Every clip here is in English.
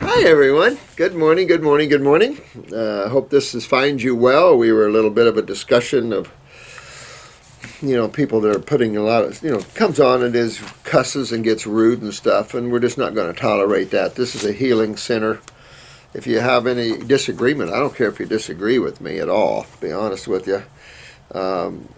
Hi everyone. Good morning, good morning, good morning. Hope finds you well. We were a little bit of a discussion of, people that are putting a lot of, comes on and is cusses and gets rude and stuff, and we're just not going to tolerate that. This is a healing center. If you have any disagreement, I don't care if you disagree with me at all, to be honest with you. Um,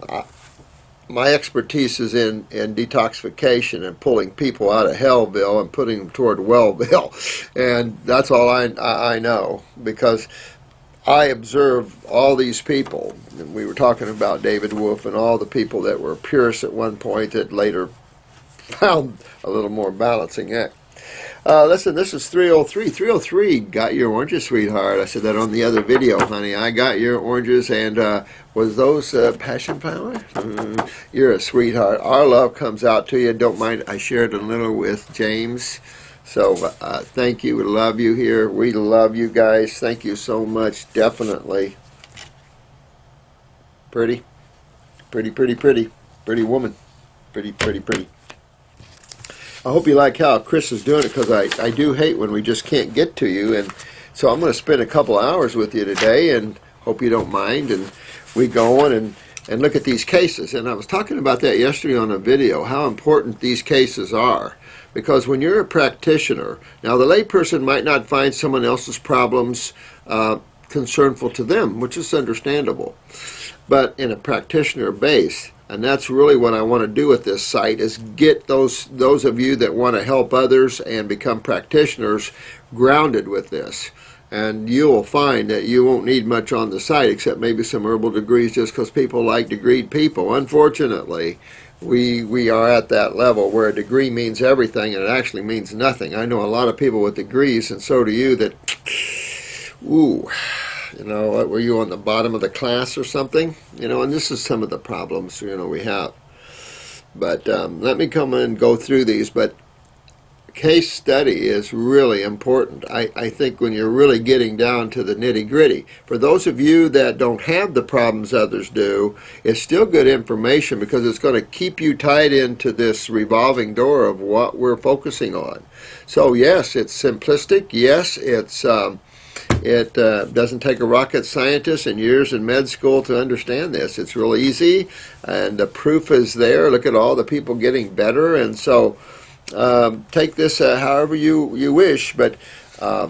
my expertise is in detoxification and pulling people out of Hellville and putting them toward Wellville, and that's all I know, because I observe all these people. And we were talking about David Wolf and all the people that were purists at one point that later found a little more balancing act. Listen, this is 303. 303, got your oranges, sweetheart. I said that on the other video, honey. I got your oranges, and was those passion flower? You're a sweetheart. Our love comes out to you. Don't mind, I shared a little with James. So thank you. We love you here. We love you guys. Thank you so much. Definitely. Pretty. Pretty, pretty, pretty. Pretty woman. Pretty, pretty, pretty. I hope you like how Chris is doing it, because I do hate when we just can't get to you. And so I'm going to spend a couple hours with you today, and hope you don't mind. And we go on and look at these cases. And I was talking about that yesterday on a video, how important these cases are. Because when you're a practitioner, now the layperson might not find someone else's problems concernful to them, which is understandable. But in a practitioner base, and that's really what I want to do with this site, is get those of you that want to help others and become practitioners grounded with this. And you will find that you won't need much on the site except maybe some herbal degrees, just because people like degreed people. Unfortunately, we are at that level where a degree means everything and it actually means nothing. I know a lot of people with degrees, and so do you, that, ooh, what, were you on the bottom of the class or something? And this is some of the problems, we have. But let me come and go through these. But case study is really important. I think when you're really getting down to the nitty-gritty. For those of you that don't have the problems others do, it's still good information, because it's going to keep you tied into this revolving door of what we're focusing on. So yes, it's simplistic. Yes, it doesn't take a rocket scientist and years in med school to understand this. It's real easy, and the proof is there. Look at all the people getting better. And so take this however you wish, but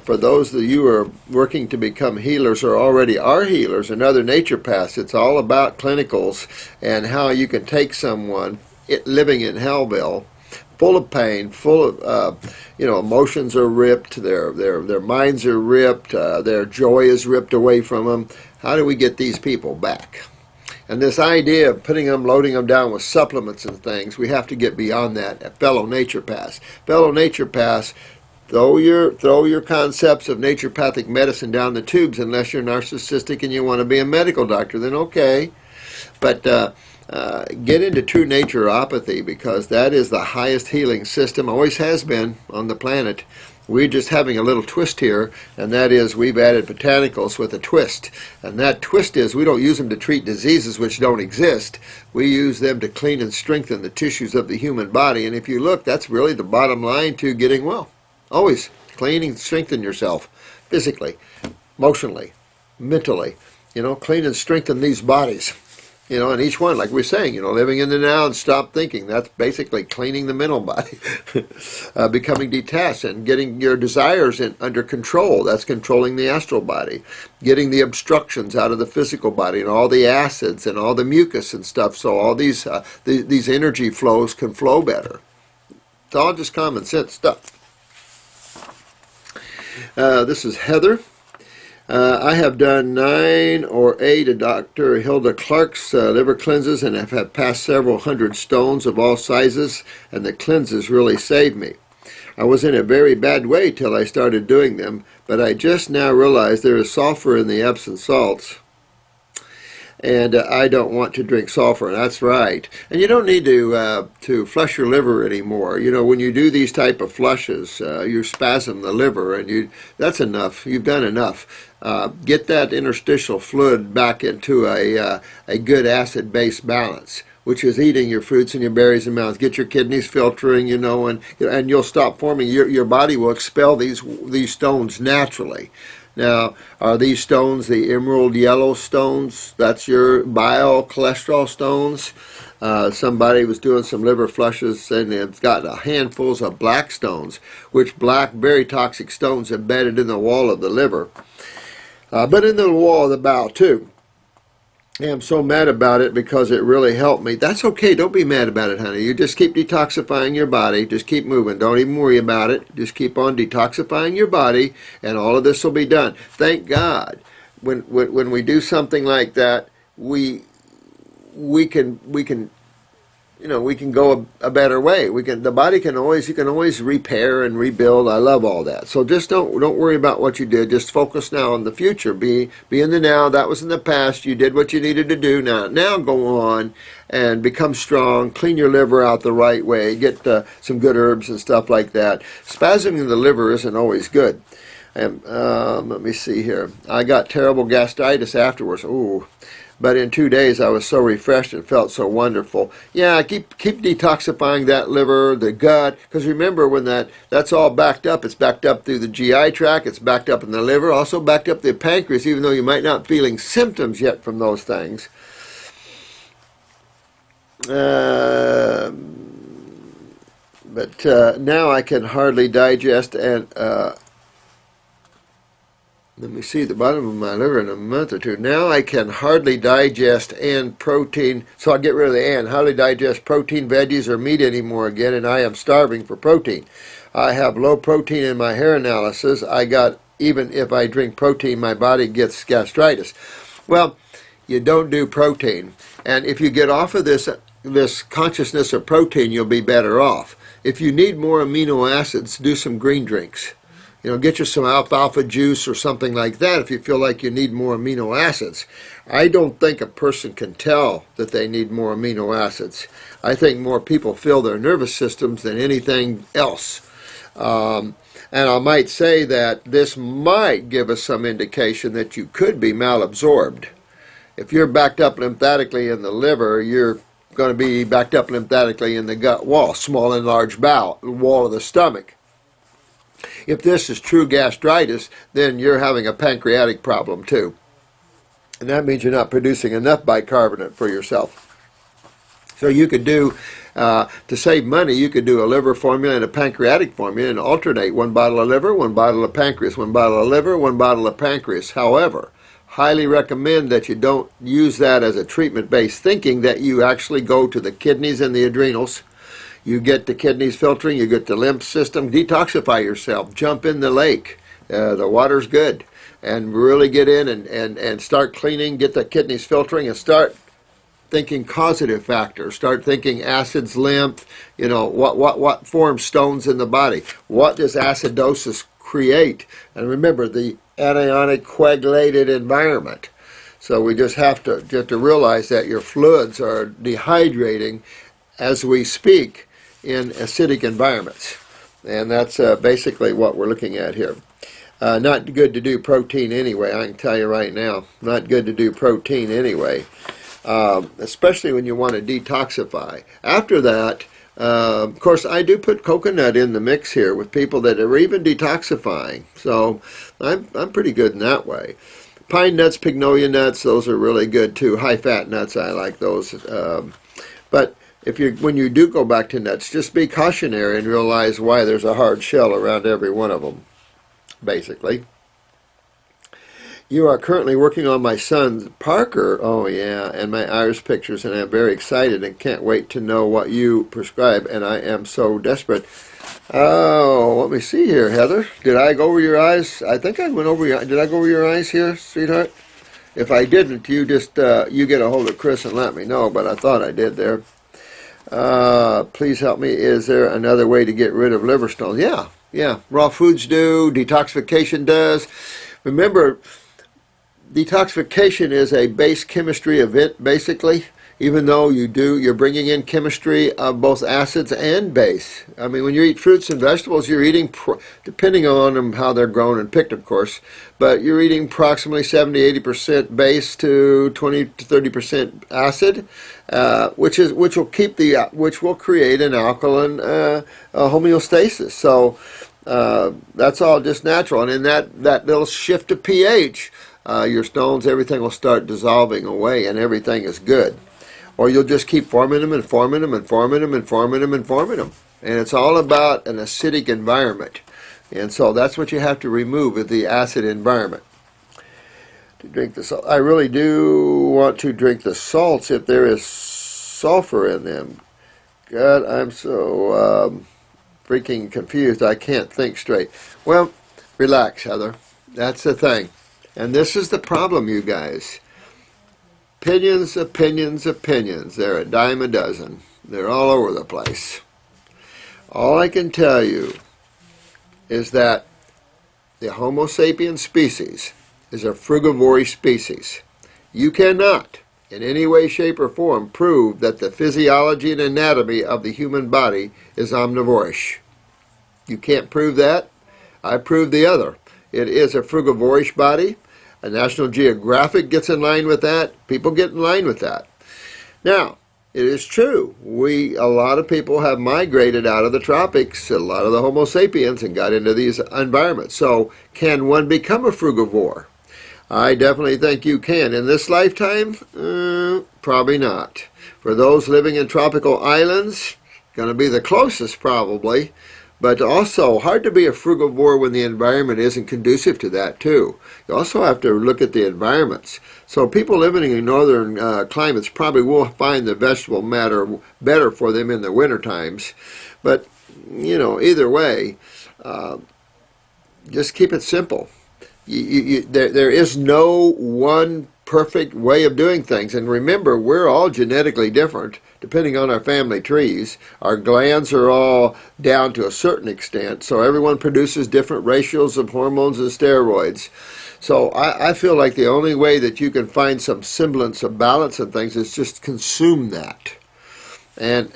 for those of you who are working to become healers or already are healers and other naturopaths, it's all about clinicals and how you can take someone living in Hellville, full of pain, full of emotions are ripped, their minds are ripped, their joy is ripped away from them. How do we get these people back? And this idea of loading them down with supplements and things, we have to get beyond that. Fellow naturopaths, throw your concepts of naturopathic medicine down the tubes, unless you're narcissistic and you want to be a medical doctor. Then okay, but get into true naturopathy, because that is the highest healing system, always has been on the planet. We're just having a little twist here, and that is we've added botanicals with a twist. And that twist is we don't use them to treat diseases which don't exist. We use them to clean and strengthen the tissues of the human body. And if you look, that's really the bottom line to getting well. Always cleaning and strengthen yourself physically, emotionally, mentally. Clean and strengthen these bodies. And each one, like we're saying, living in the now and stop thinking. That's basically cleaning the mental body. Becoming detached and getting your desires under control. That's controlling the astral body. Getting the obstructions out of the physical body and all the acids and all the mucus and stuff, so all these energy flows can flow better. It's all just common sense stuff. This is Heather. I have done 9 or 8 of Dr. Hilda Clark's liver cleanses, and have passed several hundred stones of all sizes, and the cleanses really saved me. I was in a very bad way till I started doing them, but I just now realized there is sulfur in the Epsom salts, and I don't want to drink sulfur. That's right. And you don't need to flush your liver anymore. When you do these type of flushes, you spasm the liver, and that's enough. You've done enough. Get that interstitial fluid back into a good acid-base balance. which is eating your fruits and your berries and mountains. Get your kidneys filtering, you know, and you'll stop forming. Your body will expel these stones naturally. Now, are these stones the emerald yellow stones? That's your bile cholesterol stones. Somebody was doing some liver flushes and they've got handfuls of black stones, which black, very toxic stones embedded in the wall of the liver, but in the wall of the bowel too. And I'm so mad about it because it really helped me. That's okay. Don't be mad about it, honey. You just keep detoxifying your body. Just keep moving. Don't even worry about it. Just keep on detoxifying your body, and all of this will be done. Thank God. When we do something like that, we can you know, we can go a better way. The body can always, you can always repair and rebuild. I love all that. So just don't worry about what you did. Just focus now on the future. Be in the now. That was in the past. You did what you needed to do. Now go on and become strong. Clean your liver out the right way. Get some good herbs and stuff like that. Spasming the liver isn't always good. And let me see here. I got terrible gastritis afterwards. Ooh. But in 2 days, I was so refreshed and felt so wonderful. Yeah, keep detoxifying that liver, the gut, because remember, when that's all backed up, it's backed up through the GI tract, it's backed up in the liver, also backed up the pancreas, even though you might not be feeling symptoms yet from those things. But now I can hardly digest and... let me see the bottom of my liver in a month or two. Now I can hardly digest and protein, so I'll get rid of the and. Hardly digest protein, veggies, or meat anymore again, and I am starving for protein. I have low protein in my hair analysis. Even if I drink protein, my body gets gastritis. Well, you don't do protein. And if you get off of this consciousness of protein, you'll be better off. If you need more amino acids, do some green drinks. You know, get you some alfalfa juice or something like that if you feel like you need more amino acids. I don't think a person can tell that they need more amino acids. I think more people feel their nervous systems than anything else. And I might say that this might give us some indication that you could be malabsorbed. If you're backed up lymphatically in the liver, you're going to be backed up lymphatically in the gut wall, small and large bowel, wall of the stomach. If this is true gastritis, then you're having a pancreatic problem too. And that means you're not producing enough bicarbonate for yourself. So you could do, to save money, you could do a liver formula and a pancreatic formula and alternate 1 bottle of liver, 1 bottle of pancreas, 1 bottle of liver, 1 bottle of pancreas. However, highly recommend that you don't use that as a treatment-based thinking, that you actually go to the kidneys and the adrenals. You get the kidneys filtering, you get the lymph system, detoxify yourself, jump in the lake. The water's good. And really get in and start cleaning, get the kidneys filtering, and start thinking causative factors. Start thinking acids, lymph, you know, what forms stones in the body. What does acidosis create? And remember, the anionic coagulated environment. So we just have to realize that your fluids are dehydrating as we speak in acidic environments. And that's basically what we're looking at here. Not good to do protein anyway, I can tell you right now. Not good to do protein anyway, especially when you want to detoxify. After that, of course, I do put coconut in the mix here with people that are even detoxifying. So I'm pretty good in that way. Pine nuts, pignolia nuts, those are really good too. High-fat nuts, I like those. But when you do go back to nuts, just be cautionary and realize why there's a hard shell around every one of them, basically. You are currently working on my son, Parker, oh yeah, and my iris pictures, and I'm very excited and can't wait to know what you prescribe, and I am so desperate. Oh, let me see here, Heather. Did I go over your eyes? I think I went over your eyes. Did I go over your eyes here, sweetheart? If I didn't, you just, you get a hold of Chris and let me know, but I thought I did there. Please help me. Is there another way to get rid of liver stones? Yeah. Raw foods do. Detoxification does. Remember, detoxification is a base chemistry event, basically. even though you're bringing in chemistry of both acids and base. I mean, when you eat fruits and vegetables, you're eating, depending on them, how they're grown and picked, of course, but you're eating approximately 70-80% base to 20-30% acid, which will create an alkaline homeostasis. So that's all just natural, and in that little shift of pH, your stones, everything will start dissolving away, and everything is good. Or you'll just keep forming them and forming them and forming them and forming them and forming them. And it's all about an acidic environment. And so that's what you have to remove with the acid environment. To drink the salt, I really do want to drink the salts if there is sulfur in them. God, I'm so freaking confused. I can't think straight. Well, relax, Heather. That's the thing. And this is the problem, you guys. Opinions, opinions, opinions. They're a dime a dozen. They're all over the place. All I can tell you is that the Homo sapiens species is a frugivorous species. You cannot, in any way, shape, or form, prove that the physiology and anatomy of the human body is omnivorish. You can't prove that. I proved the other. It is a frugivorous body. A National Geographic gets in line with that. People get in line with that. Now, it is true. A lot of people have migrated out of the tropics, a lot of the Homo sapiens, and got into these environments. So, can one become a frugivore? I definitely think you can. In this lifetime, probably not. For those living in tropical islands, going to be the closest probably. But also, hard to be a frugivore when the environment isn't conducive to that, too. You also have to look at the environments. So people living in northern climates probably will find the vegetable matter better for them in the winter times. But, you know, either way, just keep it simple. There is no one perfect way of doing things. And remember, we're all genetically different, depending on our family trees. Our glands are all down to a certain extent, so everyone produces different ratios of hormones and steroids. So I feel like the only way that you can find some semblance of balance in things is just consume that. And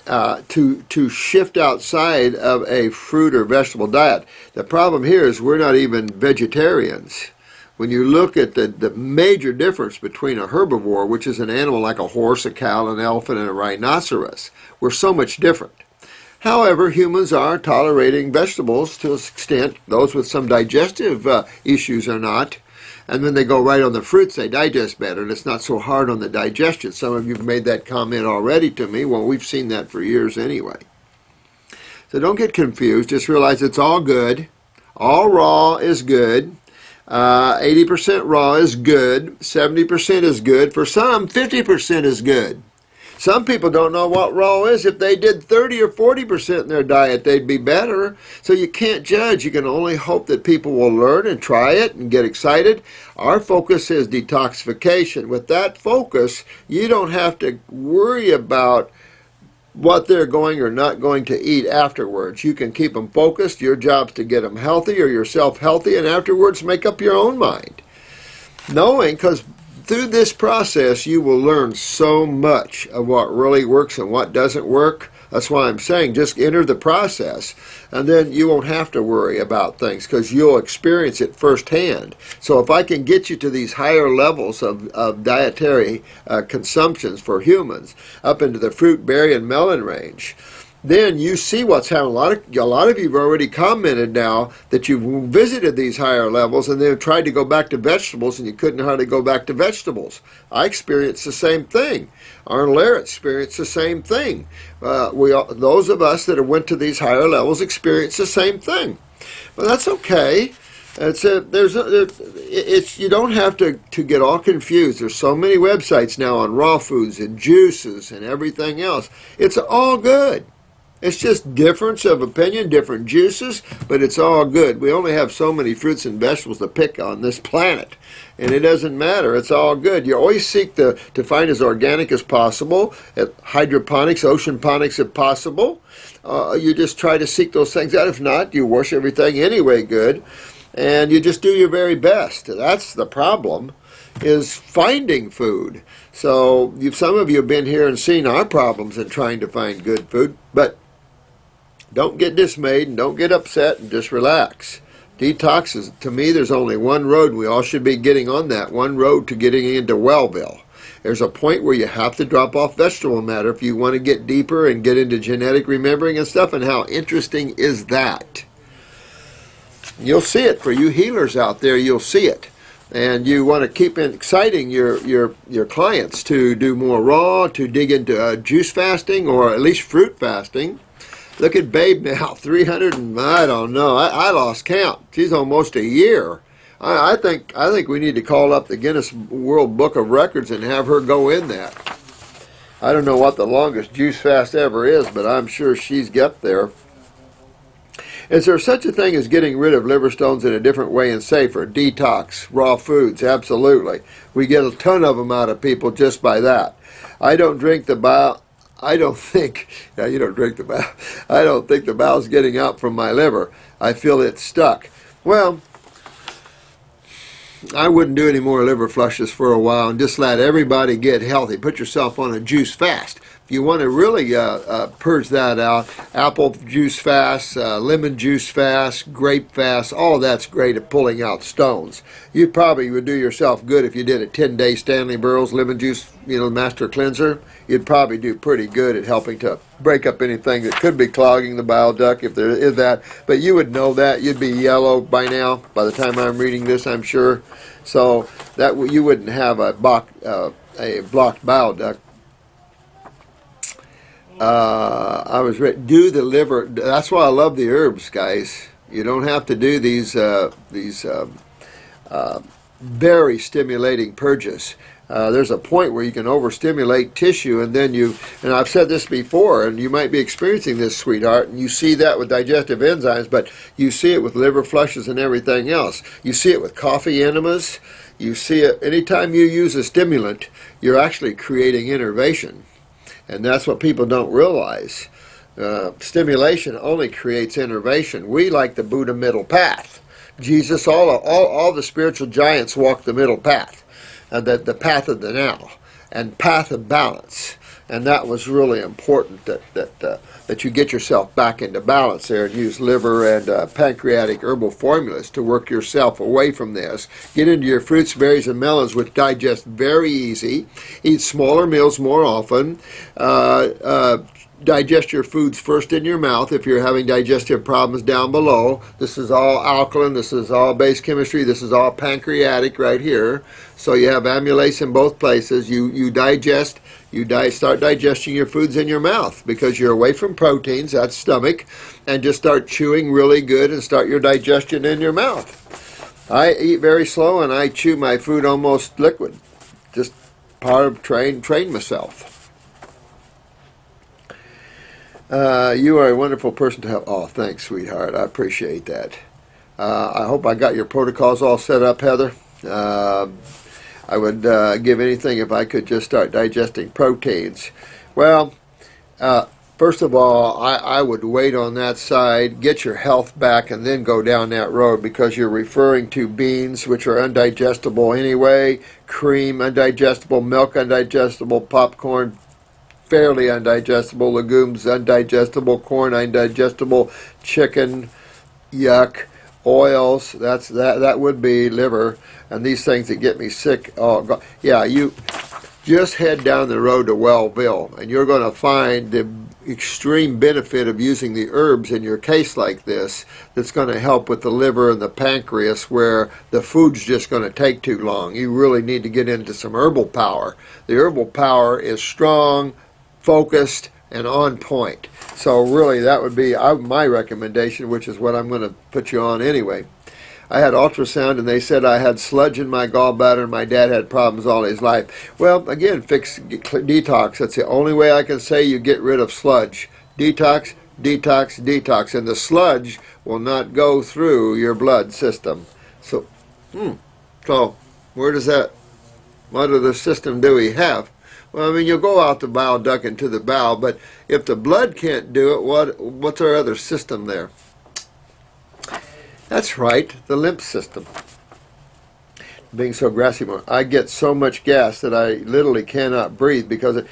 to shift outside of a fruit or vegetable diet. The problem here is we're not even vegetarians. When you look at the major difference between a herbivore, which is an animal like a horse, a cow, an elephant, and a rhinoceros, we're so much different. However, humans are tolerating vegetables to an extent. Those with some digestive issues are not. And when they go right on the fruits, they digest better, and it's not so hard on the digestion. Some of you have made that comment already to me. Well, we've seen that for years anyway. So don't get confused. Just realize it's all good. All raw is good. 80% raw is good. 70% is good. For some, 50% is good. Some people don't know what raw is. If they did 30 or 40% in their diet, they'd be better. So you can't judge. You can only hope that people will learn and try it and get excited. Our focus is detoxification. With that focus, you don't have to worry about what they're going or not going to eat afterwards. You can keep them focused. Your job's to get them healthy or yourself healthy, and afterwards make up your own mind. Knowing, because through this process you will learn so much of what really works and what doesn't work. That's why I'm saying just enter the process, and then you won't have to worry about things because you'll experience it firsthand. So if I can get you to these higher levels of dietary consumptions for humans, up into the fruit, berry, and melon range, then you see what's happening. A lot of you have already commented now that you've visited these higher levels and then tried to go back to vegetables and you couldn't hardly go back to vegetables. I experienced the same thing. Arnold Lair experienced the same thing. Those of us that went to these higher levels experienced the same thing. But that's okay. You don't have to get all confused. There's so many websites now on raw foods and juices and everything else. It's all good. It's just difference of opinion, different juices, but it's all good. We only have so many fruits and vegetables to pick on this planet, and it doesn't matter. It's all good. You always seek to find as organic as possible, hydroponics, oceanponics if possible. You just try to seek those things out. If not, you wash everything anyway good. and you just do your very best. That's the problem, is finding food. So some of you have been here and seen our problems in trying to find good food, but don't get dismayed and don't get upset and just relax. Detox is, to me, there's only one road. We all should be getting on that one road to getting into Wellville. There's a point where you have to drop off vegetable matter if you want to get deeper and get into genetic remembering and stuff. And how interesting is that? You'll see it for you healers out there. You'll see it. And you want to keep exciting your clients to do more raw, to dig into juice fasting or at least fruit fasting. Look at Babe now, 300 and I don't know. I lost count. She's almost a year. I think we need to call up the Guinness World Book of Records and have her go in that. I don't know what the longest juice fast ever is, but I'm sure she's got there. Is there such a thing as getting rid of liver stones in a different way and safer? Detox, raw foods, absolutely. We get a ton of them out of people just by that. I don't drink the bile. I don't think, yeah, you don't drink the bile. I don't think the bile's getting out from my liver. I feel it's stuck. Well, I wouldn't do any more liver flushes for a while and just let everybody get healthy. Put yourself on a juice fast. If you want to really purge that out, apple juice fast, lemon juice fast, grape fast, all that's great at pulling out stones. You probably would do yourself good if you did a 10-day Stanley Burroughs lemon juice, master cleanser. You'd probably do pretty good at helping to break up anything that could be clogging the bile duct, if there is that. But you would know that. You'd be yellow by now, by the time I'm reading this, I'm sure. So that you wouldn't have a blocked bile duct. Do the liver. That's why I love the herbs, guys. You don't have to do these very stimulating purges. There's a point where you can overstimulate tissue, and then and I've said this before, and you might be experiencing this, sweetheart, and you see that with digestive enzymes, but you see it with liver flushes and everything else. You see it with coffee enemas. You see it anytime you use a stimulant, you're actually creating innervation. And that's what people don't realize. Stimulation only creates innervation. We like the Buddha middle path. Jesus, all the spiritual giants walk the middle path, the path of the now, and path of balance. And that was really important that you get yourself back into balance there and use liver and pancreatic herbal formulas to work yourself away from this. Get into your fruits, berries, and melons, which digest very easy. Eat smaller meals more often. Digest your foods first in your mouth if you're having digestive problems down below. This is all alkaline, this is all base chemistry, this is all pancreatic right here. So you have amylase in both places. You start digesting your foods in your mouth because you're away from proteins, that's stomach, and just start chewing really good and start your digestion in your mouth. I eat very slow and I chew my food almost liquid. Just part of train myself. You are a wonderful person to have. Oh, thanks, sweetheart. I appreciate that. I hope I got your protocols all set up, Heather. I would give anything if I could just start digesting proteins. Well, first of all, I would wait on that side, get your health back, and then go down that road, because you're referring to beans, which are undigestible anyway, cream, undigestible, milk, undigestible, popcorn, fairly undigestible, legumes undigestible, corn undigestible, chicken, yuck, oils, that would be liver, and these things that get me sick. Oh God. Yeah, you just head down the road to Wellville, and you're going to find the extreme benefit of using the herbs in your case like this. That's going to help with the liver and the pancreas, where the food's just going to take too long. You really need to get into some herbal power. The herbal power is strong, focused, and on point. So really that would be my recommendation, which is what I'm going to put you on anyway. I had ultrasound and they said I had sludge in my gallbladder and my dad had problems all his life. Well, again, detox. That's the only way I can say you get rid of sludge. Detox, detox, detox. And the sludge will not go through your blood system. So, so where does that, what other system do we have? Well, I mean, you'll go out the bile duct into the bowel, but if the blood can't do it, what's our other system there? That's right, the lymph system. Being so grassy, I get so much gas that I literally cannot breathe because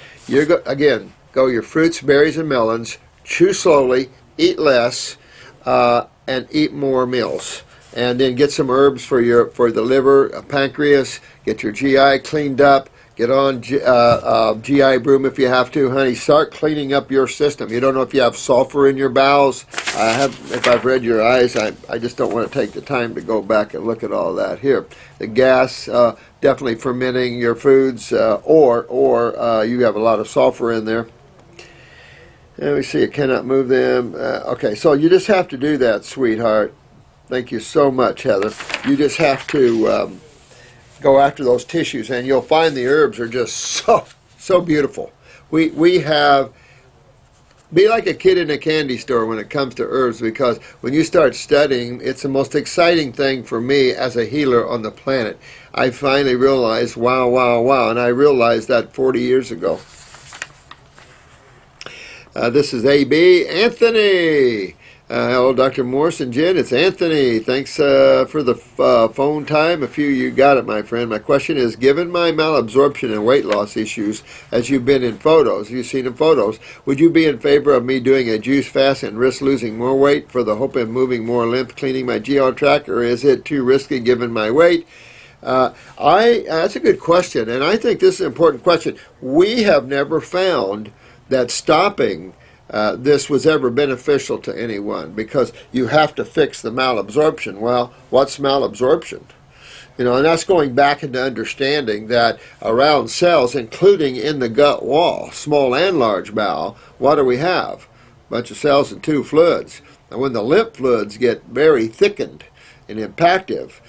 again, go your fruits, berries, and melons. Chew slowly, eat less, and eat more meals. And then get some herbs for the liver, pancreas. Get your GI cleaned up. Get on GI broom if you have to, honey. Start cleaning up your system. You don't know if you have sulfur in your bowels. If I've read your eyes, I just don't want to take the time to go back and look at all that here. The gas, definitely fermenting your foods, or you have a lot of sulfur in there. Let me see, I cannot move them. Okay, so you just have to do that, sweetheart. Thank you so much, Heather. You just have to go after those tissues, and you'll find the herbs are just so beautiful. We have, be like a kid in a candy store when it comes to herbs, because when you start studying, it's the most exciting thing for me as a healer on the planet. I finally realized, wow, wow, wow, and I realized that 40 years ago. This is A.B. Anthony. Hello, Dr. Morse and Jen. It's Anthony. Thanks for the phone time. A few you got it, my friend. My question is, given my malabsorption and weight loss issues, as you've been in photos, you've seen in photos, would you be in favor of me doing a juice fast and risk losing more weight for the hope of moving more lymph, cleaning my GI tract, or is it too risky given my weight? That's a good question, and I think this is an important question. We have never found that stopping this was ever beneficial to anyone, because you have to fix the malabsorption. Well, what's malabsorption? You know, and that's going back into understanding that around cells, including in the gut wall, small and large bowel, what do we have? A bunch of cells and two fluids. And when the lymph fluids get very thickened and impactive,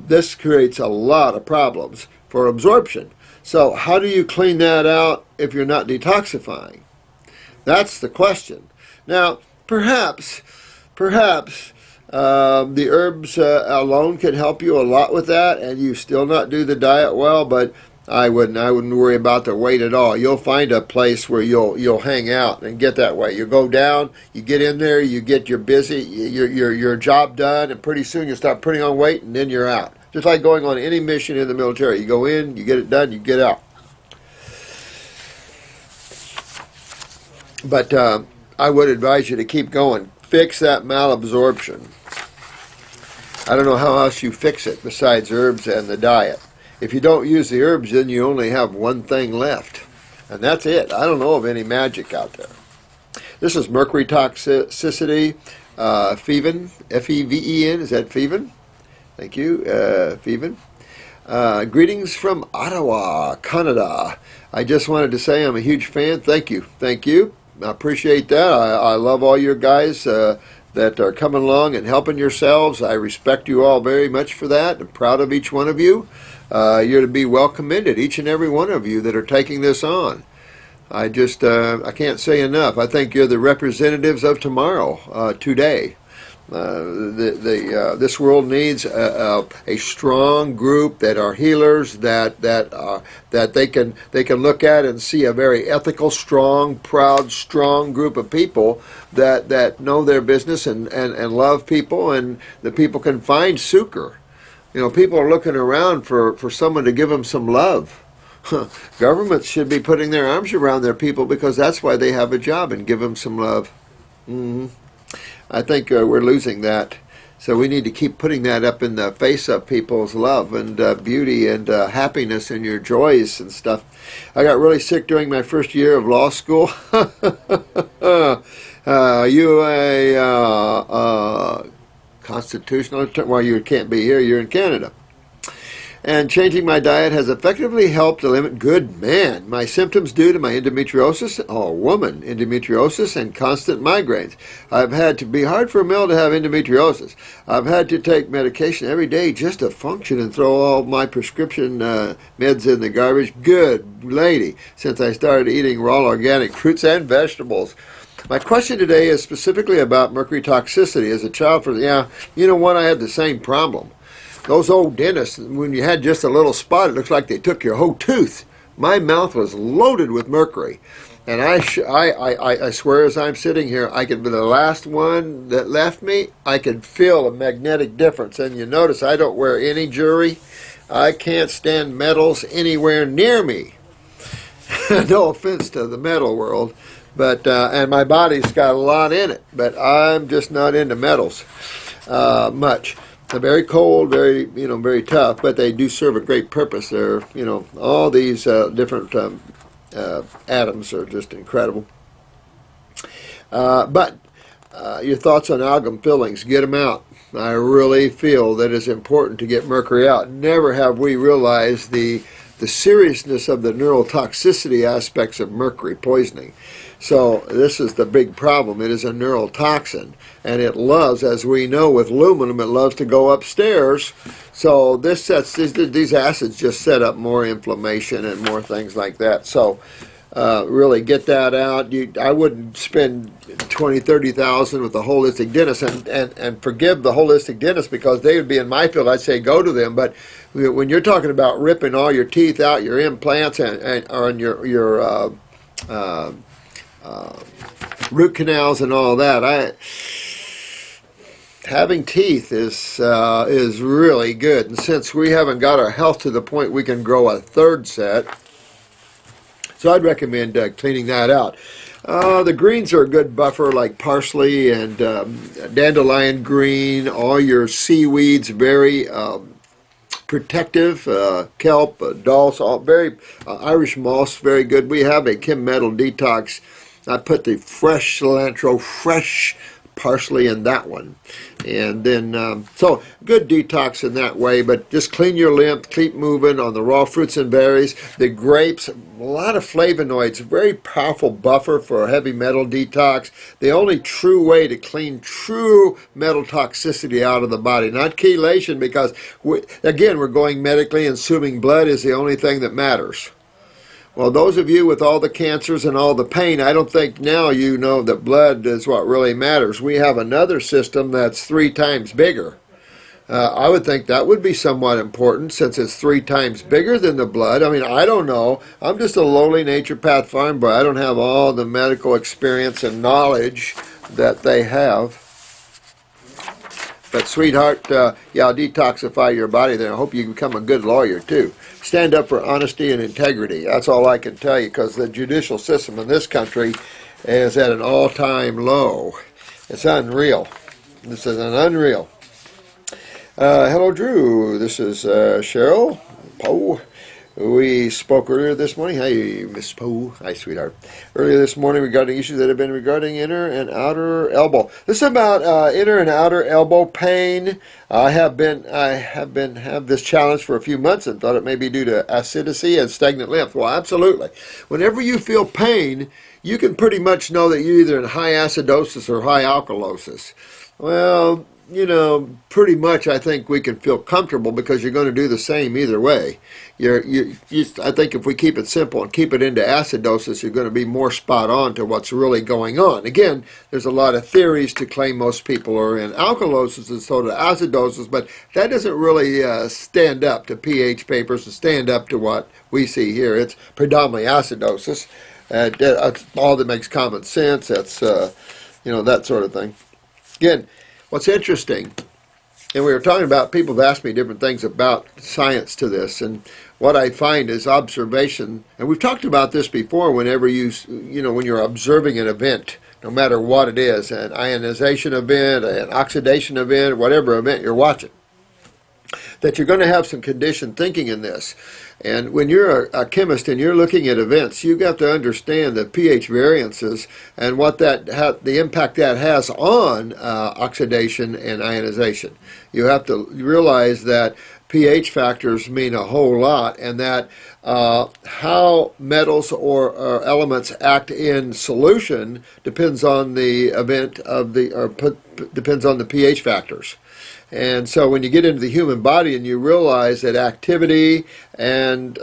this creates a lot of problems for absorption. So how do you clean that out if you're not detoxifying? That's the question. Now, perhaps the herbs alone can help you a lot with that, and you still not do the diet well. But I wouldn't worry about the weight at all. You'll find a place where you'll hang out and get that way. You go down, you get in there, you get your job done, and pretty soon you start putting on weight, and then you're out. Just like going on any mission in the military. You go in, you get it done, you get out. But I would advise you to keep going. Fix that malabsorption. I don't know how else you fix it besides herbs and the diet. If you don't use the herbs, then you only have one thing left. And that's it. I don't know of any magic out there. This is Mercury Toxicity, Feven, F-E-V-E-N. Is that Feven? Thank you, Feven. Greetings from Ottawa, Canada. I just wanted to say I'm a huge fan. Thank you. Thank you. I appreciate that. I love all your guys that are coming along and helping yourselves. I respect you all very much for that. I'm proud of each one of you. You're to be well commended, each and every one of you that are taking this on. I can't say enough. I think you're the representatives of tomorrow, today. This world needs a strong group that are healers, that they can look at and see a very ethical, strong, proud, strong group of people that know their business and love people, and the people can find succor. You know, people are looking around for someone to give them some love. Governments should be putting their arms around their people, because that's why they have a job, and give them some love. I think we're losing that. So we need to keep putting that up in the face of people's love and beauty and happiness and your joys and stuff. I got really sick during my first year of law school. You a constitutional attorney? Well, you can't be here. You're in Canada. And changing my diet has effectively helped to limit, good man, my symptoms due to my endometriosis, endometriosis and constant migraines. I've had to be hard for a male to have endometriosis. I've had to take medication every day just to function and throw all my prescription meds in the garbage. Good lady, since I started eating raw organic fruits and vegetables. My question today is specifically about mercury toxicity. As a child, you know what, I had the same problem. Those old dentists, when you had just a little spot, it looks like they took your whole tooth. My mouth was loaded with mercury. And I swear as I'm sitting here, I could be the last one that left me. I could feel a magnetic difference. And you notice I don't wear any jewelry. I can't stand metals anywhere near me. No offense to the metal world, but and my body's got a lot in it, but I'm just not into metals much. They're very cold, very tough, but they do serve a great purpose. They're, all these different atoms are just incredible. But your thoughts on amalgam fillings? Get them out. I really feel that it's important to get mercury out. Never have we realized the seriousness of the neurotoxicity aspects of mercury poisoning. So this is the big problem. It is a neurotoxin, and it loves, as we know with aluminum, it loves to go upstairs. So this sets these acids just set up more inflammation and more things like that. So really get that out. I wouldn't spend $20,000-$30,000 with the holistic dentist, and forgive the holistic dentist because they would be in my field. I'd say go to them, but when you're talking about ripping all your teeth out, your implants, and your root canals and all that, having teeth is really good. And since we haven't got our health to the point we can grow a third set, so I'd recommend cleaning that out. The greens are a good buffer, like parsley and dandelion green. All your seaweeds, very protective. Kelp, dulse, all very Irish moss, very good. We have a Chem Metal Detox. I put the fresh cilantro, fresh parsley in that one. And then, so good detox in that way, but just clean your lymph, keep moving on the raw fruits and berries. The grapes, a lot of flavonoids, very powerful buffer for a heavy metal detox. The only true way to clean true metal toxicity out of the body, not chelation, because, again, we're going medically and assuming blood is the only thing that matters. Well, those of you with all the cancers and all the pain, I don't think now you know that blood is what really matters. We have another system that's 3 times bigger. I would think that would be somewhat important since it's 3 times bigger than the blood. I mean, I don't know. I'm just a lowly naturopath farm boy. I don't have all the medical experience and knowledge that they have. But sweetheart, yeah, I'll detoxify your body there. I hope you become a good lawyer too. Stand up for honesty and integrity. That's all I can tell you, because the judicial system in this country is at an all-time low. It's unreal. This is an unreal. Hello, Drew. This is Cheryl Poe. We spoke earlier this morning. Hi, Miss Poe. Hi, sweetheart. Earlier this morning regarding issues that have been regarding inner and outer elbow. This is about inner and outer elbow pain. I have this challenge for a few months and thought it may be due to acidity and stagnant lymph. Well, absolutely. Whenever you feel pain, you can pretty much know that you're either in high acidosis or high alkalosis. Well, pretty much I think we can feel comfortable because you're going to do the same either way. I think if we keep it simple and keep it into acidosis, you're going to be more spot on to what's really going on. Again, there's a lot of theories to claim most people are in alkalosis and sort of acidosis, but that doesn't really stand up to pH papers and stand up to what we see here. It's predominantly acidosis. That's all that makes common sense. That's, that sort of thing. Again, what's interesting, and we were talking about, people have asked me different things about science to this, and what I find is observation, and we've talked about this before, whenever when you're observing an event, no matter what it is, an ionization event, an oxidation event, whatever event you're watching, that you're going to have some conditioned thinking in this. And when you're a chemist and you're looking at events, you've got to understand the pH variances and what the impact that has on oxidation and ionization. You have to realize that pH factors mean a whole lot, and that how metals or elements act in solution depends on the depends on the pH factors. And so when you get into the human body and you realize that activity and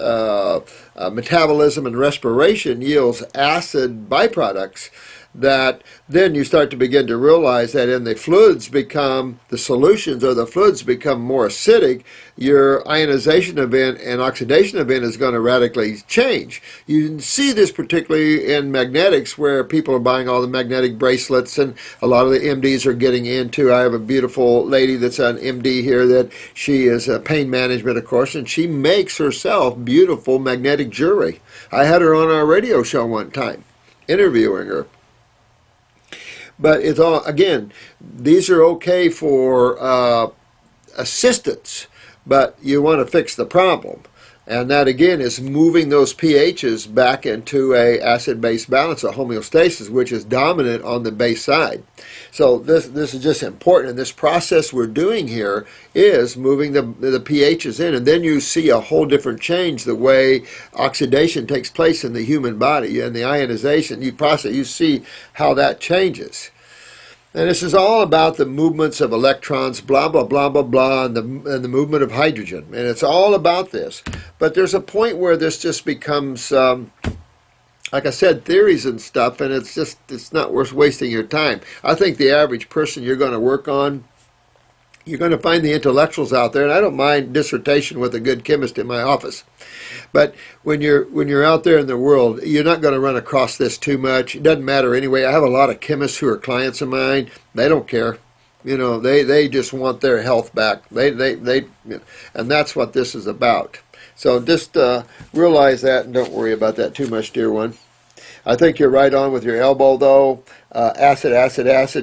metabolism and respiration yields acid byproducts, that then you start to begin to realize that in the fluids become, the solutions or the fluids become more acidic, your ionization event and oxidation event is going to radically change. You can see this particularly in magnetics, where people are buying all the magnetic bracelets, and a lot of the MDs are getting into. I have a beautiful lady that's an MD here that she is pain management, of course, and she makes herself beautiful magnetic jewelry. I had her on our radio show one time, interviewing her. But it's all, again, these are okay for assistance, but you want to fix the problem. And that, again, is moving those pHs back into a acid-base balance, a homeostasis, which is dominant on the base side. So this is just important. And this process we're doing here is moving the pHs in. And then you see a whole different change, the way oxidation takes place in the human body. And the ionization, you see how that changes. And this is all about the movements of electrons, blah, blah, blah, blah, blah, and the movement of hydrogen. And it's all about this. But there's a point where this just becomes, like I said, theories and stuff, and it's not worth wasting your time. I think the average person you're going to work on, you're going to find the intellectuals out there, and I don't mind dissertation with a good chemist in my office. But when you're out there in the world, you're not going to run across this too much. It doesn't matter anyway. I have a lot of chemists who are clients of mine. They don't care. You know, they just want their health back. And that's what this is about. So just realize that and don't worry about that too much, dear one. I think you're right on with your elbow, though. Acid.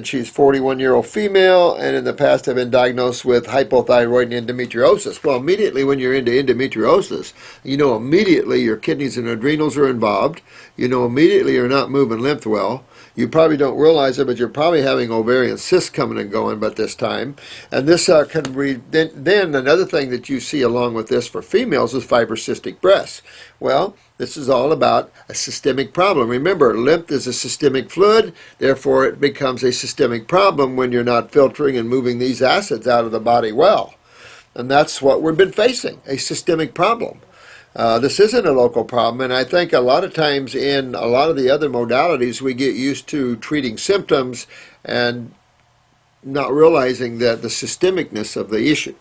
She's a 41-year-old female, and in the past have been diagnosed with hypothyroid and endometriosis. Well, immediately when you're into endometriosis, you know immediately your kidneys and adrenals are involved. You know immediately you're not moving lymph well. You probably don't realize it, but you're probably having ovarian cysts coming and going by this time. And this can be, then another thing that you see along with this for females is fibrocystic breasts. Well, this is all about a systemic problem. Remember, lymph is a systemic fluid, therefore it becomes a systemic problem when you're not filtering and moving these acids out of the body well. And that's what we've been facing, a systemic problem. This isn't a local problem, and I think a lot of times in a lot of the other modalities we get used to treating symptoms and not realizing that the systemicness of the issue.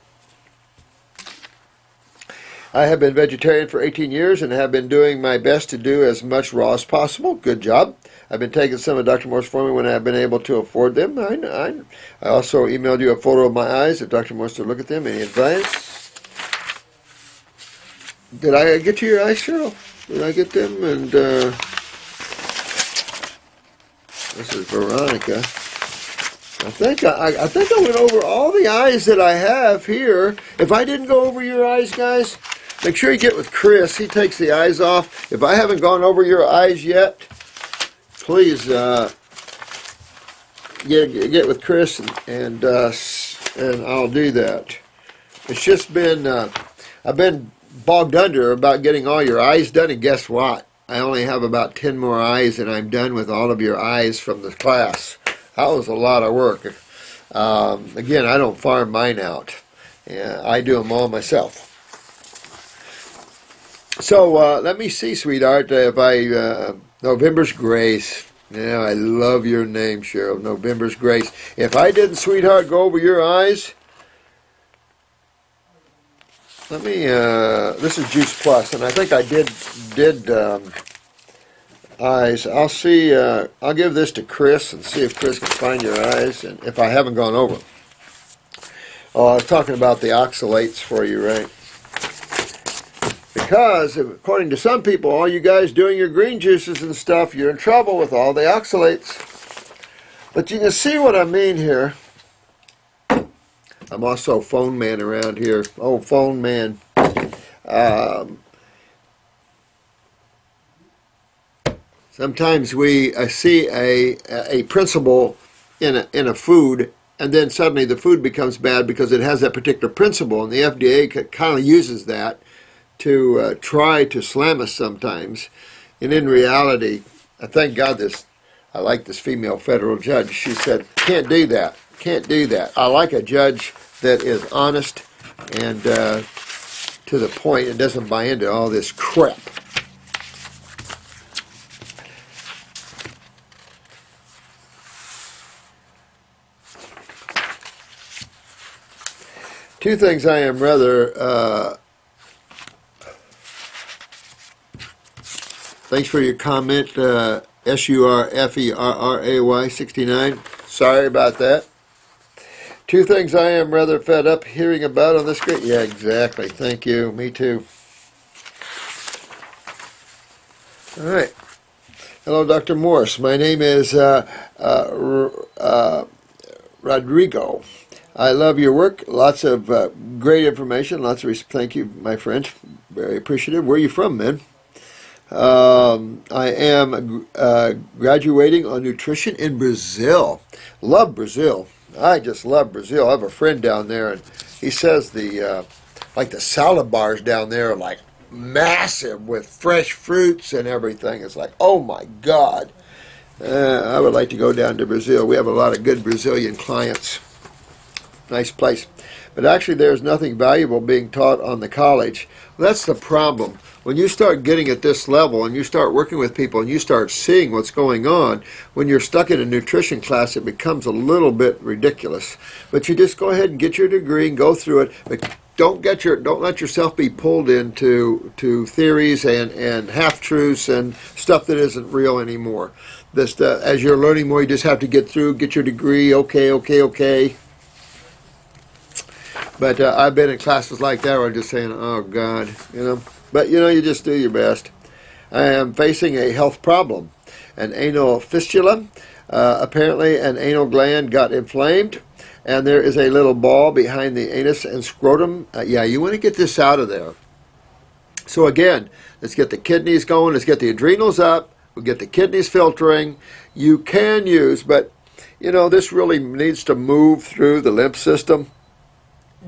I have been vegetarian for 18 years and have been doing my best to do as much raw as possible. Good job. I've been taking some of Dr. Morse for me when I've been able to afford them. I also emailed you a photo of my eyes if Dr. Morse to look at them. Any advice? Did I get to your eyes, Cheryl? Did I get them? And this is Veronica. I think I went over all the eyes that I have here. If I didn't go over your eyes, guys, make sure you get with Chris. He takes the eyes off. If I haven't gone over your eyes yet, please get with Chris and I'll do that. It's just been I've been bogged under about getting all your eyes done, and guess what? I only have about 10 more eyes and I'm done with all of your eyes from the class. That was a lot of work. Again, I don't farm mine out. I do them all myself. So let me see, sweetheart, if November's Grace. Yeah, I love your name, Cheryl. November's Grace. If I didn't, sweetheart, go over your eyes, let me, this is Juice Plus, and I think I did eyes. I'll see, I'll give this to Chris and see if Chris can find your eyes, and if I haven't gone over. Oh, I was talking about the oxalates for you, right? Because, according to some people, all you guys doing your green juices and stuff, you're in trouble with all the oxalates. But you can see what I mean here. I'm also phone man around here. Oh, phone man. Sometimes we see a principle in a food, and then suddenly the food becomes bad because it has that particular principle, and the FDA kind of uses that to try to slam us sometimes. And in reality, I thank God I like this female federal judge. She said, can't do that. Can't do that. I like a judge that is honest and to the point and doesn't buy into all this crap. Two things I am rather... thanks for your comment, SURFERRAY 69. Sorry about that. Two things I am rather fed up hearing about on this screen. Yeah, exactly. Thank you. Me too. All right. Hello, Dr. Morse. My name is Rodrigo. I love your work. Lots of great information. Lots of thank you, my friend. Very appreciative. Where are you from, man? I am graduating on nutrition in Brazil. Love Brazil. I just love Brazil. I have a friend down there, and he says the like the salad bars down there are like massive with fresh fruits and everything. It's like, oh my God. I would like to go down to Brazil. We have a lot of good Brazilian clients. Nice place. But actually there's nothing valuable being taught on the college. Well, that's the problem. When you start getting at this level and you start working with people and you start seeing what's going on, when you're stuck in a nutrition class, it becomes a little bit ridiculous. But you just go ahead and get your degree and go through it. But don't let yourself be pulled into theories and half-truths and stuff that isn't real anymore. This, as you're learning more, you just have to get your degree. Okay. But I've been in classes like that where I'm just saying, oh God, you know. But you know, you just do your best. I am facing a health problem, an anal fistula. Apparently an anal gland got inflamed, and there is a little ball behind the anus and scrotum. Yeah, you want to get this out of there. So again, let's get the kidneys going. Let's get the adrenals up. We'll get the kidneys filtering. You can use, but you know, this really needs to move through the lymph system.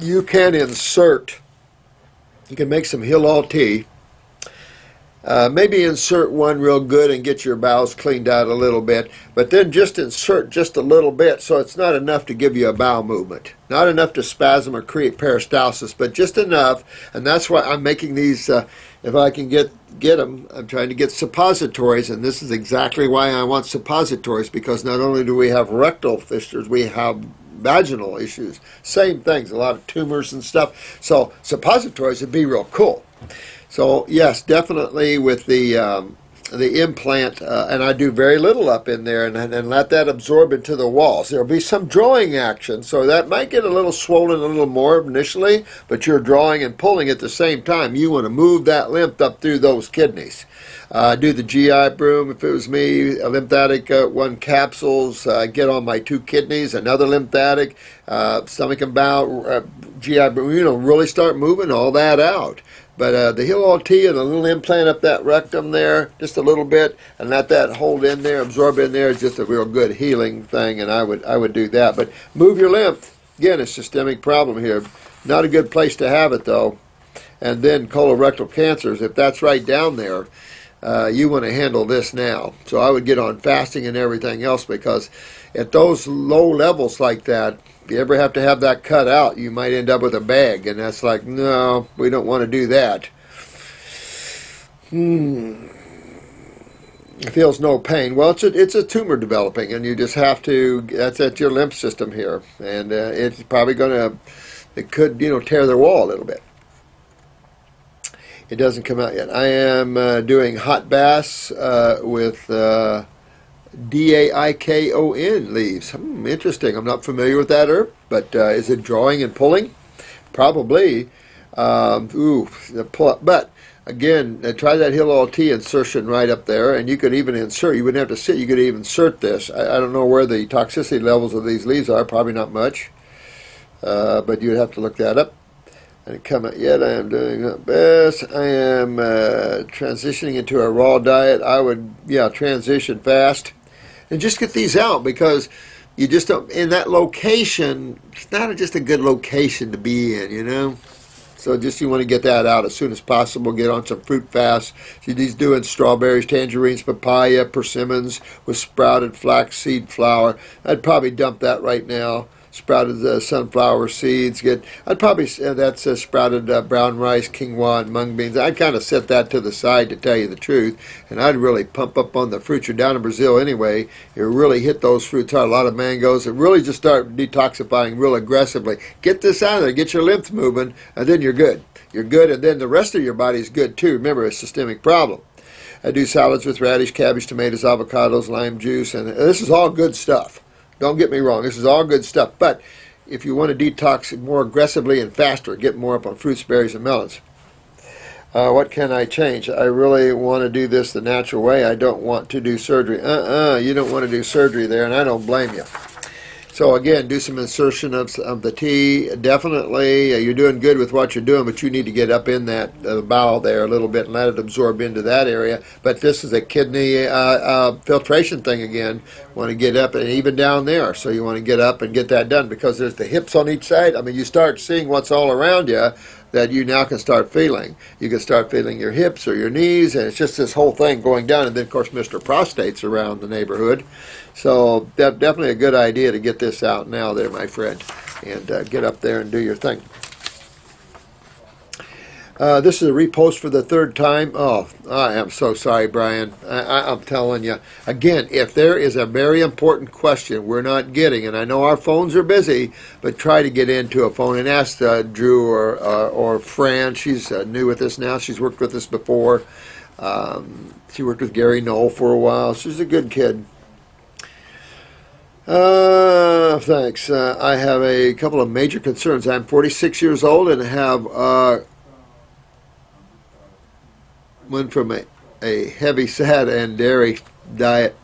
You can insert. You can make some Hill tea. Maybe insert one real good and get your bowels cleaned out a little bit. But then just insert just a little bit, so it's not enough to give you a bowel movement. Not enough to spasm or create peristalsis, but just enough. And that's why I'm making these, if I can get them, I'm trying to get suppositories. And this is exactly why I want suppositories, because not only do we have rectal fistulas, we have vaginal issues. Same things, a lot of tumors and stuff. So suppositories would be real cool. So yes, definitely with the implant, and I do very little up in there, and let that absorb into the walls. There'll be some drawing action, so that might get a little swollen a little more initially, but you're drawing and pulling at the same time. You want to move that lymph up through those kidneys. Do the GI broom, if it was me, a lymphatic 1 capsules, get on my 2 kidneys, another lymphatic, stomach and bowel, GI broom, you know, really start moving all that out. But the Hill tea and a little implant up that rectum there, just a little bit, and let that hold in there, absorb in there, is just a real good healing thing, and I would do that. But move your lymph. Again, a systemic problem here. Not a good place to have it, though. And then colorectal cancers, if that's right down there, you want to handle this now. So I would get on fasting and everything else, because at those low levels like that, if you ever have to have that cut out, you might end up with a bag, and that's like, no, we don't want to do that. It feels no pain. Well, it's a tumor developing, and you just have to, that's at your lymph system here, and it's probably going to, it could, you know, tear the wall a little bit. It doesn't come out yet. I am doing hot baths with Daikon leaves. Interesting. I'm not familiar with that herb, but is it drawing and pulling? Probably. But again, try that Hill tea insertion right up there, and you could even insert. You wouldn't have to sit. You could even insert this. I don't know where the toxicity levels of these leaves are. Probably not much, but you'd have to look that up. And come out yet. I am doing my best. I am transitioning into a raw diet. I would, transition fast. And just get these out, because you just don't, in that location, it's not just a good location to be in, you know. So just you want to get that out as soon as possible. Get on some fruit fasts. See, these doing strawberries, tangerines, papaya, persimmons with sprouted flaxseed flour. I'd probably dump that right now. sprouted sunflower seeds. I'd probably that's sprouted brown rice, quinoa, and mung beans. I'd kind of set that to the side to tell you the truth, and I'd really pump up on the fruits. You're down in Brazil anyway. You really hit those fruits hard. A lot of mangoes, and really just start detoxifying real aggressively. Get this out of there. Get your lymph moving, and then you're good. You're good, and then the rest of your body's good too. Remember, it's a systemic problem. I do salads with radish, cabbage, tomatoes, avocados, lime juice, and this is all good stuff. Don't get me wrong, this is all good stuff. But if you want to detox more aggressively and faster, get more up on fruits, berries, and melons. What can I change? I really want to do this the natural way. I don't want to do surgery. You don't want to do surgery there, and I don't blame you. So again, do some insertion of the tea. Definitely, you're doing good with what you're doing, but you need to get up in that bowel there a little bit and let it absorb into that area. But this is a kidney filtration thing again. Want to get up and even down there. So you want to get up and get that done because there's the hips on each side. I mean, you start seeing what's all around you that you now can start feeling. You can start feeling your hips or your knees, and it's just this whole thing going down. And then, of course, Mr. Prostate's around the neighborhood. So definitely a good idea to get this out now there, my friend, and get up there and do your thing. This is a repost for the third time. Oh, I am so sorry, Brian. I'm telling you. Again, if there is a very important question we're not getting, and I know our phones are busy, but try to get into a phone and ask Drew or Fran. She's new with us now. She's worked with us before. She worked with Gary Knoll for a while. She's a good kid. Thanks. I have a couple of major concerns. I'm 46 years old and have went from a heavy fat and dairy diet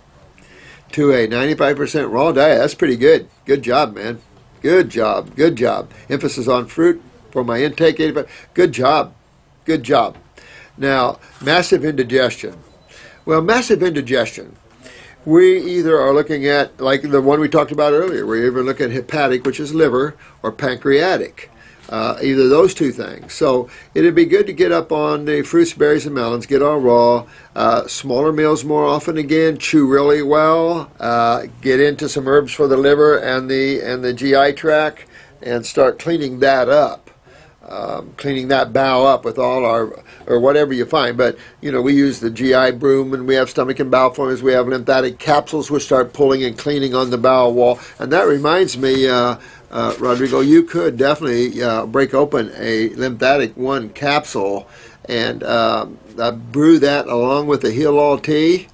to a 95% raw diet. That's pretty good. Good job, man. Good job. Good job. Emphasis on fruit for my intake. 85. Good job. Good job. Now, massive indigestion. Well, massive indigestion. We either are looking at, like the one we talked about earlier, we're either looking at hepatic, which is liver, or pancreatic. Either those two things. So it'd be good to get up on the fruits, berries, and melons, get all raw, smaller meals more often again, chew really well, get into some herbs for the liver and the GI tract, and start cleaning that up. Cleaning that bowel up with all our, or whatever you find. But, you know, we use the GI broom, and we have stomach and bowel formulas. We have lymphatic capsules which start pulling and cleaning on the bowel wall. And that reminds me, Rodrigo, you could definitely break open a lymphatic 1 capsule and brew that along with the Heal All tea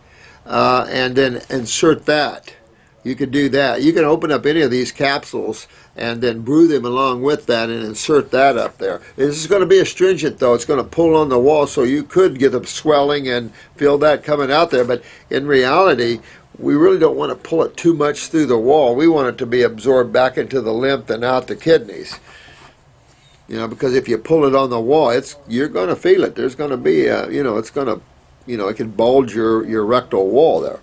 and then insert that. You could do that. You can open up any of these capsules and then brew them along with that and insert that up there. This is going to be astringent, though. It's going to pull on the wall, so you could get a swelling and feel that coming out there. But in reality, we really don't want to pull it too much through the wall. We want it to be absorbed back into the lymph and out the kidneys. You know, because if you pull it on the wall, you're going to feel it. There's going to be, it's going to, it can bulge your rectal wall there.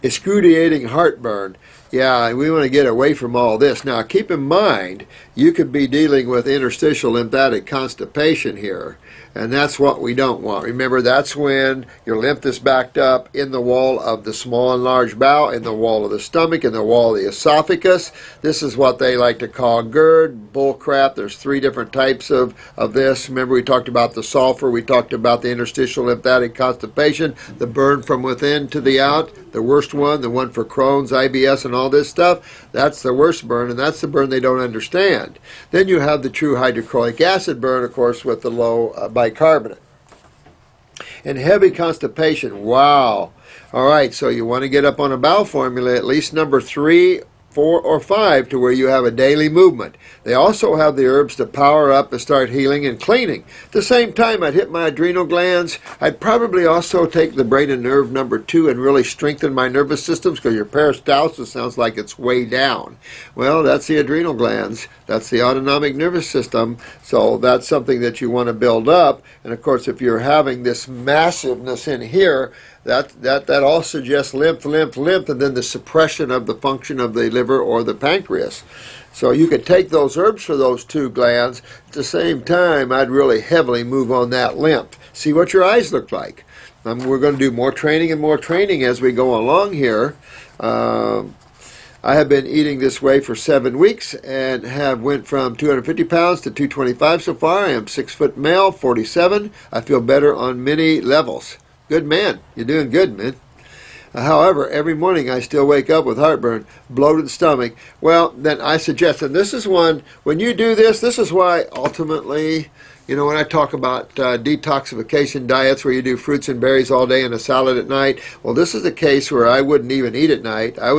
Excruciating heartburn. Yeah, we want to get away from all this. Now, keep in mind, you could be dealing with interstitial lymphatic constipation here, and that's what we don't want. Remember, that's when your lymph is backed up in the wall of the small and large bowel, in the wall of the stomach, in the wall of the esophagus. This is what they like to call GERD, bull crap. There's 3 different types of this. Remember, we talked about the sulfur. We talked about the interstitial lymphatic constipation, the burn from within to the out, the worst one, the one for Crohn's, IBS, and all this stuff. That's the worst burn, and that's the burn they don't understand. Then you have the true hydrochloric acid burn, of course, with the low bicarbonate. And heavy constipation, wow. All right, so you want to get up on a bowel formula, at least number 3, 4, or 5, to where you have a daily movement. They also have the herbs to power up and start healing and cleaning. At the same time, I'd hit my adrenal glands. I'd probably also take the brain and nerve number 2 and really strengthen my nervous systems, because your peristalsis sounds like it's way down. Well, that's the adrenal glands. That's the autonomic nervous system. So that's something that you want to build up. And of course, if you're having this massiveness in here, that all suggests lymph, and then the suppression of the function of the liver or the pancreas. So you could take those herbs for those 2 glands. At the same time, I'd really heavily move on that lymph. See what your eyes look like. We're going to do more training and more training as we go along here. I have been eating this way for 7 weeks and have went from 250 pounds to 225 so far. I am 6 foot male, 47. I feel better on many levels. Good man. You're doing good, man. However, every morning I still wake up with heartburn, bloated stomach. Well, then I suggest, and this is one, when you do this, this is why ultimately, you know, when I talk about detoxification diets where you do fruits and berries all day and a salad at night, well, this is a case where I wouldn't even eat at night. I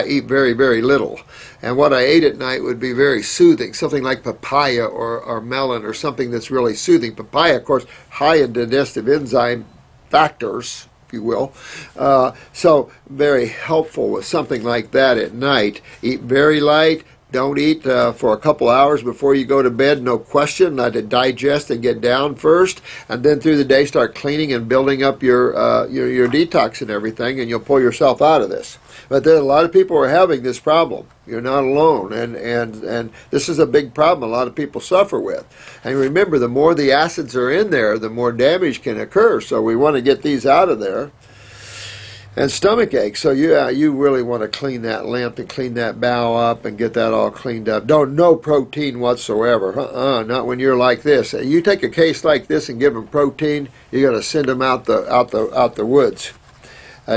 eat very, very little. And what I ate at night would be very soothing, something like papaya or melon or something that's really soothing. Papaya, of course, high in digestive enzyme factors, if you will. So very helpful with something like that at night. Eat very light. Don't eat for a couple hours before you go to bed, no question. Let it digest and get down first, and then through the day start cleaning and building up your detox and everything, and you'll pull yourself out of this. But there are a lot of people who are having this problem. You're not alone, and this is a big problem a lot of people suffer with. And remember, the more the acids are in there, the more damage can occur. So we want to get these out of there. And stomach aches. So yeah, you really want to clean that lymph and clean that bowel up and get that all cleaned up. No protein whatsoever. Not when you're like this. You take a case like this and give them protein, you're going to send them out the woods.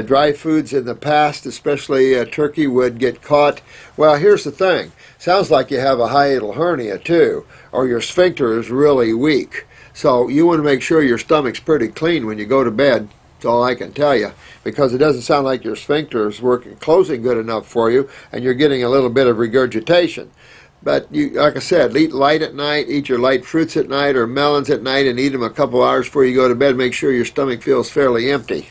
Dry foods in the past, especially turkey, would get caught. Well, here's the thing. Sounds like you have a hiatal hernia too, or your sphincter is really weak. So you want to make sure your stomach's pretty clean when you go to bed. That's all I can tell you, because it doesn't sound like your sphincter is closing good enough for you, and you're getting a little bit of regurgitation. But you, like I said, eat light at night, eat your light fruits at night or melons at night, and eat them a couple hours before you go to bed. Make sure your stomach feels fairly empty.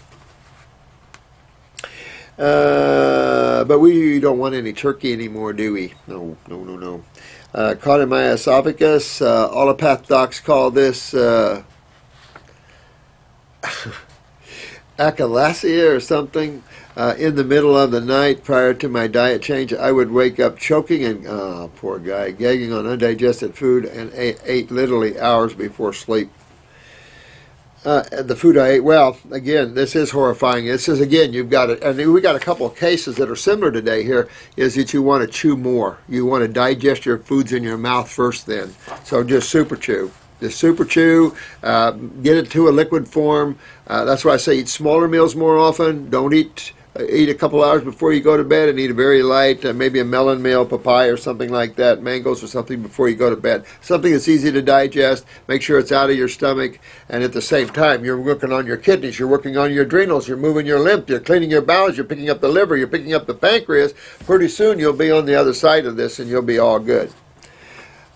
But we don't want any turkey anymore, do we? No. Caught in my esophagus. Allopath docs call this achalasia or something. In the middle of the night prior to my diet change, I would wake up choking and, poor guy, gagging on undigested food, and ate literally hours before sleep. The food I ate, well, again, this is horrifying. This is, again, you've got it, and we got a couple of cases that are similar today here, is that you want to chew more. You want to digest your foods in your mouth first then. So just super chew. Just super chew, get it to a liquid form. That's why I say eat smaller meals more often. Don't eat a couple hours before you go to bed, and eat a very light, maybe a melon meal, papaya or something like that, mangoes or something before you go to bed. Something that's easy to digest. Make sure it's out of your stomach, and at the same time, you're working on your kidneys, you're working on your adrenals, you're moving your lymph, you're cleaning your bowels, you're picking up the liver, you're picking up the pancreas. Pretty soon you'll be on the other side of this, and you'll be all good.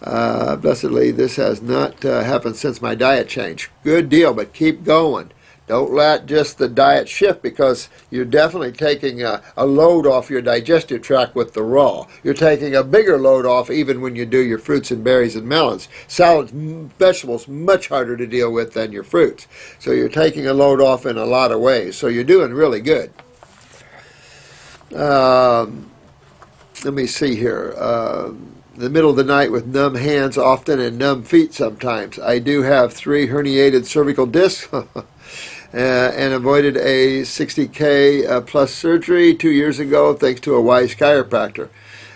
Blessedly, this has not happened since my diet change. Good deal, but keep going. Don't let just the diet shift, because you're definitely taking a load off your digestive tract with the raw. You're taking a bigger load off even when you do your fruits and berries and melons. Salads, vegetables, much harder to deal with than your fruits. So you're taking a load off in a lot of ways. So you're doing really good. Let me see here. In the middle of the night with numb hands often and numb feet sometimes. I do have 3 herniated cervical discs and avoided a $60K plus surgery 2 years ago thanks to a wise chiropractor.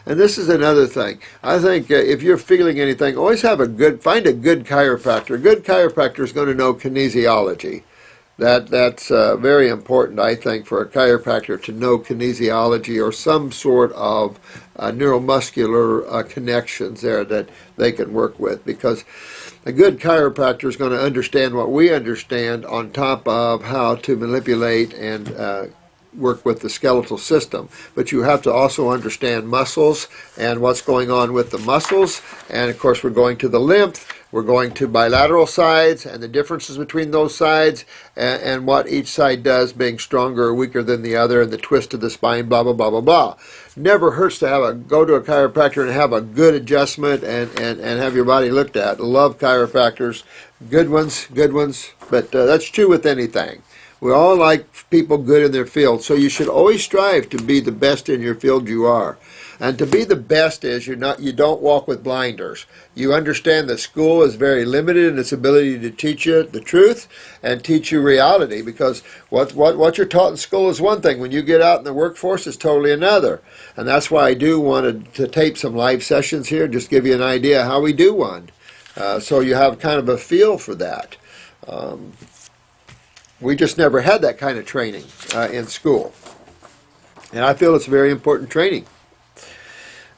And this is another thing. I think if you're feeling anything, always find a good chiropractor. A good chiropractor is going to know kinesiology. That's very important, I think, for a chiropractor to know kinesiology or some sort of neuromuscular connections there that they can work with, because a good chiropractor is going to understand what we understand on top of how to manipulate and work with the skeletal system. But you have to also understand muscles and what's going on with the muscles, and of course we're going to the lymph. We're going to bilateral sides and the differences between those sides, and what each side does, being stronger or weaker than the other, and the twist of the spine, blah, blah, blah, blah, blah. Never hurts to go to a chiropractor and have a good adjustment and have your body looked at. Love chiropractors. Good ones, but that's true with anything. We all like people good in their field, so you should always strive to be the best in your field you are. And to be the best is you don't walk with blinders. You understand that school is very limited in its ability to teach you the truth and teach you reality, because what you're taught in school is one thing. When you get out in the workforce, it's totally another. And that's why I do want to tape some live sessions here, just give you an idea how we do one. So you have kind of a feel for that. We just never had that kind of training in school. And I feel it's very important training.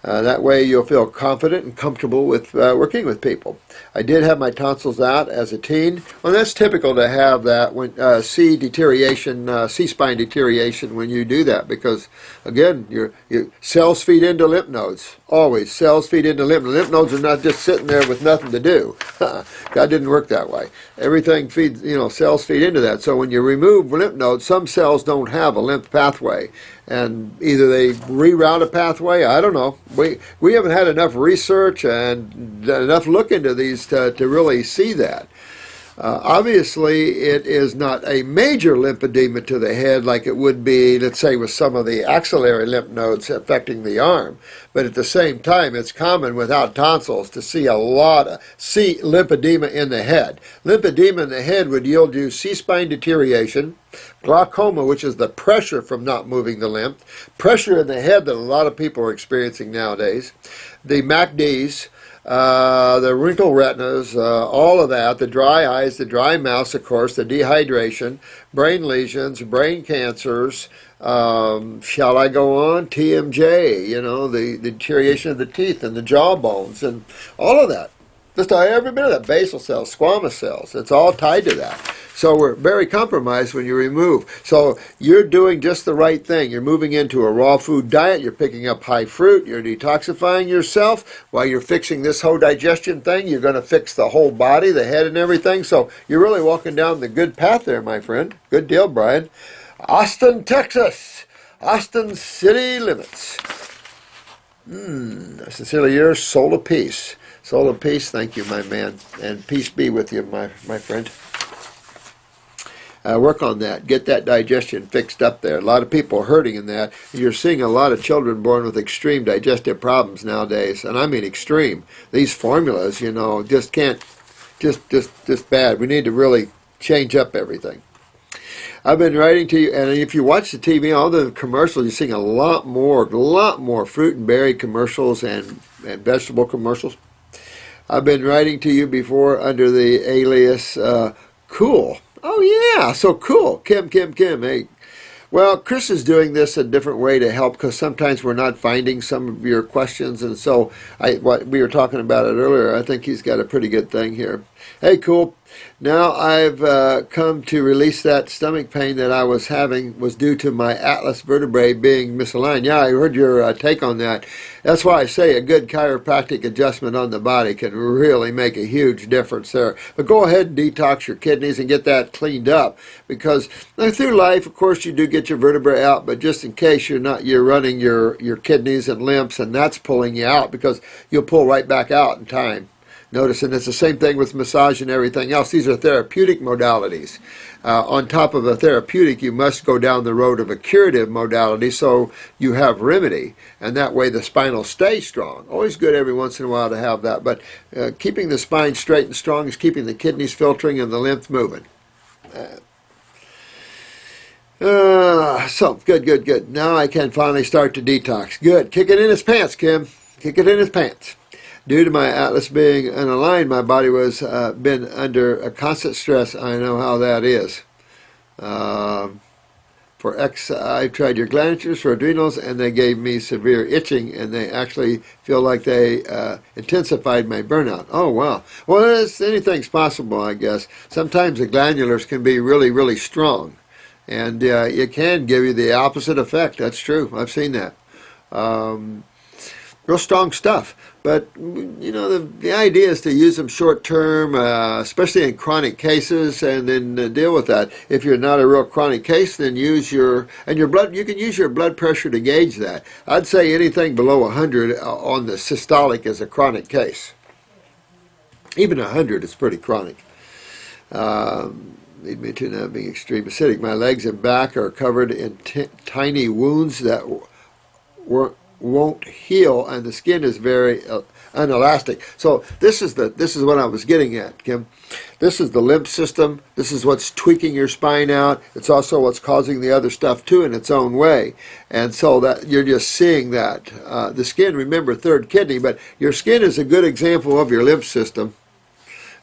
That way you'll feel confident and comfortable with working with people. I did have my tonsils out as a teen. Well, that's typical to have that when C-spine deterioration when you do that, because again, your cells feed into lymph nodes. Always cells feed into lymph nodes. Lymph nodes are not just sitting there with nothing to do. God didn't work that way. Everything feeds, cells feed into that. So when you remove lymph nodes, some cells don't have a lymph pathway, and either they reroute a pathway. I don't know. We haven't had enough research and enough look into these to really see that. Obviously, it is not a major lymphedema to the head like it would be, let's say, with some of the axillary lymph nodes affecting the arm. But at the same time, it's common without tonsils to see lymphedema in the head. Lymphedema in the head would yield you C-spine deterioration, glaucoma, which is the pressure from not moving the lymph, pressure in the head that a lot of people are experiencing nowadays, the MACDs, the wrinkle retinas, all of that, the dry eyes, the dry mouths, of course, the dehydration, brain lesions, brain cancers, shall I go on? TMJ, the deterioration of the teeth and the jaw bones and all of that. Just every bit of that, basal cells, squamous cells, it's all tied to that. So we're very compromised when you remove. So you're doing just the right thing. You're moving into a raw food diet. You're picking up high fruit. You're detoxifying yourself. While you're fixing this whole digestion thing, you're going to fix the whole body, the head and everything. So you're really walking down the good path there, my friend. Good deal, Brian. Austin, Texas. Austin city limits. Sincerely yours, Soul of Peace. Soul of Peace, thank you, my man. And peace be with you, my friend. Work on that. Get that digestion fixed up there. A lot of people are hurting in that. You're seeing a lot of children born with extreme digestive problems nowadays, and I mean extreme. These formulas, just can't, just bad. We need to really change up everything. I've been writing to you, and if you watch the TV, all the commercials, you're seeing a lot more fruit and berry commercials and vegetable commercials. I've been writing to you before under the alias Cool. Oh yeah, so cool. Kim. Hey. Well, Chris is doing this a different way to help, because sometimes we're not finding some of your questions, and so what we were talking about it earlier, I think he's got a pretty good thing here. Hey, cool. Now I've come to release that stomach pain that I was having was due to my atlas vertebrae being misaligned. Yeah, I heard your take on that. That's why I say a good chiropractic adjustment on the body can really make a huge difference there. But go ahead and detox your kidneys and get that cleaned up, because through life, of course, you do get your vertebrae out, but just in case you're running your kidneys and lymphs, and that's pulling you out, because you'll pull right back out in time. Notice, and it's the same thing with massage and everything else. These are therapeutic modalities. On top of a therapeutic, you must go down the road of a curative modality so you have remedy, and that way the spine will stay strong. Always good every once in a while to have that, but keeping the spine straight and strong is keeping the kidneys filtering and the lymph moving. So, good. Now I can finally start to detox. Good. Kick it in his pants, Kim. Kick it in his pants. Due to my atlas being unaligned, my body was been under a constant stress. I know how that is. For X, I tried your glandulars for adrenals, and they gave me severe itching, and they actually feel like they intensified my burnout. Oh, wow. Well, anything's possible, I guess. Sometimes the glandulars can be really, really strong, and it can give you the opposite effect. That's true. I've seen that. Real strong stuff. But, the idea is to use them short term, especially in chronic cases, and then deal with that. If you're not a real chronic case, then you can use your blood pressure to gauge that. I'd say anything below 100 on the systolic is a chronic case. Even 100 is pretty chronic. Lead me to not being extreme acidic. My legs and back are covered in tiny wounds that won't heal, and the skin is very unelastic. So this is what I was getting at, Kim. This is the lymph system. This is what's tweaking your spine out. It's also what's causing the other stuff too in its own way. And so that you're just seeing that. The skin, remember, third kidney, but your skin is a good example of your lymph system.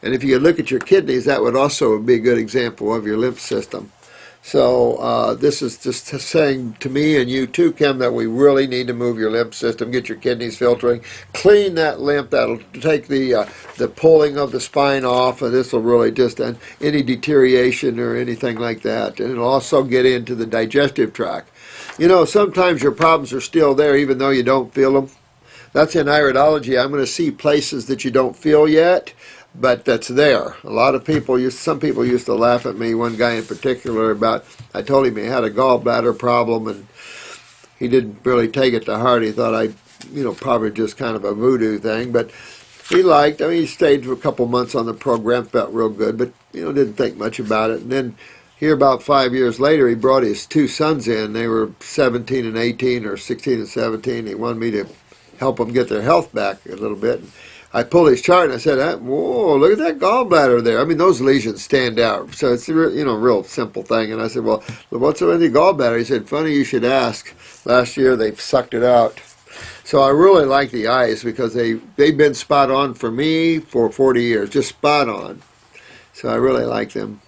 And if you could look at your kidneys, that would also be a good example of your lymph system. So this is just saying to me and you too, Kim, that we really need to move your lymph system, get your kidneys filtering, clean that lymph. That'll take the pulling of the spine off, and this will really just end any deterioration or anything like that. And it'll also get into the digestive tract. You know, sometimes your problems are still there even though you don't feel them. That's in iridology. I'm going to see places that you don't feel yet, but that's there. A lot of people, some people used to laugh at me, one guy in particular, about, I told him he had a gallbladder problem, and he didn't really take it to heart. He thought I, probably just kind of a voodoo thing, but he stayed for a couple months on the program, felt real good, but, didn't think much about it. And then here about 5 years later, he brought his two sons in. They were 17 and 18, or 16 and 17. He wanted me to help them get their health back a little bit. I pulled his chart and I said, whoa, look at that gallbladder there. I mean, those lesions stand out. So it's a real simple thing. And I said, well, what's in the gallbladder? He said, funny you should ask. Last year they sucked it out. So I really like the eyes because they've been spot on for me for 40 years, just spot on. So I really like them.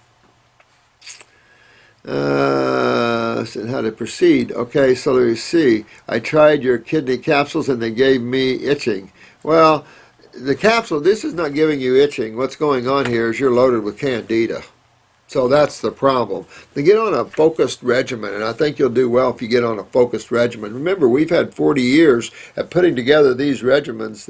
And how to proceed. Okay, so let me see. I tried your kidney capsules and they gave me itching. Well, the capsule, this is not giving you itching. What's going on here is you're loaded with candida. So that's the problem. To get on a focused regimen, and I think you'll do well if you get on a focused regimen. Remember, we've had 40 years at putting together these regimens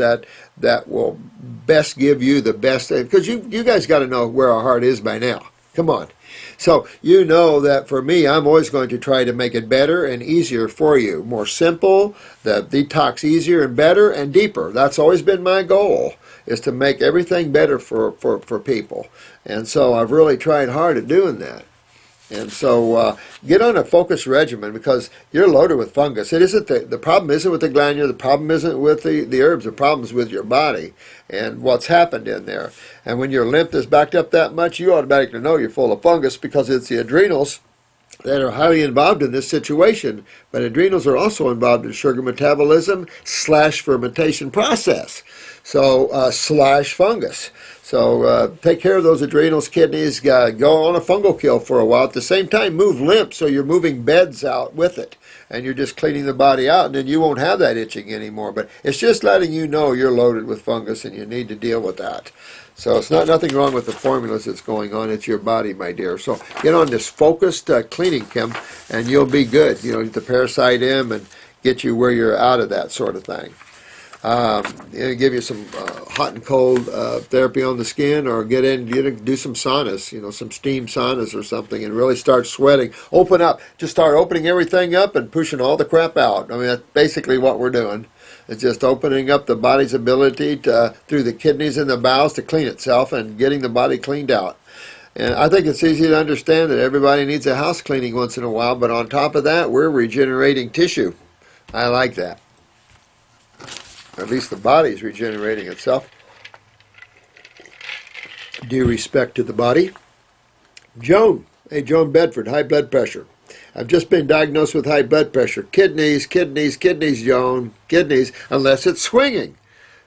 that will best give you the best thing. Because you guys got to know where our heart is by now. Come on. So you know that for me, I'm always going to try to make it better and easier for you. More simple, the detox easier and better and deeper. That's always been my goal, is to make everything better for people. And so I've really tried hard at doing that. And so get on a focused regimen because you're loaded with fungus. It isn't the problem isn't with the glandular. The problem isn't with the herbs. The problem is with your body and what's happened in there. And when your lymph is backed up that much, you automatically know you're full of fungus because it's the adrenals that are highly involved in this situation. But adrenals are also involved in sugar metabolism / fermentation process. So / fungus. So take care of those adrenals, kidneys, go on a fungal kill for a while. At the same time, move lymph, so you're moving beds out with it. And you're just cleaning the body out, and then you won't have that itching anymore. But it's just letting you know you're loaded with fungus, and you need to deal with that. So it's nothing wrong with the formulas that's going on. It's your body, my dear. So get on this focused cleaning, Kim, and you'll be good. Get the parasite in and get you where you're out of that sort of thing. Give you some hot and cold therapy on the skin, or do some saunas, some steam saunas or something, and really start sweating. Open up. Just start opening everything up and pushing all the crap out. I mean, that's basically what we're doing. It's just opening up the body's ability through the kidneys and the bowels to clean itself and getting the body cleaned out. And I think it's easy to understand that everybody needs a house cleaning once in a while, but on top of that, we're regenerating tissue. I like that. At least the body's regenerating itself. Due respect to the body. Joan. Hey, Joan Bedford, high blood pressure. I've just been diagnosed with high blood pressure. Kidneys, Joan. Kidneys, unless it's swinging.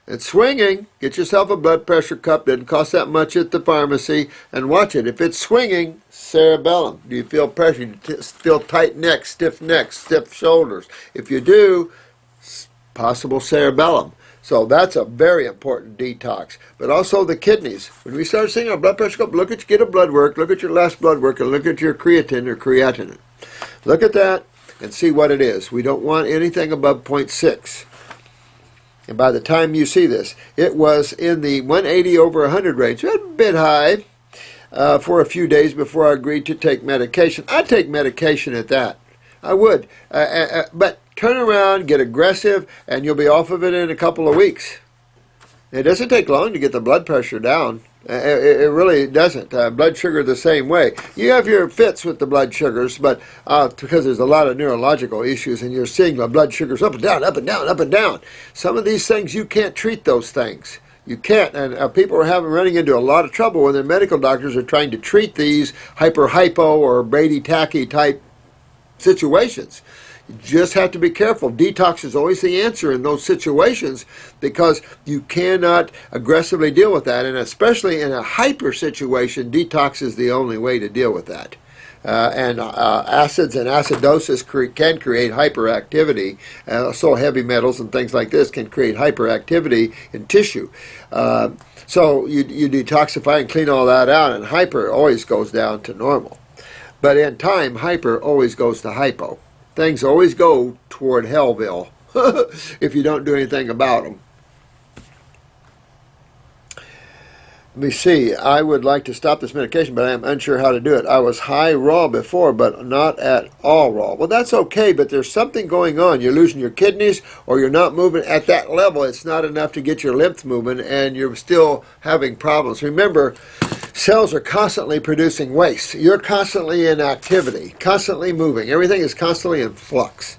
It's swinging. Get yourself a blood pressure cup. Doesn't cost that much at the pharmacy. And watch it. If it's swinging, cerebellum. Do you feel pressure? Do you feel tight neck, stiff shoulders? If you do, possible cerebellum. So that's a very important detox. But also the kidneys. When we start seeing our blood pressure go up, get a blood work, look at your last blood work, and look at your creatine or creatinine. Look at that and see what it is. We don't want anything above 0.6. And by the time you see this, it was in the 180 over 100 range. A bit high for a few days before I agreed to take medication. I'd take medication at that. I would. But turn around, get aggressive, and you'll be off of it in a couple of weeks. It doesn't take long to get the blood pressure down. It really doesn't. Blood sugar the same way. You have your fits with the blood sugars, but because there's a lot of neurological issues and you're seeing the blood sugars up and down, up and down, up and down. Some of these things, you can't treat those things. You can't, and people are running into a lot of trouble when their medical doctors are trying to treat these hypo or Brady-Tacky type situations. You just have to be careful. Detox is always the answer in those situations because you cannot aggressively deal with that, and especially in a hyper situation, detox is the only way to deal with that. Acids and acidosis can create hyperactivity. So heavy metals and things like this can create hyperactivity in tissue. So you detoxify and clean all that out, and hyper always goes down to normal. But in time, hyper always goes to hypo. Things always go toward Hellville if you don't do anything about them. Let me see. I would like to stop this medication, but I am unsure how to do it. I was high raw before, but not at all raw. Well, that's okay, but there's something going on. You're losing your kidneys, or you're not moving at that level. It's not enough to get your lymph moving, and you're still having problems. Remember, cells are constantly producing waste. You're constantly in activity, constantly moving. Everything is constantly in flux,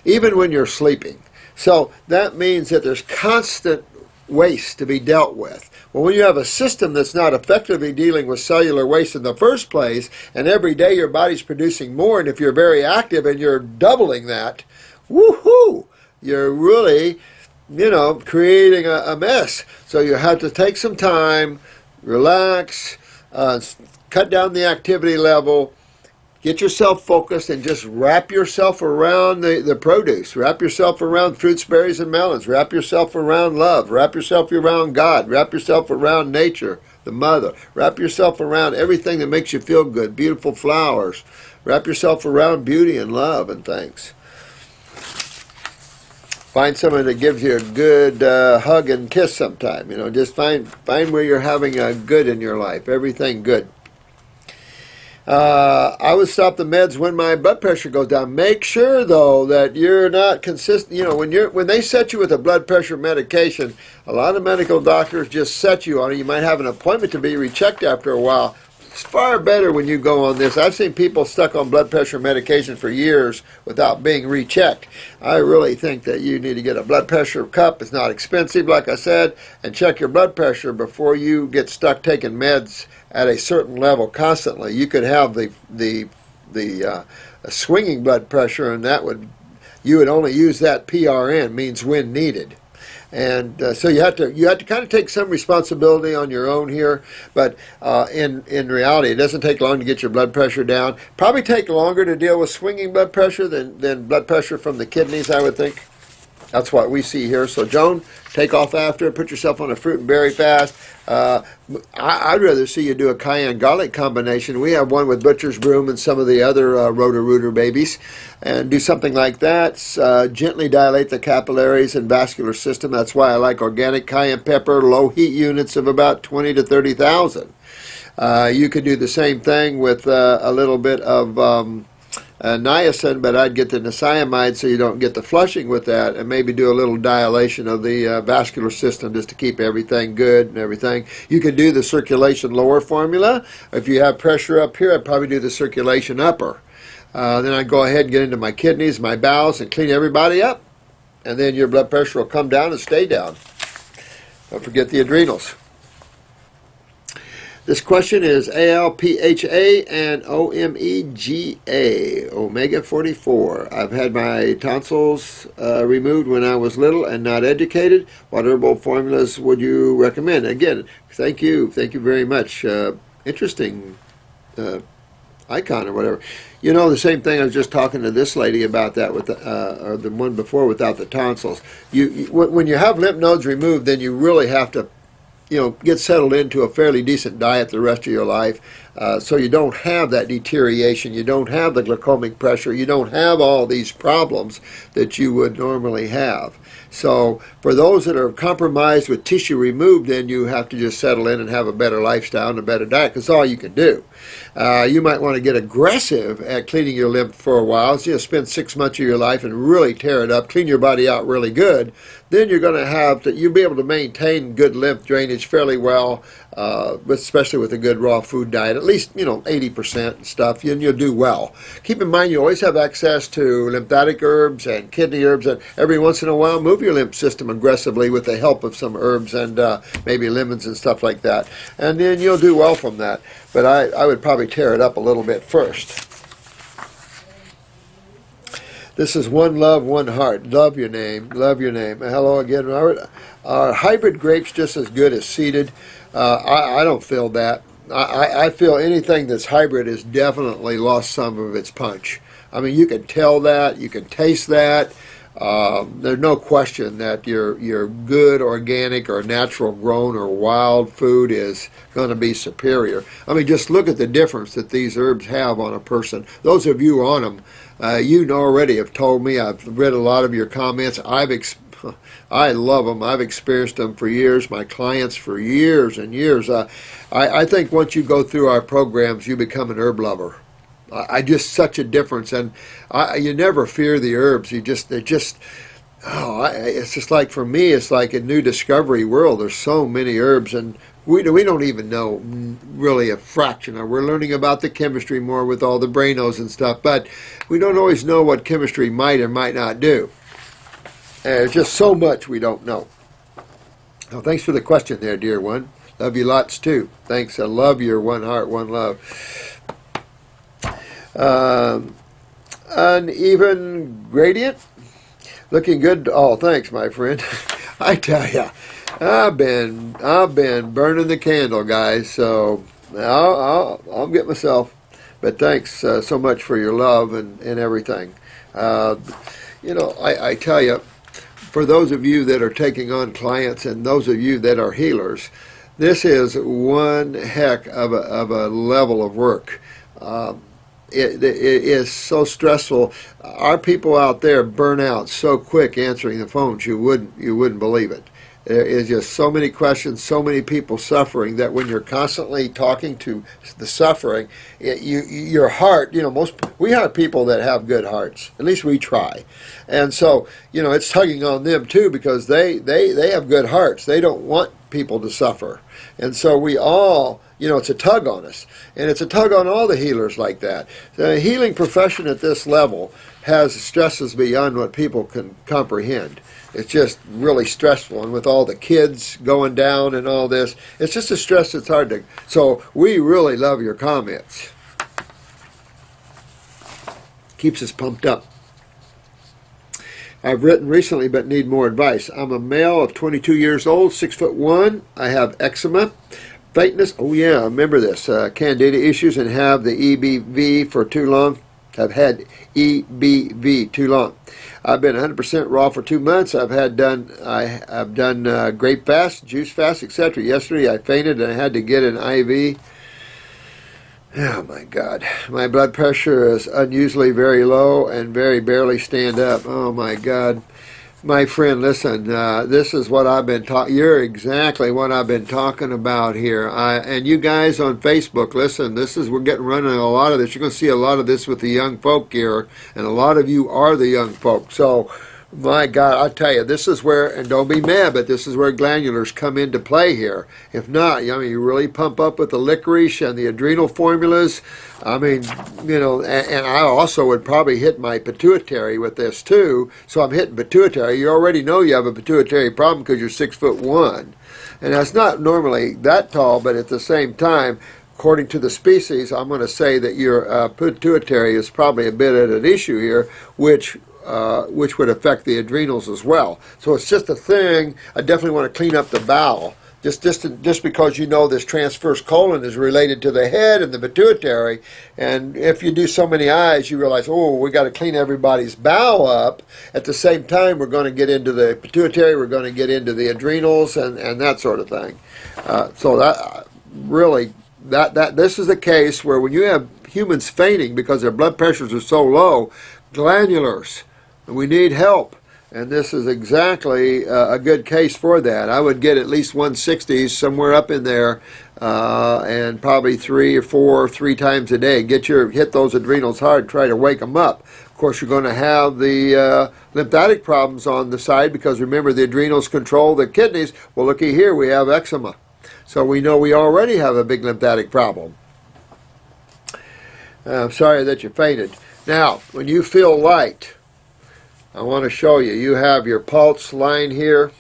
even when you're sleeping. So that means that there's constant waste to be dealt with. Well, when you have a system that's not effectively dealing with cellular waste in the first place, and every day your body's producing more, and if you're very active and you're doubling that, woohoo, you're really, creating a mess. So you have to take some time, relax, cut down the activity level, get yourself focused, and just wrap yourself around the produce. Wrap yourself around fruits, berries, and melons. Wrap yourself around love. Wrap yourself around God. Wrap yourself around nature, the mother. Wrap yourself around everything that makes you feel good, beautiful flowers. Wrap yourself around beauty and love and things. Find someone that gives you a good hug and kiss sometime. Just find where you're having a good in your life, everything good. I would stop the meds when my blood pressure goes down. Make sure, though, that you're not consistent. When they set you with a blood pressure medication, a lot of medical doctors just set you on it. You might have an appointment to be rechecked after a while. It's far better when you go on this. I've seen people stuck on blood pressure medication for years without being rechecked. I really think that you need to get a blood pressure cup. It's not expensive, like I said, and check your blood pressure before you get stuck taking meds at a certain level constantly. You could have the swinging blood pressure, and you would only use that PRN, means when needed. And so you have to kind of take some responsibility on your own here, but in reality, it doesn't take long to get your blood pressure down. Probably take longer to deal with swinging blood pressure than blood pressure from the kidneys, I would think. That's what we see here. So, Joan, take off after. Put yourself on a fruit and berry fast. I'd rather see you do a cayenne garlic combination. We have one with butcher's broom and some of the other Roto-Rooter babies. And do something like that. Gently dilate the capillaries and vascular system. That's why I like organic cayenne pepper, low heat units of about 20 to 30,000. You could do the same thing with a little bit of niacin, but I'd get the niacinamide so you don't get the flushing with that, and maybe do a little dilation of the vascular system just to keep everything good and everything. You could do the circulation lower formula. If you have pressure up here, I'd probably do the circulation upper. Then I'd go ahead and get into my kidneys, my bowels, and clean everybody up, and then your blood pressure will come down and stay down. Don't forget the adrenals. This question is ALPHA and OMEGA, omega 44. I've had my tonsils removed when I was little and not educated. What herbal formulas would you recommend? Again, thank you very much. Interesting icon or whatever. The same thing, I was just talking to this lady about that with or the one before without the tonsils. When you have lymph nodes removed, then you really have to get settled into a fairly decent diet the rest of your life, so you don't have that deterioration, you don't have the glycemic pressure, you don't have all these problems that you would normally have. So for those that are compromised with tissue removed, then you have to just settle in and have a better lifestyle and a better diet, because all you can do. You might want to get aggressive at cleaning your lymph for a while. So, spend 6 months of your life and really tear it up, clean your body out really good. Then you're going to have to, you'll be able to maintain good lymph drainage fairly well, especially with a good raw food diet, at least 80% and stuff, and you'll do well. Keep in mind you always have access to lymphatic herbs and kidney herbs, and every once in a while move your lymph system aggressively with the help of some herbs and maybe lemons and stuff like that, and then you'll do well from that. But I would probably tear it up a little bit first. This is One Love, One Heart. Love your name. Love your name. Hello again, Robert. Are hybrid grapes just as good as seeded? I don't feel that. I feel anything that's hybrid has definitely lost some of its punch. I mean, you can tell that. You can taste that. There's no question that your good organic or natural grown or wild food is going to be superior. I mean, just look at the difference that these herbs have on a person. Those of you on them, you already have told me. I've read a lot of your comments. I love them. I've experienced them for years. My clients for years and years. I think once you go through our programs, you become an herb lover. I just such a difference, and you never fear the herbs. It's just like, for me, it's like a new discovery world. There's so many herbs, and we don't even know really a fraction. We're learning about the chemistry more with all the brainos and stuff, but we don't always know what chemistry might or might not do. There's just so much we don't know. Well, thanks for the question there, dear one. Love you lots too. Thanks. I love your one heart, one love. Uneven gradient, looking good. Oh, thanks, my friend. I tell you, I've been burning the candle, guys. So I'll get myself. But thanks so much for your love and everything. I tell you, for those of you that are taking on clients and those of you that are healers, this is one heck of a level of work. It is so stressful. Our people out there burn out so quick answering the phones, you wouldn't believe it. There is just so many questions, so many people suffering, that when you're constantly talking to the suffering, your heart, we have people that have good hearts. At least we try. And so, it's tugging on them too, because they have good hearts. They don't want people to suffer. And so we all, it's a tug on us. And it's a tug on all the healers like that. The healing profession at this level has stresses beyond what people can comprehend. It's just really stressful. And with all the kids going down and all this, it's just a stress that's hard to... So we really love your comments. Keeps us pumped up. I've written recently but need more advice. I'm a male of 22 years old, 6'1". I have eczema, faintness. Oh yeah, I remember this. Candida issues, and have the EBV for too long. I've had EBV too long. I've been 100% raw for 2 months. I've done grape fast, juice fast, etc. Yesterday I fainted and I had to get an IV. Oh my God. My blood pressure is unusually very low and very barely stand up. Oh my God. My friend, listen, this is what I've been talking. You're exactly what I've been talking about here. And you guys on Facebook, listen, we're getting running a lot of this. You're going to see a lot of this with the young folk here, and a lot of you are the young folk. So, my God, I tell you, this is where, and don't be mad, but this is where glandulars come into play here. If not, you really pump up with the licorice and the adrenal formulas. I mean, and I also would probably hit my pituitary with this too. So I'm hitting pituitary. You already know you have a pituitary problem because you're 6'1". And that's not normally that tall, but at the same time, according to the species, I'm going to say that your pituitary is probably a bit at an issue here, which would affect the adrenals as well. So it's just a thing. I definitely want to clean up the bowel. Just because this transverse colon is related to the head and the pituitary, and if you do so many eyes, you realize, oh, we got to clean everybody's bowel up. At the same time, we're going to get into the pituitary, we're going to get into the adrenals, and that sort of thing. So that really, this is a case where when you have humans fainting because their blood pressures are so low, glandulars, we need help. And this is exactly a good case for that. I would get at least 160s, somewhere up in there, and probably 3 times a day. Hit those adrenals hard, try to wake them up. Of course, you're going to have the lymphatic problems on the side because remember the adrenals control the kidneys. Well, looky here, we have eczema. So we know we already have a big lymphatic problem. I'm sorry that you fainted. Now, when you feel light, I want to show you. You have your pulse line here.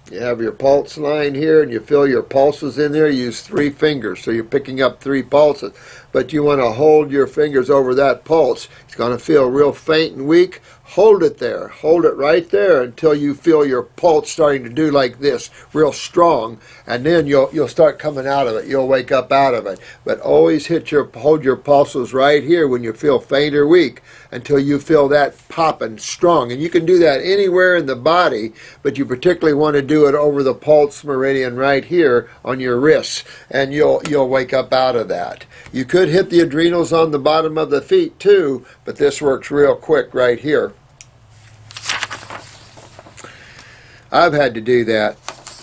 You have your pulse line here, and you feel your pulses in there. Use 3 fingers, so you're picking up 3 pulses. But you want to hold your fingers over that pulse. It's going to feel real faint and weak. Hold it there. Hold it right there until you feel your pulse starting to do like this, real strong, and then you'll start coming out of it. You'll wake up out of it. But always hold your pulses right here when you feel faint or weak until you feel that popping strong. And you can do that anywhere in the body, but you particularly want to do it over the pulse meridian right here on your wrists, and you'll wake up out of that. You could hit the adrenals on the bottom of the feet too, but this works real quick right here. I've had to do that.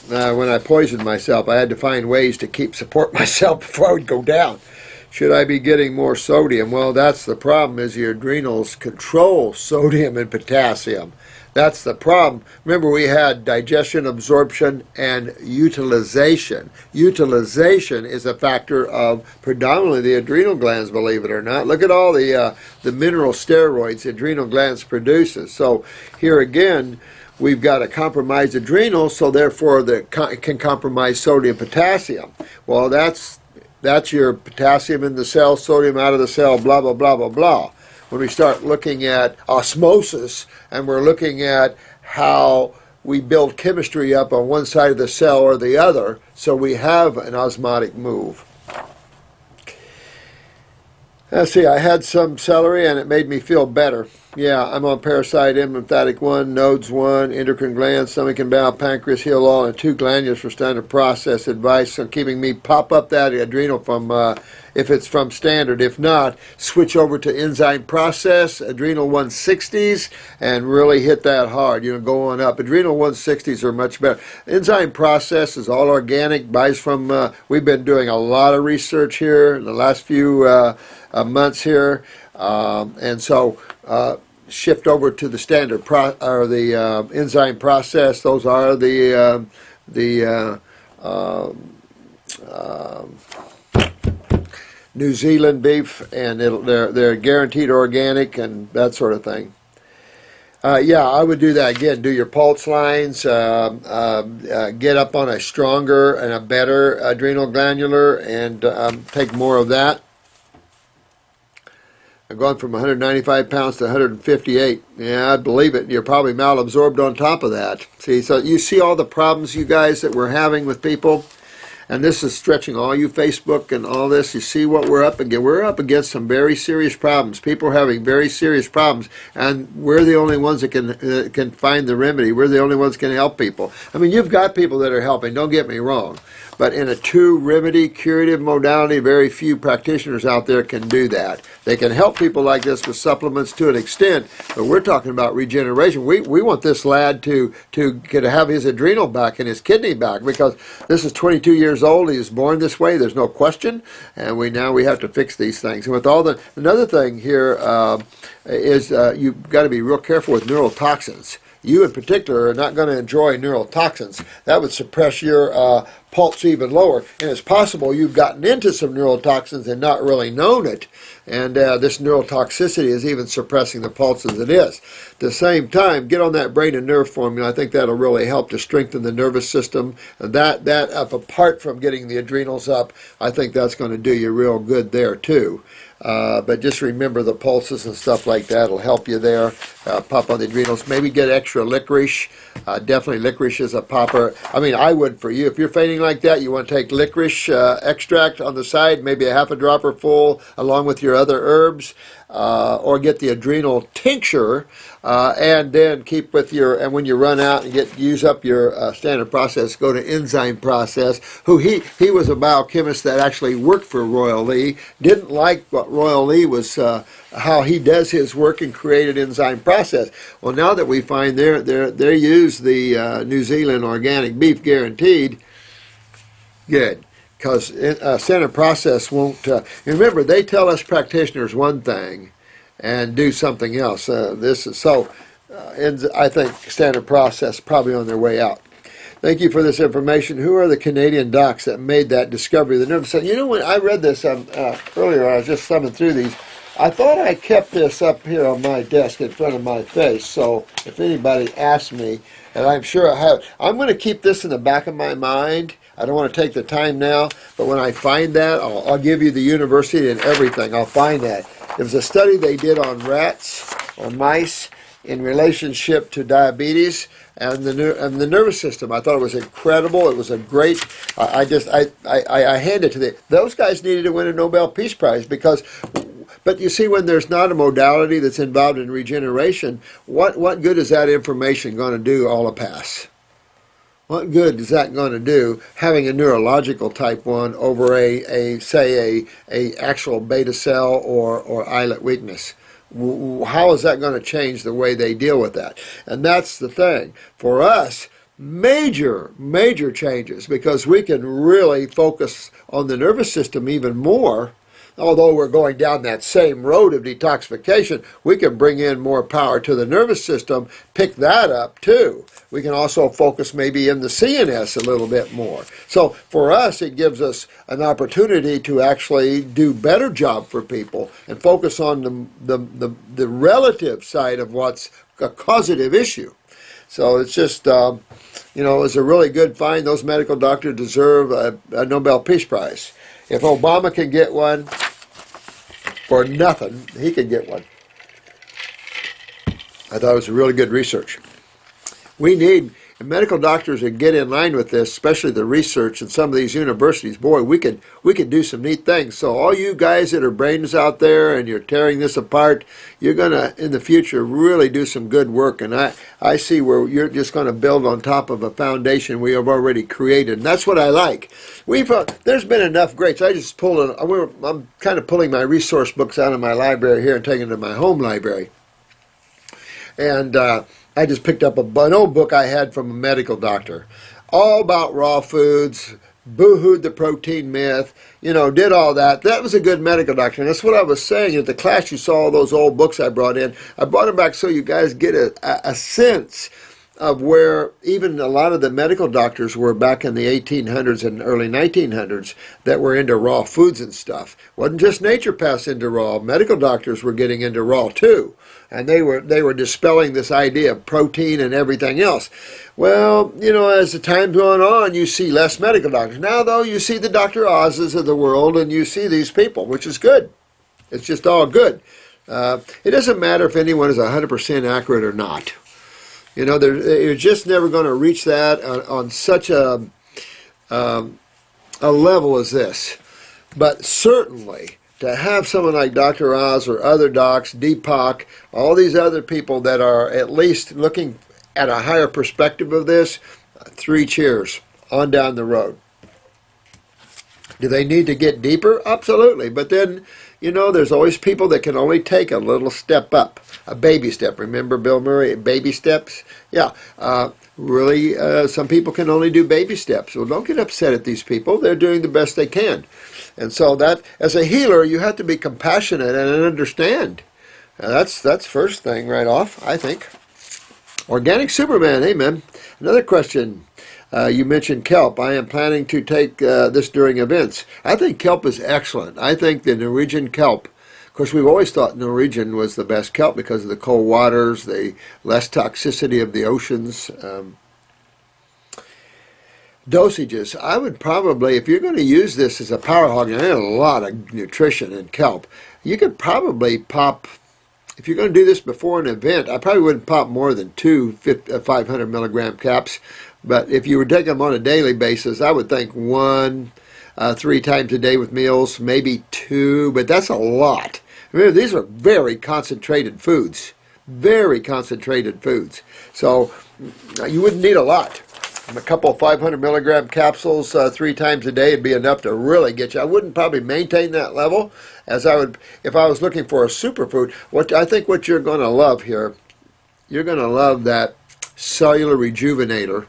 When I poisoned myself, I had to find ways to support myself before I would go down. Should I be getting more sodium? Well, that's the problem, is your adrenals control sodium and potassium. That's the problem. Remember, we had digestion, absorption, and utilization. Utilization is a factor of predominantly the adrenal glands, believe it or not. Look at all the mineral steroids the adrenal glands produces. So here again, we've got a compromised adrenal, so therefore it can compromise sodium, potassium. Well, that's your potassium in the cell, sodium out of the cell, blah, blah, blah, blah, blah. When we start looking at osmosis and we're looking at how we build chemistry up on one side of the cell or the other, so we have an osmotic move. Let's see, I had some celery and it made me feel better. Yeah, I'm on Parasite M, Lymphatic 1, Nodes 1, Endocrine Glands, Stomach and Bowel, Pancreas, Heal All, and 2 glandulars for standard process advice on keeping me pop up that adrenal from, if it's from standard. If not, switch over to enzyme process, adrenal 160s, and really hit that hard. Go on up. Adrenal 160s are much better. Enzyme process is all organic, buys from, we've been doing a lot of research here in the last few months here, and so shift over to the standard enzyme process. Those are the New Zealand beef, and they're guaranteed organic and that sort of thing. Yeah, I would do that again. Do your pulse lines, get up on a stronger and a better adrenal glandular, and take more of that. I've gone from 195 pounds to 158. Yeah, I believe it. You're probably malabsorbed on top of that. See, so you see all the problems, you guys, that we're having with people? And this is stretching all you Facebook and all this. You see what we're up against. We're up against some very serious problems. People are having very serious problems, and we're the only ones that can find the remedy. We're the only ones that can help people. I mean, you've got people that are helping, don't get me wrong. But in a true remedy, curative modality, very few practitioners out there can do that. They can help people like this with supplements to an extent, but we're talking about regeneration. We want this lad to have his adrenal back and his kidney back, because this is 22 years old. He was born this way. There's no question, and we have to fix these things. And with all another thing here is you've got to be real careful with neurotoxins. You in particular are not going to enjoy neurotoxins. That would suppress your pulse even lower. And it's possible you've gotten into some neurotoxins and not really known it. And this neurotoxicity is even suppressing the pulse as it is. At the same time, get on that brain and nerve formula. I think that'll really help to strengthen the nervous system. And that up, apart from getting the adrenals up, I think that's going to do you real good there too. But just remember the pulses and stuff like that will help you there. Pop on the adrenals. Maybe get extra licorice. Definitely licorice is a popper. I mean, I would for you. If you're fainting like that, you want to take licorice extract on the side, maybe a half a dropper full along with your other herbs. Or get the adrenal tincture, and then keep with and when you run out and use up your standard process, go to enzyme process. He was a biochemist that actually worked for Royal Lee, didn't like what Royal Lee was how he does his work and created enzyme process. Well, now that we find they use the New Zealand organic beef guaranteed, good. Because standard process won't. Remember, they tell us practitioners one thing, and do something else. This is so. I think standard process probably on their way out. Thank you for this information. Who are the Canadian docs that made that discovery of the nervous system? You know, when I read this earlier, I was just thumbing through these. I thought I kept this up here on my desk in front of my face. So if anybody asks me, and I'm sure I have, I'm going to keep this in the back of my mind. I don't want to take the time now, but when I find that, I'll give you the university and everything. I'll find that. There was a study they did on rats or mice in relationship to diabetes and the nervous system. I thought it was incredible. It was a great. I hand it to them. Those guys needed to win a Nobel Peace Prize because. But you see, when there's not a modality that's involved in regeneration, what good is that information going to do all a pass? What good is that going to do having a neurological type 1 over a actual beta cell or islet weakness? How is that going to change the way they deal with that? And that's the thing. For us, major changes, because we can really focus on the nervous system even more. Although we're going down that same road of detoxification, we can bring in more power to the nervous system, pick that up too. We can also focus maybe in the CNS a little bit more. So for us, it gives us an opportunity to actually do better job for people and focus on the relative side of what's a causative issue. So it's just, you know, it's a really good find. Those medical doctors deserve a Nobel Peace Prize. If Obama can get one for nothing, he can get one. I thought it was really good research. We need medical doctors to get in line with this, especially the research in some of these universities. Boy, we could do some neat things. So all you guys that are brains out there and you're tearing this apart, you're going to, in the future, really do some good work. And I see where you're just going to build on top of a foundation we have already created. And that's what I like. There's been enough greats. I just I'm kind of pulling my resource books out of my library here and taking them to my home library. And I just picked up an old book I had from a medical doctor, all about raw foods, boo-hooed the protein myth, you know, did all that. That was a good medical doctor. And that's what I was saying at the class. You saw all those old books I brought in. I brought them back so you guys get a sense of where even a lot of the medical doctors were back in the 1800s and early 1900s that were into raw foods and stuff. Wasn't just naturopaths into raw. Medical doctors were getting into raw too. And they were dispelling this idea of protein and everything else. Well, you know, as the time's going on, you see less medical doctors. Now, though, you see the Dr. Oz's of the world, and you see these people, which is good. It's just all good. It doesn't matter if anyone is 100% accurate or not. You know, you're just never going to reach that on such a level as this. But certainly, to have someone like Dr. Oz or other docs, Deepak, all these other people that are at least looking at a higher perspective of this, 3 cheers on down the road. Do they need to get deeper? Absolutely. But then, you know, there's always people that can only take a little step up, a baby step. Remember Bill Murray, baby steps? Yeah. Really, some people can only do baby steps. Well, don't get upset at these people. They're doing the best they can. And so that, as a healer, you have to be compassionate and understand. That's first thing right off, I think. Organic Superman, amen. Another question. You mentioned kelp. I am planning to take this during events. I think kelp is excellent. I think the Norwegian kelp, of course, we've always thought Norwegian was the best kelp because of the cold waters, the less toxicity of the oceans. Dosages. I would probably, if you're going to use this as a power hog, and there's a lot of nutrition in kelp, you could probably pop, if you're going to do this before an event, I probably wouldn't pop more than 2 500 milligram caps. But if you were taking them on a daily basis, I would think 1, 3 times a day with meals, maybe 2, but that's a lot. Remember, these are very concentrated foods. Very concentrated foods. So you wouldn't need a lot. A couple 500 milligram capsules 3 times a day would be enough to really get you. I wouldn't probably maintain that level as I would if I was looking for a superfood. I think what you're going to love here, you're going to love that cellular rejuvenator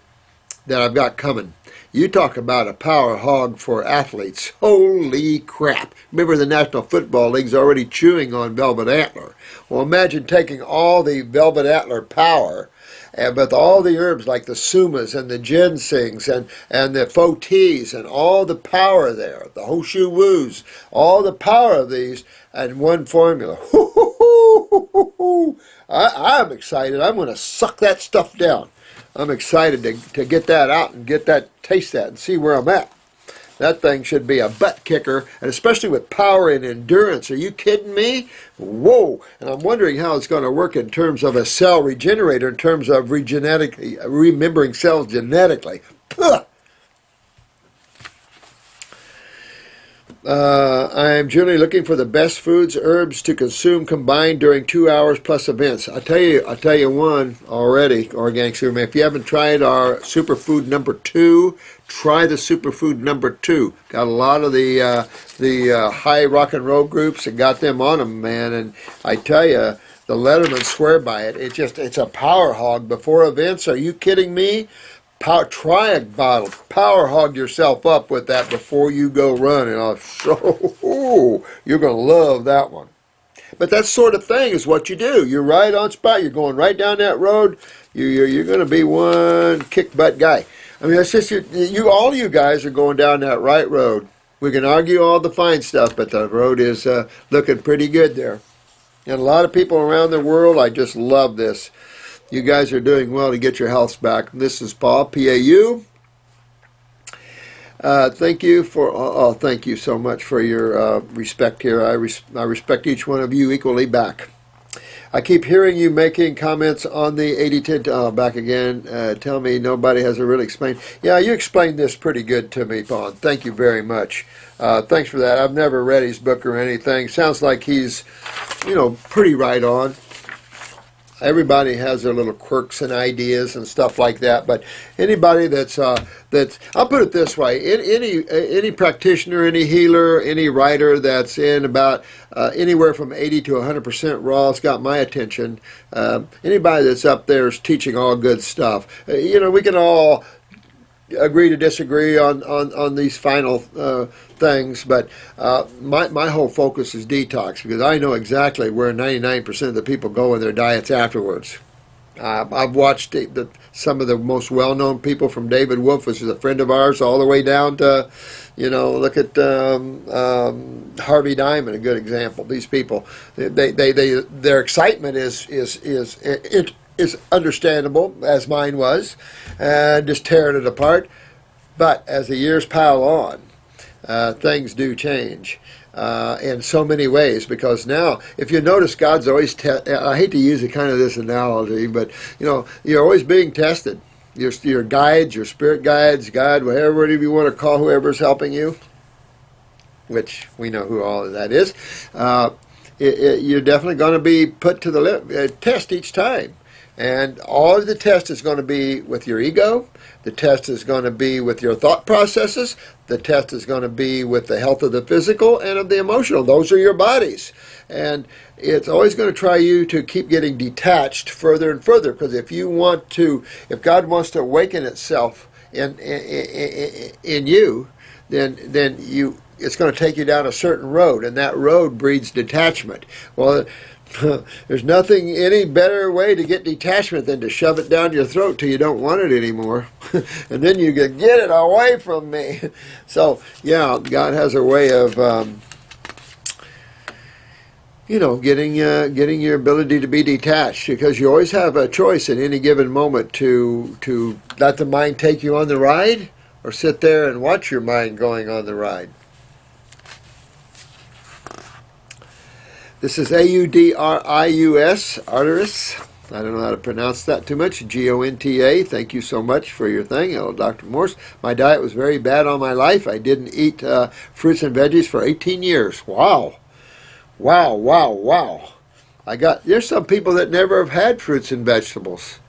that I've got coming. You talk about a power hog for athletes. Holy crap. Remember, the National Football League's already chewing on Velvet Antler. Well, imagine taking all the Velvet Antler power and with all the herbs like the sumas and the ginsengs and the faux teas and all the power there, the Hoshu Woos, all the power of these and one formula. I'm excited. I'm going to suck that stuff down. I'm excited to get that out and taste that and see where I'm at. That thing should be a butt kicker, and especially with power and endurance. Are you kidding me? Whoa! And I'm wondering how it's going to work in terms of a cell regenerator, in terms of remembering cells genetically. Puh. I'm generally looking for the best foods, herbs to consume combined during 2 hours plus events. I tell you one already, Organic Superman. If you haven't tried our superfood number 2, try the superfood number 2. Got a lot of the high rock and roll groups and got them on them, man. And I tell you, the Lettermans swear by it. It's a power hog before events. Are you kidding me? Try a bottle. Power hog yourself up with that before you go run, and you're going to love that one. But that sort of thing is what you do. You're right on spot. You're going right down that road. You're going to be one kick butt guy. I mean, that's just all you guys are going down that right road. We can argue all the fine stuff, but the road is looking pretty good there. And a lot of people around the world, I just love this. You guys are doing well to get your health back. This is Paul, P-A-U. Thank you thank you so much for your respect here. I respect each one of you equally back. I keep hearing you making comments on the 80-10. Back again. Tell me nobody has really explained. Yeah, you explained this pretty good to me, Paul. Thank you very much. Thanks for that. I've never read his book or anything. Sounds like he's, pretty right on. Everybody has their little quirks and ideas and stuff like that, but anybody that's I'll put it this way: any practitioner, any healer, any writer that's in about anywhere from 80 to 100% raw has got my attention. Anybody that's up there is teaching all good stuff. We can all agree to disagree on these final things, but my whole focus is detox, because I know exactly where 99% of the people go in their diets afterwards. I've watched some of the most well-known people, from David Wolf, which is a friend of ours, all the way down to, look at Harvey Diamond, a good example. These people, their excitement is understandable, as mine was, and just tearing it apart. But as the years pile on, things do change in so many ways, because now, if you notice, God's always I hate to use this analogy, but you're always being tested. Your guides, your spirit guides, God, whatever you want to call whoever's helping you, which we know who all of that is. You're definitely going to be put to the test each time. And all of the test is going to be with your ego. The test is going to be with your thought processes. The test is going to be with the health of the physical and of the emotional. Those are your bodies. And it's always going to try you to keep getting detached further and further, because if God wants to awaken itself in you, then it's going to take you down a certain road, and that road breeds detachment. Well, there's nothing any better way to get detachment than to shove it down your throat till you don't want it anymore. And then you get it away from me. So, yeah, God has a way of, getting your ability to be detached, because you always have a choice at any given moment to let the mind take you on the ride, or sit there and watch your mind going on the ride. This is Audrius, Arteris. I don't know how to pronounce that too much. Gonta. Thank you so much for your thing. Hello, Dr. Morse. My diet was very bad all my life. I didn't eat fruits and veggies for 18 years. Wow. Wow, wow, wow. There's some people that never have had fruits and vegetables.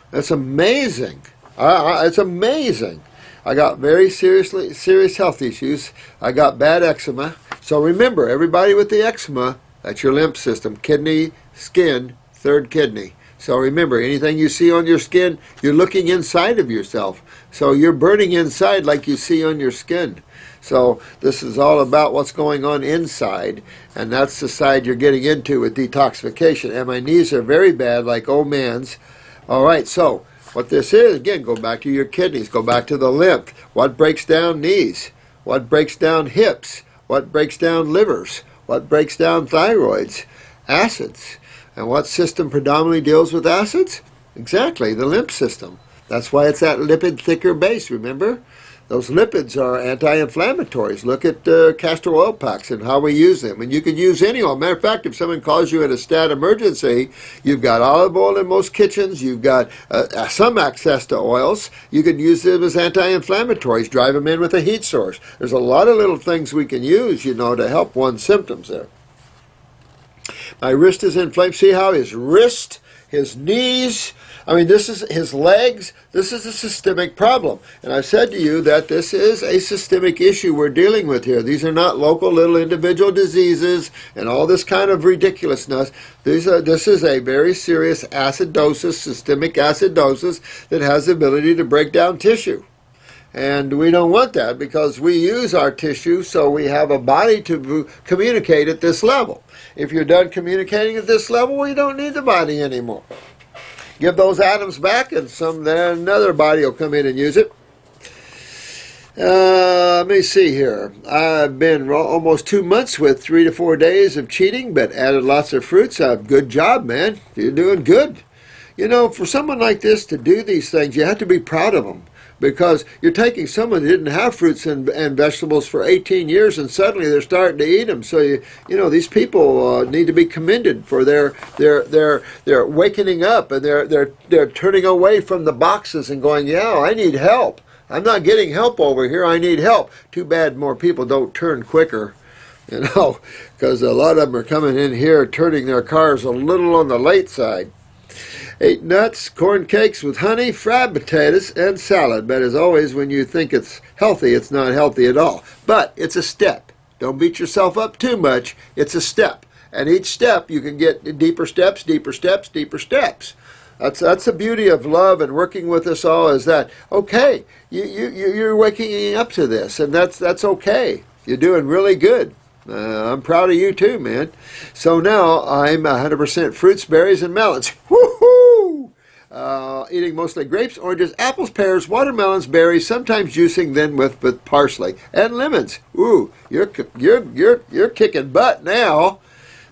That's amazing. It's amazing. I got very serious health issues. I got bad eczema. So remember, everybody with the eczema, that's your lymph system, kidney, skin, third kidney. So remember, anything you see on your skin, you're looking inside of yourself. So you're burning inside like you see on your skin. So this is all about what's going on inside, and that's the side you're getting into with detoxification. And my knees are very bad, like old man's. All right, so what this is, again, go back to your kidneys, go back to the lymph. What breaks down knees? What breaks down hips? What breaks down livers? What breaks down thyroids? Acids. And what system predominantly deals with acids? Exactly, the lymph system. That's why it's that lipid thicker base, remember? Those lipids are anti-inflammatories. Look at castor oil packs and how we use them. And you can use any oil. Matter of fact, if someone calls you in a stat emergency, you've got olive oil in most kitchens. You've got some access to oils. You can use them as anti-inflammatories. Drive them in with a heat source. There's a lot of little things we can use, you know, to help one's symptoms there. My wrist is inflamed. See how his wrist, his knees, I mean, this is his legs. This is a systemic problem. And I've said to you that this is a systemic issue we're dealing with here. These are not local little individual diseases and all this kind of ridiculousness. This is a very serious acidosis, systemic acidosis that has the ability to break down tissue. And we don't want that because we use our tissue so we have a body to communicate at this level. If you're done communicating at this level, we don't need the body anymore. Give those atoms back and then another body will come in and use it. Let me see here. I've been almost 2 months with 3 to 4 days of cheating, but added lots of fruits. Good job, man. You're doing good. You know, for someone like this to do these things, you have to be proud of them. Because you're taking someone who didn't have fruits and vegetables for 18 years and suddenly they're starting to eat them. So, you know, these people need to be commended for their wakening up and they're turning away from the boxes and going, yeah, I need help. I'm not getting help over here. I need help. Too bad more people don't turn quicker, you know, because a lot of them are coming in here turning their cars a little on the late side. Ate nuts, corn cakes with honey, fried potatoes, and salad. But as always, when you think it's healthy, it's not healthy at all. But it's a step. Don't beat yourself up too much. It's a step. And each step, you can get deeper steps, deeper steps, deeper steps. That's the beauty of love and working with us all is that, okay, you're waking up to this, and that's okay. You're doing really good. I'm proud of you too, man. So now I'm 100% fruits, berries, and melons. Woohoo! Eating mostly grapes, oranges, apples, pears, watermelons, berries, sometimes juicing them with parsley and lemons. Ooh, you're kicking butt now.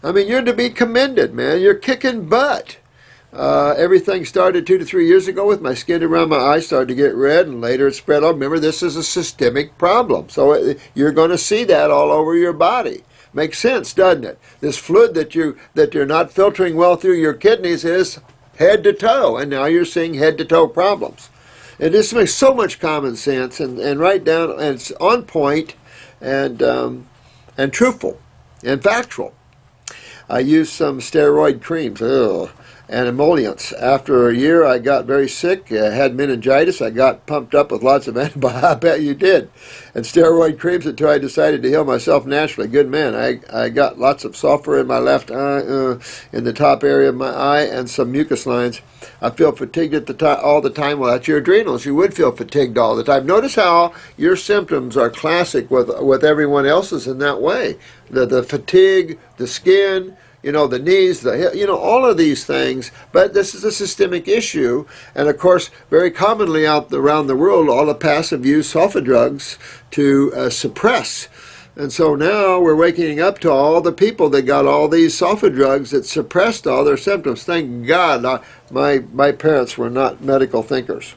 I mean, you're to be commended, man. You're kicking butt. Everything started 2 to 3 years ago with my skin around my eyes started to get red, and later it spread on. Remember, this is a systemic problem, so you're going to see that all over your body. Makes sense, doesn't it? This fluid that you're not filtering well through your kidneys is head to toe, and now you're seeing head to toe problems. And this makes so much common sense and right down, and it's on point and truthful and factual. I used some steroid creams. Ugh. And emollients. After a year, I got very sick, had meningitis. I got pumped up with lots of antibiotics. I bet you did. And steroid creams until I decided to heal myself naturally. Good man. I got lots of sulfur in my left eye, in the top area of my eye, and some mucus lines. I feel fatigued all the time. Well, that's your adrenals. You would feel fatigued all the time. Notice how your symptoms are classic with everyone else's in that way. The fatigue, the skin, you know, the knees, the hip, you know, all of these things. But this is a systemic issue. And, of course, very commonly around the world, all the passive use sulfa drugs to suppress. And so now we're waking up to all the people that got all these sulfa drugs that suppressed all their symptoms. Thank God my parents were not medical thinkers.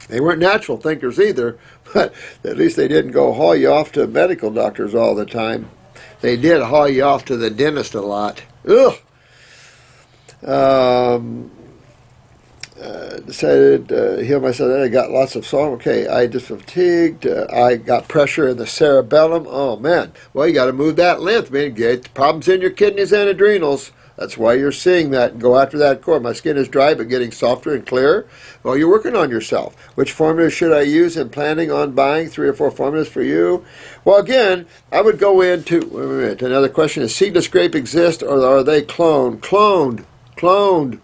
They weren't natural thinkers either, but at least they didn't go haul you off to medical doctors all the time. They did haul you off to the dentist a lot. Ugh. Decided to heal myself. Then I got lots of salt. Okay, I just fatigued. I got pressure in the cerebellum. Oh, man. Well, you got to move that lymph, man. Get problems in your kidneys and adrenals. That's why you're seeing that. Go after that core. My skin is dry but getting softer and clearer. Well, you're working on yourself. Which formula should I use? And planning on buying 3 or 4 formulas for you? Well, again, I would go into, wait a minute, another question is, seedless grape exist or are they cloned? Cloned.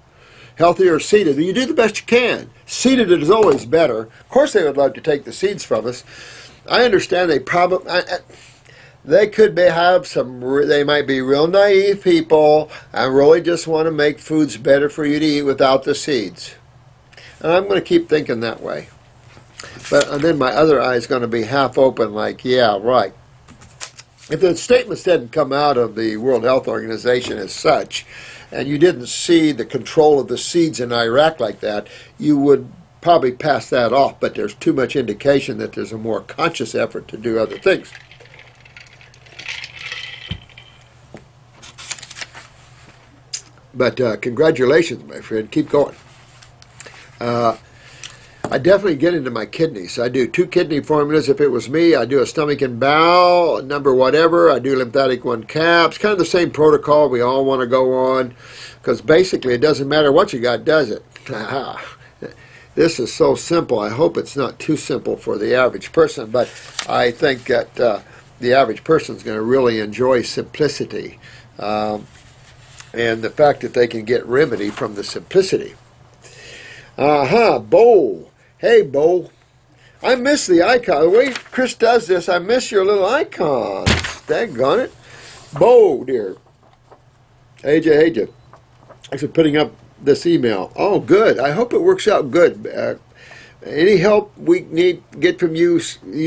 Healthy or seeded? You do the best you can. Seeded is always better. Of course they would love to take the seeds from us. I understand they probably, they could have some, they might be real naive people and really just want to make foods better for you to eat without the seeds. And I'm going to keep thinking that way. But and then my other eye is going to be half open like, yeah, right. If the statements didn't come out of the World Health Organization as such, and you didn't see the control of the seeds in Iraq like that, you would probably pass that off. But there's too much indication that there's a more conscious effort to do other things. But congratulations, my friend. Keep going. I definitely get into my kidneys. I do 2 kidney formulas. If it was me, I do a stomach and bowel, number whatever. I do lymphatic 1 caps. Kind of the same protocol we all want to go on. Because basically it doesn't matter what you got, does it? This is so simple. I hope it's not too simple for the average person. But I think that the average person is going to really enjoy simplicity. And the fact that they can get remedy from the simplicity. Bo. Hey, Bo. I miss the icon. The way Chris does this, I miss your little icons. Daggone it. Bo, dear. Hey, Thanks for putting up this email. Oh, good. I hope it works out good. Any help we need to get from you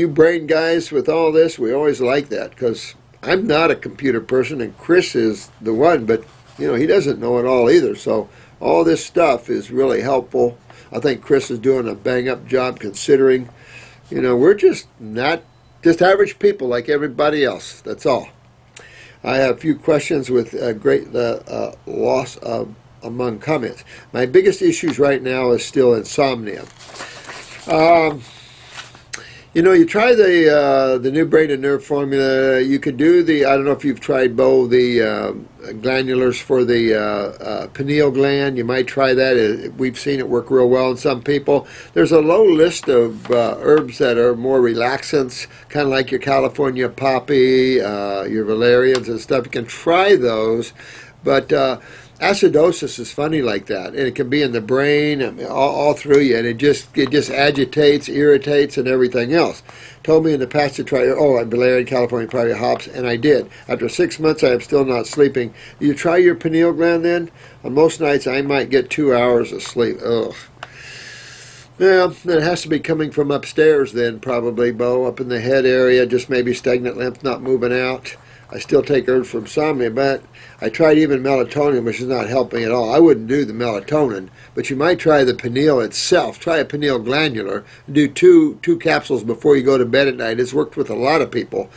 brain guys with all this, we always like that, because I'm not a computer person, and Chris is the one, but you know, he doesn't know it all either. So all this stuff is really helpful. I think Chris is doing a bang-up job considering, you know, we're just not just average people like everybody else. That's all. I have a few questions with great loss among comments. My biggest issues right now is still insomnia. You know, you try the new brain and nerve formula. You could do the, I don't know if you've tried, Bo, the glandulars for the pineal gland. You might try that. We've seen it work real well in some people. There's a low list of herbs that are more relaxants, kind of like your California poppy, your valerians and stuff. You can try those, but acidosis is funny like that, and it can be in the brain, all through you, and it just agitates, irritates, and everything else. Told me in the past to try, valerian, California private hops, and I did. After 6 months, I am still not sleeping. You try your pineal gland then? On most nights, I might get 2 hours of sleep. Ugh. Yeah, it has to be coming from upstairs then, probably, Bo, up in the head area, just maybe stagnant lymph not moving out. I still take herbs for insomnia, but I tried even melatonin, which is not helping at all. I wouldn't do the melatonin, but you might try the pineal itself. Try a pineal glandular. Do two capsules before you go to bed at night. It's worked with a lot of people.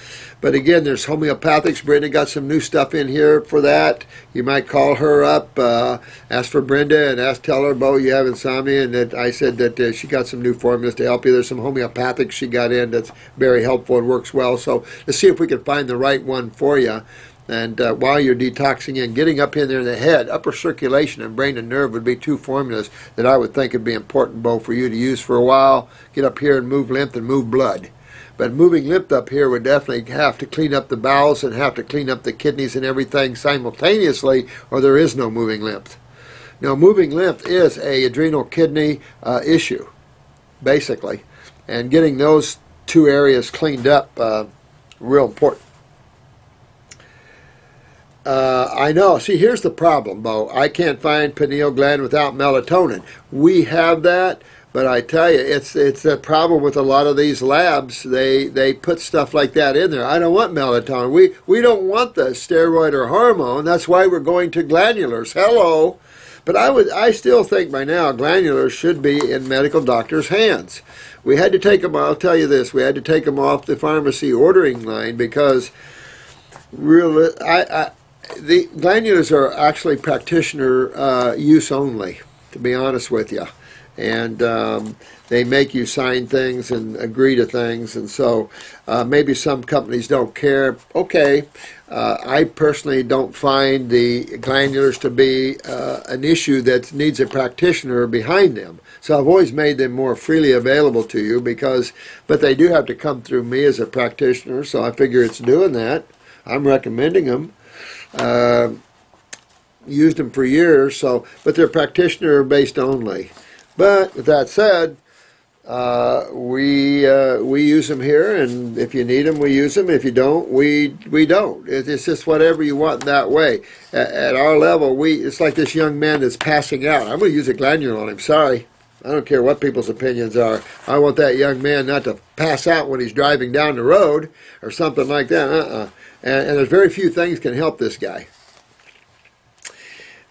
But again, there's homeopathics. Brenda got some new stuff in here for that. You might call her up, ask for Brenda, and tell her, Bo, you have insomnia, and that I said that she got some new formulas to help you. There's some homeopathics she got in that's very helpful and works well. So let's see if we can find the right one for you. And while you're detoxing and getting up in there in the head, upper circulation and brain and nerve would be 2 formulas that I would think would be important, Bo, for you to use for a while. Get up here and move lymph and move blood. But moving lymph up here would definitely have to clean up the bowels and have to clean up the kidneys and everything simultaneously, or there is no moving lymph. Now, moving lymph is a adrenal kidney issue, basically. And getting those 2 areas cleaned up, real important. I know. See, here's the problem, Bo. I can't find pineal gland without melatonin. We have that, but I tell you, it's a problem with a lot of these labs. They put stuff like that in there. I don't want melatonin. We don't want the steroid or hormone. That's why we're going to glandulars. Hello. But I still think by now glandulars should be in medical doctors' hands. We had to take them, I'll tell you this, we had to take them off the pharmacy ordering line because the glandulars are actually practitioner use only, to be honest with you. and they make you sign things and agree to things, and so maybe some companies don't care. Okay, I personally don't find the glandulars to be an issue that needs a practitioner behind them. So I've always made them more freely available to you but they do have to come through me as a practitioner, so I figure it's doing that. I'm recommending them. Used them for years, but they're practitioner based only. But with that said, we use them here, and if you need them, we use them. If you don't, we don't. It's just whatever you want in that way. At our level, it's like this young man that's passing out. I'm going to use a glandular on him. Sorry. I don't care what people's opinions are. I want that young man not to pass out when he's driving down the road or something like that. And there's very few things can help this guy.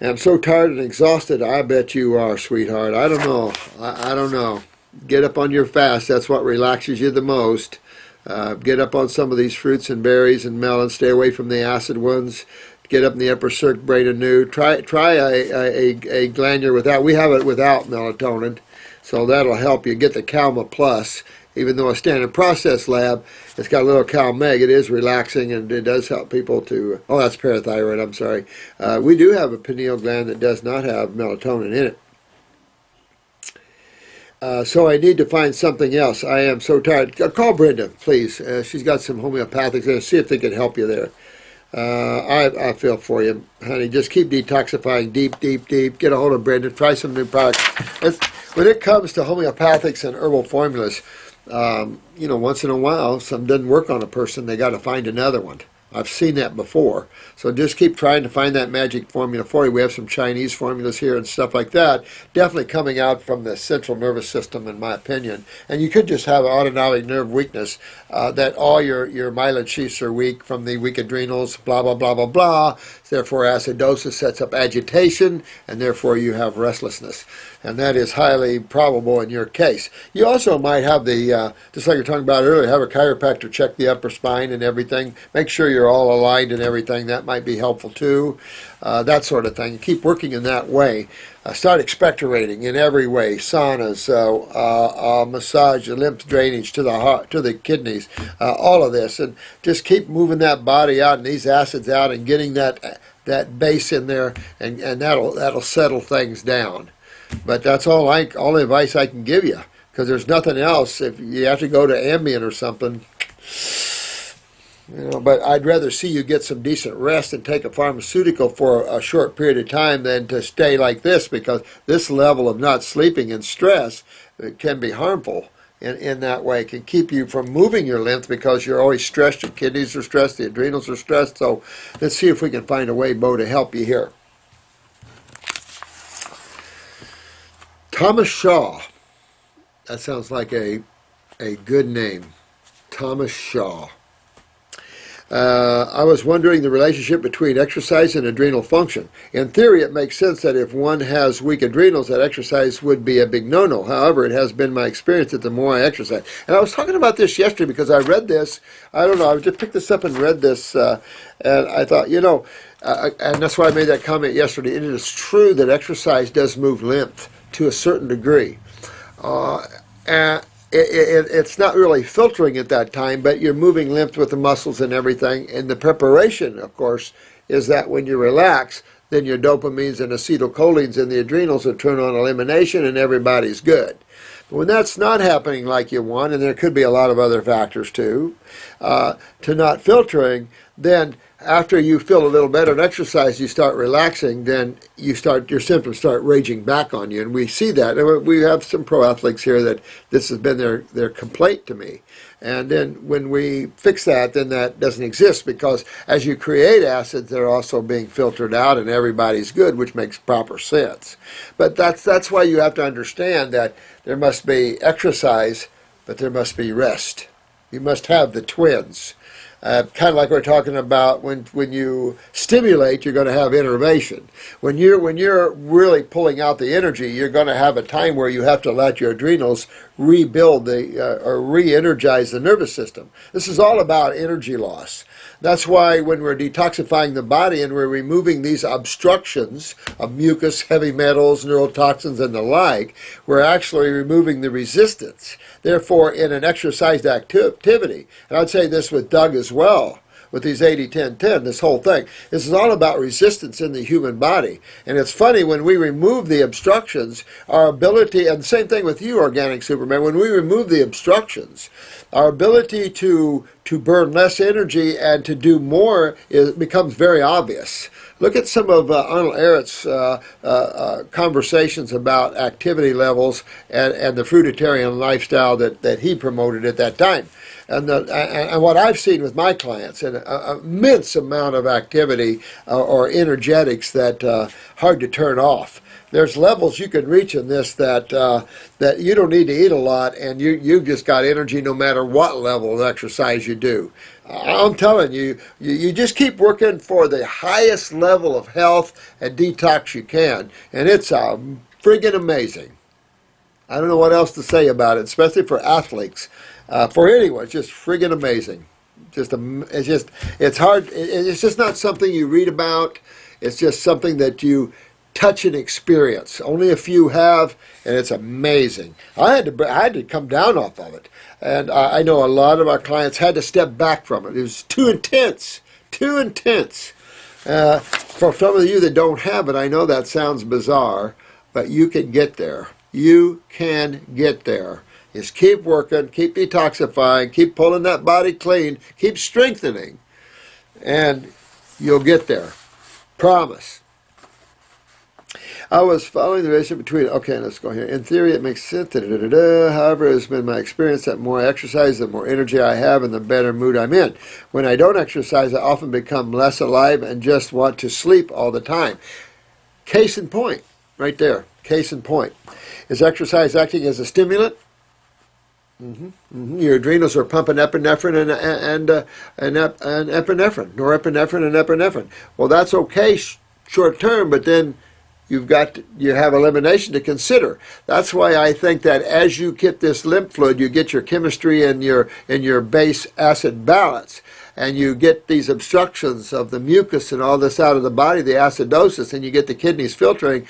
And I'm so tired and exhausted. I bet you are, sweetheart. I don't know. I don't know. Get up on your fast. That's what relaxes you the most. Get up on some of these fruits and berries and melons. Stay away from the acid ones. Get up in the upper circulate anew. Try a glandular without. We have it without melatonin, so that'll help you get the Calma Plus. Even though a standard process lab, it's got a little CalMeg. It is relaxing, and it does help people to. Oh, that's parathyroid. I'm sorry. We do have a pineal gland that does not have melatonin in it. So I need to find something else. I am so tired. Call Brenda, please. She's got some homeopathics there. See if they can help you there. I feel for you, honey. Just keep detoxifying deep. Get a hold of Brenda. Try some new products. When it comes to homeopathics and herbal formulas, once in a while, something doesn't work on a person. They got to find another one. I've seen that before. So just keep trying to find that magic formula for you. We have some Chinese formulas here and stuff like that. Definitely coming out from the central nervous system, in my opinion. And you could just have autonomic nerve weakness, that all your myelin sheaths are weak from the weak adrenals, blah, blah, blah, blah, blah. Therefore, acidosis sets up agitation, and therefore you have restlessness. And that is highly probable in your case. You also might have the, just like you were talking about earlier, have a chiropractor check the upper spine and everything. Make sure you're all aligned and everything. That might be helpful too. That sort of thing. Keep working in that way. Start expectorating in every way. Saunas, massage, lymph drainage to the heart, to the kidneys, all of this. And just keep moving that body out and these acids out and getting that base in there, and that'll settle things down. But that's all the advice I can give you, because there's nothing else. If you have to go to Ambien or something, but I'd rather see you get some decent rest and take a pharmaceutical for a short period of time than to stay like this, because this level of not sleeping and stress can be harmful in that way. It can keep you from moving your lymph because you're always stressed. Your kidneys are stressed. The adrenals are stressed. So let's see if we can find a way, Bo, to help you here. Thomas Shaw. That sounds like a good name. Thomas Shaw. I was wondering the relationship between exercise and adrenal function. In theory, it makes sense that if one has weak adrenals, that exercise would be a big no-no. However, it has been my experience that the more I exercise. And I was talking about this yesterday because I read this. I don't know. I just picked this up and read this, and I thought, and that's why I made that comment yesterday. It is true that exercise does move lymph to a certain degree. And it's not really filtering at that time, but you're moving lymph with the muscles and everything. And the preparation, of course, is that when you relax, then your dopamines and acetylcholines in the adrenals will turn on elimination and everybody's good. But when that's not happening like you want, and there could be a lot of other factors too, to not filtering, then after you feel a little better in exercise, you start relaxing, then your symptoms start raging back on you. And we see that. And we have some pro athletes here that this has been their complaint to me. And then when we fix that, then that doesn't exist, because as you create acids, they're also being filtered out and everybody's good, which makes proper sense. But that's why you have to understand that there must be exercise, but there must be rest. You must have the twins. Kind of like we're talking about when you stimulate, you're going to have innervation. When you're really pulling out the energy, you're going to have a time where you have to let your adrenals rebuild or re-energize the nervous system. This is all about energy loss. That's why when we're detoxifying the body and we're removing these obstructions of mucus, heavy metals, neurotoxins, and the like, we're actually removing the resistance. Therefore, in an exercise activity, and I'd say this with Doug as well, with these 80-10-10, this whole thing. This is all about resistance in the human body. And it's funny, when we remove the obstructions, our ability, and same thing with you, Organic Superman, when we remove the obstructions, our ability to burn less energy and to do more becomes very obvious. Look at some of Arnold Ehret's conversations about activity levels and the fruitarian lifestyle that he promoted at that time. And what I've seen with my clients, an immense amount of activity or energetics that hard to turn off. There's levels you can reach in this that you don't need to eat a lot, and you've just got energy no matter what level of exercise you do. I'm telling you, you just keep working for the highest level of health and detox you can, and it's friggin' amazing. I don't know what else to say about it, especially for athletes. For anyone, it's just friggin' amazing. It's hard. It's just not something you read about. It's just something that you touch and experience. Only a few have, and it's amazing. I had to come down off of it, and I know a lot of our clients had to step back from it. It was too intense, too intense. For some of you that don't have it, I know that sounds bizarre, but you can get there. You can get there. Just keep working, keep detoxifying, keep pulling that body clean, keep strengthening, and you'll get there. Promise. I was following the relationship between, okay, let's go here. In theory, it makes sense. However, it's been my experience that the more I exercise, the more energy I have and the better mood I'm in. When I don't exercise, I often become less alive and just want to sleep all the time. Case in point, right there. Case in point. Is exercise acting as a stimulant? Your adrenals are pumping epinephrine and epinephrine, norepinephrine and epinephrine. Well, that's okay short term, but then you have elimination to consider. That's why I think that as you get this lymph fluid, you get your chemistry and your base acid balance, and you get these obstructions of the mucus and all this out of the body, the acidosis, and you get the kidneys filtering.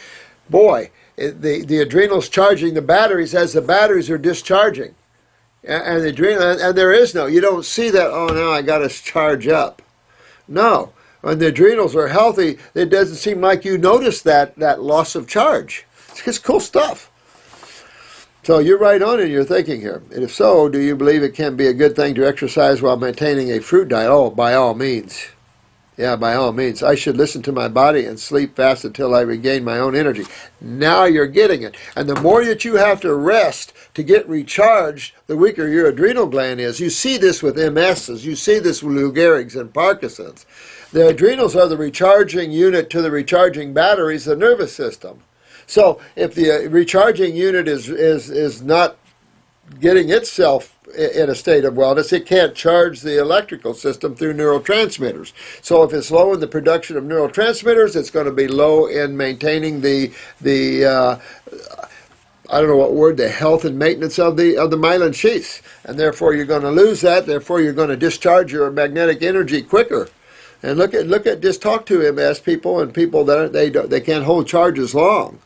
Boy, the adrenals charging the batteries as the batteries are discharging. And the adrenal, and there is no, you don't see that, oh, now I got to charge up. No. When the adrenals are healthy, it doesn't seem like you notice that loss of charge. It's just cool stuff. So you're right on in your thinking here. And if so, do you believe it can be a good thing to exercise while maintaining a fruit diet? Oh, by all means. Yeah, by all means. I should listen to my body and sleep fast until I regain my own energy. Now you're getting it. And the more that you have to rest to get recharged, the weaker your adrenal gland is. You see this with MSs. You see this with Lou Gehrig's and Parkinson's. The adrenals are the recharging unit to the recharging batteries, the nervous system. So if the recharging unit is not getting itself in a state of wellness, it can't charge the electrical system through neurotransmitters. So if it's low in the production of neurotransmitters, it's going to be low in maintaining the I don't know what word, the health and maintenance of the myelin sheaths. And therefore you're going to lose that. Therefore you're going to discharge your magnetic energy quicker. And look at just talk to MS people and people that they can't hold charges long.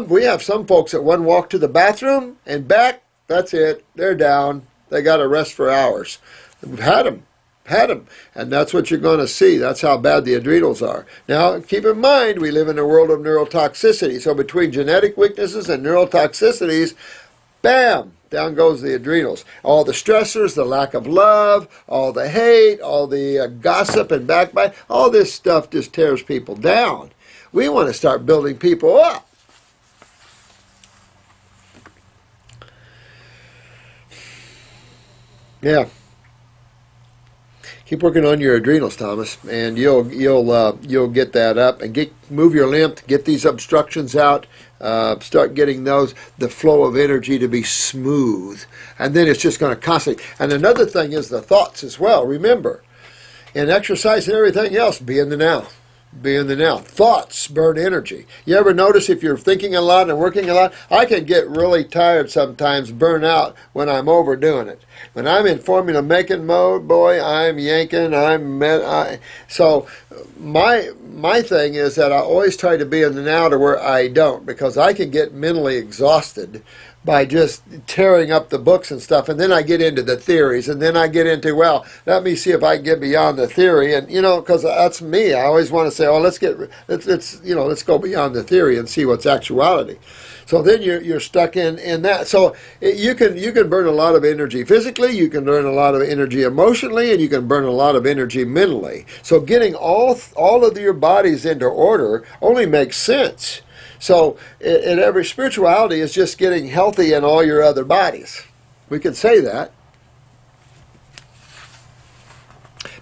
We have some folks that one walk to the bathroom and back, that's it. They're down. They got to rest for hours. We've had them. And that's what you're going to see. That's how bad the adrenals are. Now, keep in mind, we live in a world of neurotoxicity. So between genetic weaknesses and neurotoxicities, bam, down goes the adrenals. All the stressors, the lack of love, all the hate, all the gossip and backbite, all this stuff just tears people down. We want to start building people up. Yeah. Keep working on your adrenals, Thomas, and you'll get that up and move your lymph, get these obstructions out, start getting the flow of energy to be smooth, and then it's just going to constantly. And another thing is the thoughts as well. Remember, in exercise and everything else, be in the now. Be in the now. Thoughts burn energy. You ever notice if you're thinking a lot and working a lot? I can get really tired sometimes, burn out when I'm overdoing it. When I'm in formula making mode, boy, I'm yanking. So my thing is that I always try to be in the now to where I don't, because I can get mentally exhausted by just tearing up the books and stuff, and then I get into the theories, and then I get into, well, let me see if I can get beyond the theory, and because that's me. I always want to say, oh, let's go beyond the theory and see what's actuality. So then you're stuck in that. So you can burn a lot of energy physically, you can burn a lot of energy emotionally, and you can burn a lot of energy mentally. So getting all of your bodies into order only makes sense. So in every spirituality is just getting healthy in all your other bodies. We could say that.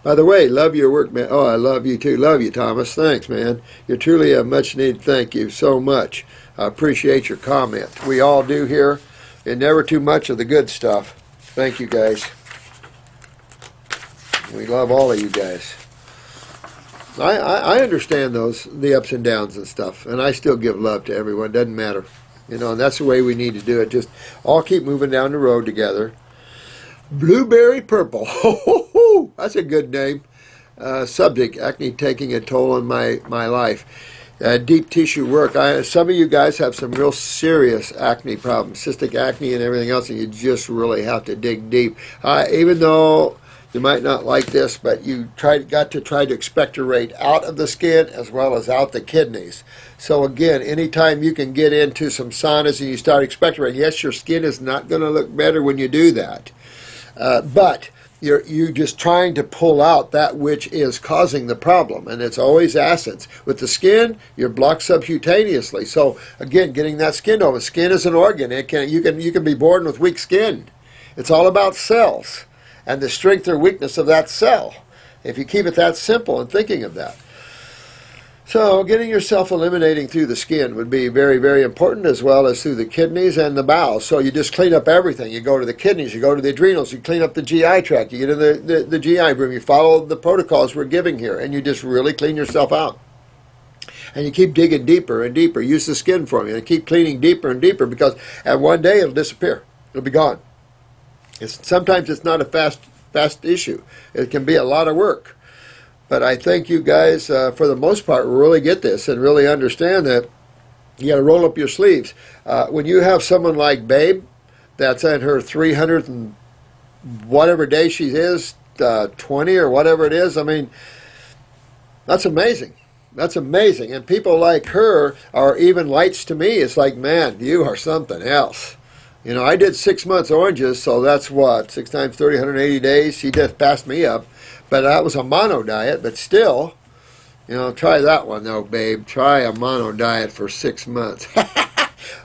By the way, love your work, man. Oh, I love you too. Love you, Thomas. Thanks, man. You're truly a much needed. Thank you so much. I appreciate your comment. We all do here, and never too much of the good stuff. Thank you, guys. We love all of you guys. I understand the ups and downs and stuff, and I still give love to everyone. Doesn't matter, and that's the way we need to do it. Just all keep moving down the road together. Blueberry purple. Ho, ho, ho. That's a good name. Subject: acne taking a toll on my life. Deep tissue work. Some of you guys have some real serious acne problems, cystic acne and everything else, and you just really have to dig deep. Even though you might not like this, but you got to try to expectorate out of the skin as well as out the kidneys. So again, anytime you can get into some saunas and you start expectorating, yes, your skin is not going to look better when you do that, but you're just trying to pull out that which is causing the problem, and it's always acids. With the skin, you're blocked subcutaneously. So again, getting that skin over. Skin is an organ. You can be born with weak skin. It's all about cells and the strength or weakness of that cell, if you keep it that simple and thinking of that. So getting yourself eliminating through the skin would be very, very important, as well as through the kidneys and the bowels. So you just clean up everything. You go to the kidneys, you go to the adrenals, you clean up the GI tract, you get in the GI room, you follow the protocols we're giving here, and you just really clean yourself out. And you keep digging deeper and deeper. Use the skin formula and keep cleaning deeper and deeper, because at one day it'll disappear. It'll be gone. Sometimes it's not a fast issue. It can be a lot of work. But I think you guys, for the most part, really get this and really understand that you got to roll up your sleeves. When you have someone like Babe, that's in her 300 and whatever day she is, 20 or whatever it is, I mean, that's amazing. That's amazing. And people like her are even lights to me. It's like, man, you are something else. I did 6 months oranges, so that's what, 6 times 30, 180 days. She just passed me up. But that was a mono diet, but still, try that one, though, babe. Try a mono diet for 6 months.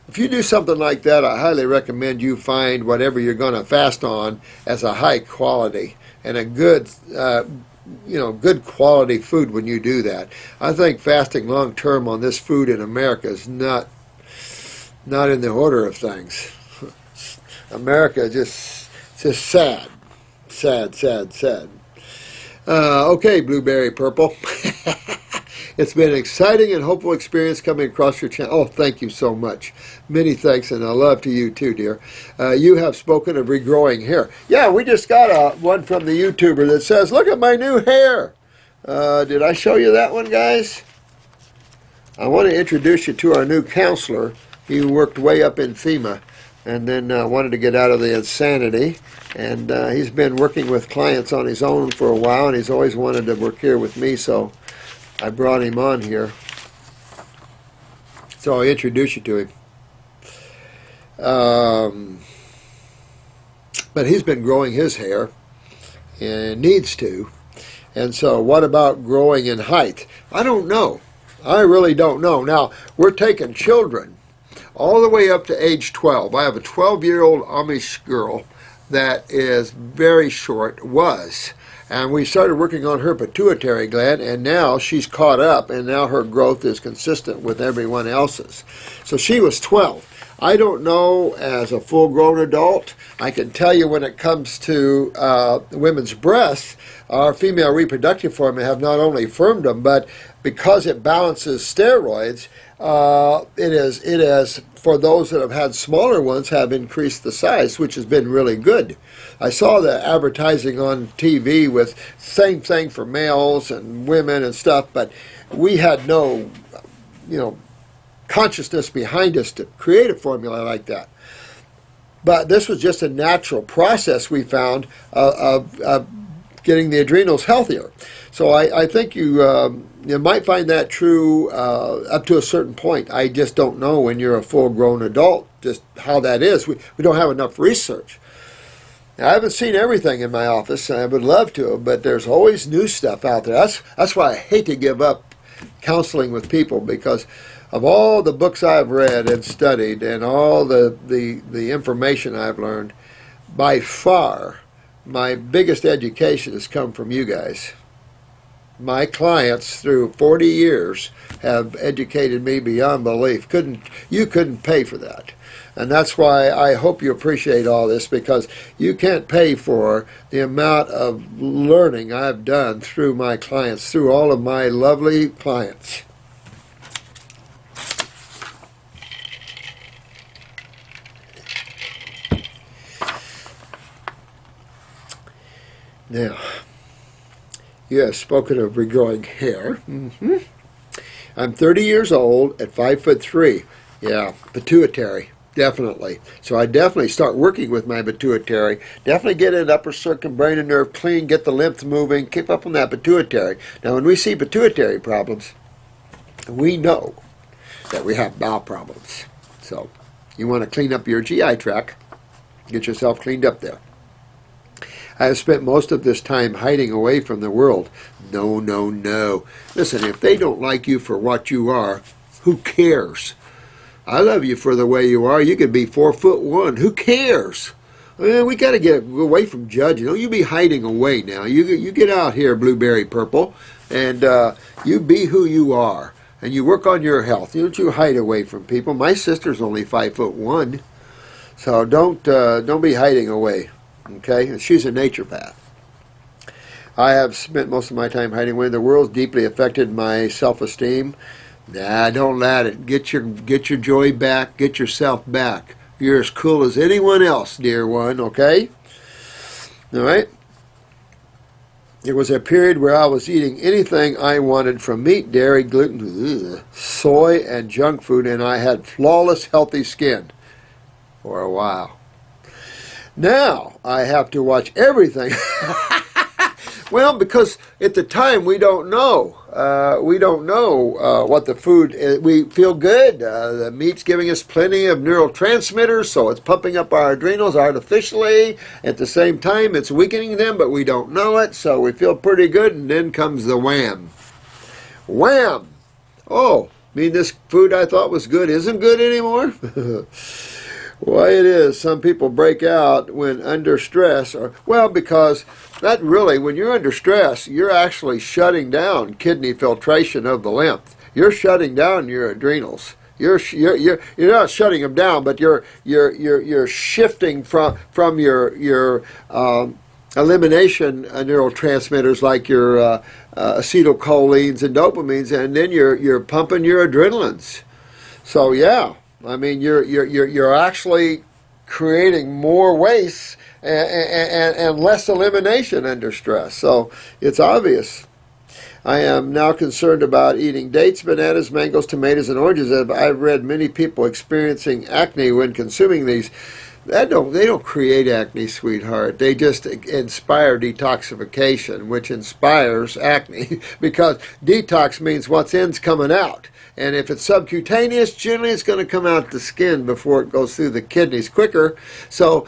If you do something like that, I highly recommend you find whatever you're going to fast on as a high quality and a good, good quality food when you do that. I think fasting long term on this food in America is not in the order of things. America just sad. Okay, Blueberry Purple. It's been an exciting and hopeful experience coming across your channel. Oh, thank you so much. Many thanks, and I love to you too, dear. You have spoken of regrowing hair. Yeah, we just got one from the YouTuber that says, look at my new hair. Did I show you that one, guys? I want to introduce you to our new counselor. He worked way up in FEMA, and then wanted to get out of the insanity. And he's been working with clients on his own for a while, and he's always wanted to work here with me, so I brought him on here. So I'll introduce you to him. But he's been growing his hair, and needs to. And so what about growing in height? I don't know. I really don't know. Now, we're taking children all the way up to age 12. I have a 12-year-old Amish girl that is very short, And we started working on her pituitary gland, and now she's caught up, and now her growth is consistent with everyone else's. So she was 12. I don't know as a full-grown adult. I can tell you when it comes to women's breasts, our female reproductive formula have not only firmed them, but because it balances steroids, it has, for those that have had smaller ones, have increased the size, which has been really good. I saw the advertising on TV with same thing for males and women and stuff, but we had no, consciousness behind us to create a formula like that. But this was just a natural process we found of getting the adrenals healthier. So I think you might find that true up to a certain point. I just don't know when you're a full-grown adult just how that is. We don't have enough research. Now, I haven't seen everything in my office, and I would love to, but there's always new stuff out there. That's why I hate to give up counseling with people, because of all the books I've read and studied and all the information I've learned, by far my biggest education has come from you guys. My clients through 40 years have educated me beyond belief. You couldn't pay for that. And that's why I hope you appreciate all this, because you can't pay for the amount of learning I've done through my clients, through all of my lovely clients. Now, you have spoken of regrowing hair. I'm 30 years old at 5'3". Yeah, pituitary, definitely. So I definitely start working with my pituitary. Definitely get an upper circumbrain nerve clean, get the lymph moving, keep up on that pituitary. Now, when we see pituitary problems, we know that we have bowel problems. So you want to clean up your GI tract, get yourself cleaned up there. I have spent most of this time hiding away from the world. No, no, no. Listen, if they don't like you for what you are, who cares? I love you for the way you are. You could be 4'1". Who cares? We got to get away from judging. You be hiding away now. You get out here, Blueberry Purple, and you be who you are. And you work on your health. Don't you hide away from people. My sister's only 5'1". So don't be hiding away. Okay, she's a naturopath. I have spent most of my time hiding away. The world's deeply affected my self-esteem. Nah, don't let it. Get your joy back. Get yourself back. You're as cool as anyone else, dear one. Okay. All right. There was a period where I was eating anything I wanted, from meat, dairy, gluten, soy, and junk food, and I had flawless, healthy skin for a while. Now I have to watch everything. Well, because at the time we don't know. What the food is. We feel good. The meat's giving us plenty of neurotransmitters, so it's pumping up our adrenals artificially. At the same time, it's weakening them, but we don't know it, so we feel pretty good, and then comes the wham. Wham! Oh, this food I thought was good isn't good anymore? Why it is, some people break out when under stress, because that really, when you're under stress, you're actually shutting down kidney filtration of the lymph. You're shutting down your adrenals. You're not shutting them down, but you're shifting from your elimination neurotransmitters like your acetylcholines and dopamines, and then you're pumping your adrenalines. So yeah. You're actually creating more waste and less elimination under stress. So it's obvious. I am now concerned about eating dates, bananas, mangoes, tomatoes, and oranges. I've read many people experiencing acne when consuming these. They don't create acne, sweetheart. They just inspire detoxification, which inspires acne, because detox means what's in's coming out. And if it's subcutaneous, generally it's going to come out the skin before it goes through the kidneys quicker. So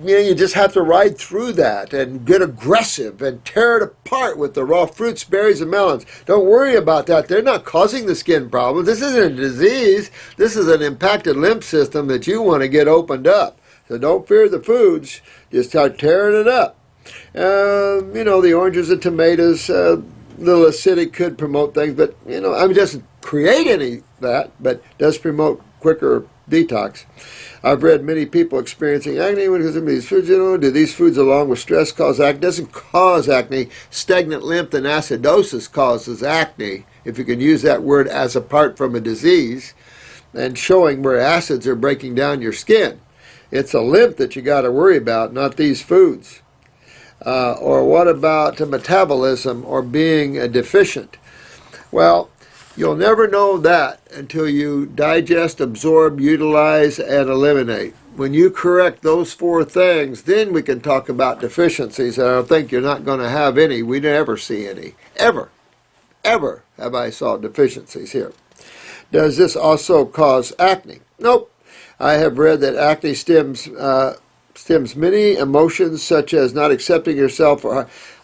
you just have to ride through that and get aggressive and tear it apart with the raw fruits, berries, and melons. Don't worry about that. They're not causing the skin problems. This isn't a disease. This is an impacted lymph system that you want to get opened up. So don't fear the foods. Just start tearing it up. You know, the oranges and tomatoes, little acidic, could promote things, but, you know, I mean, it doesn't create any of that, but does promote quicker detox. I've read many people experiencing acne because of these foods. You know, do these foods along with stress cause acne? It doesn't cause acne. Stagnant lymph and acidosis causes acne, if you can use that word, as apart from a disease, and showing where acids are breaking down your skin. It's a lymph that you got to worry about, not these foods. Or what about metabolism or being deficient? Well, you'll never know that until you digest, absorb, utilize, and eliminate. When you correct those 4 things, then we can talk about deficiencies, and I don't think you're not going to have any. We never see any. Ever have I saw deficiencies here. Does this also cause acne? Nope. I have read that acne stems many emotions, such as not accepting yourself.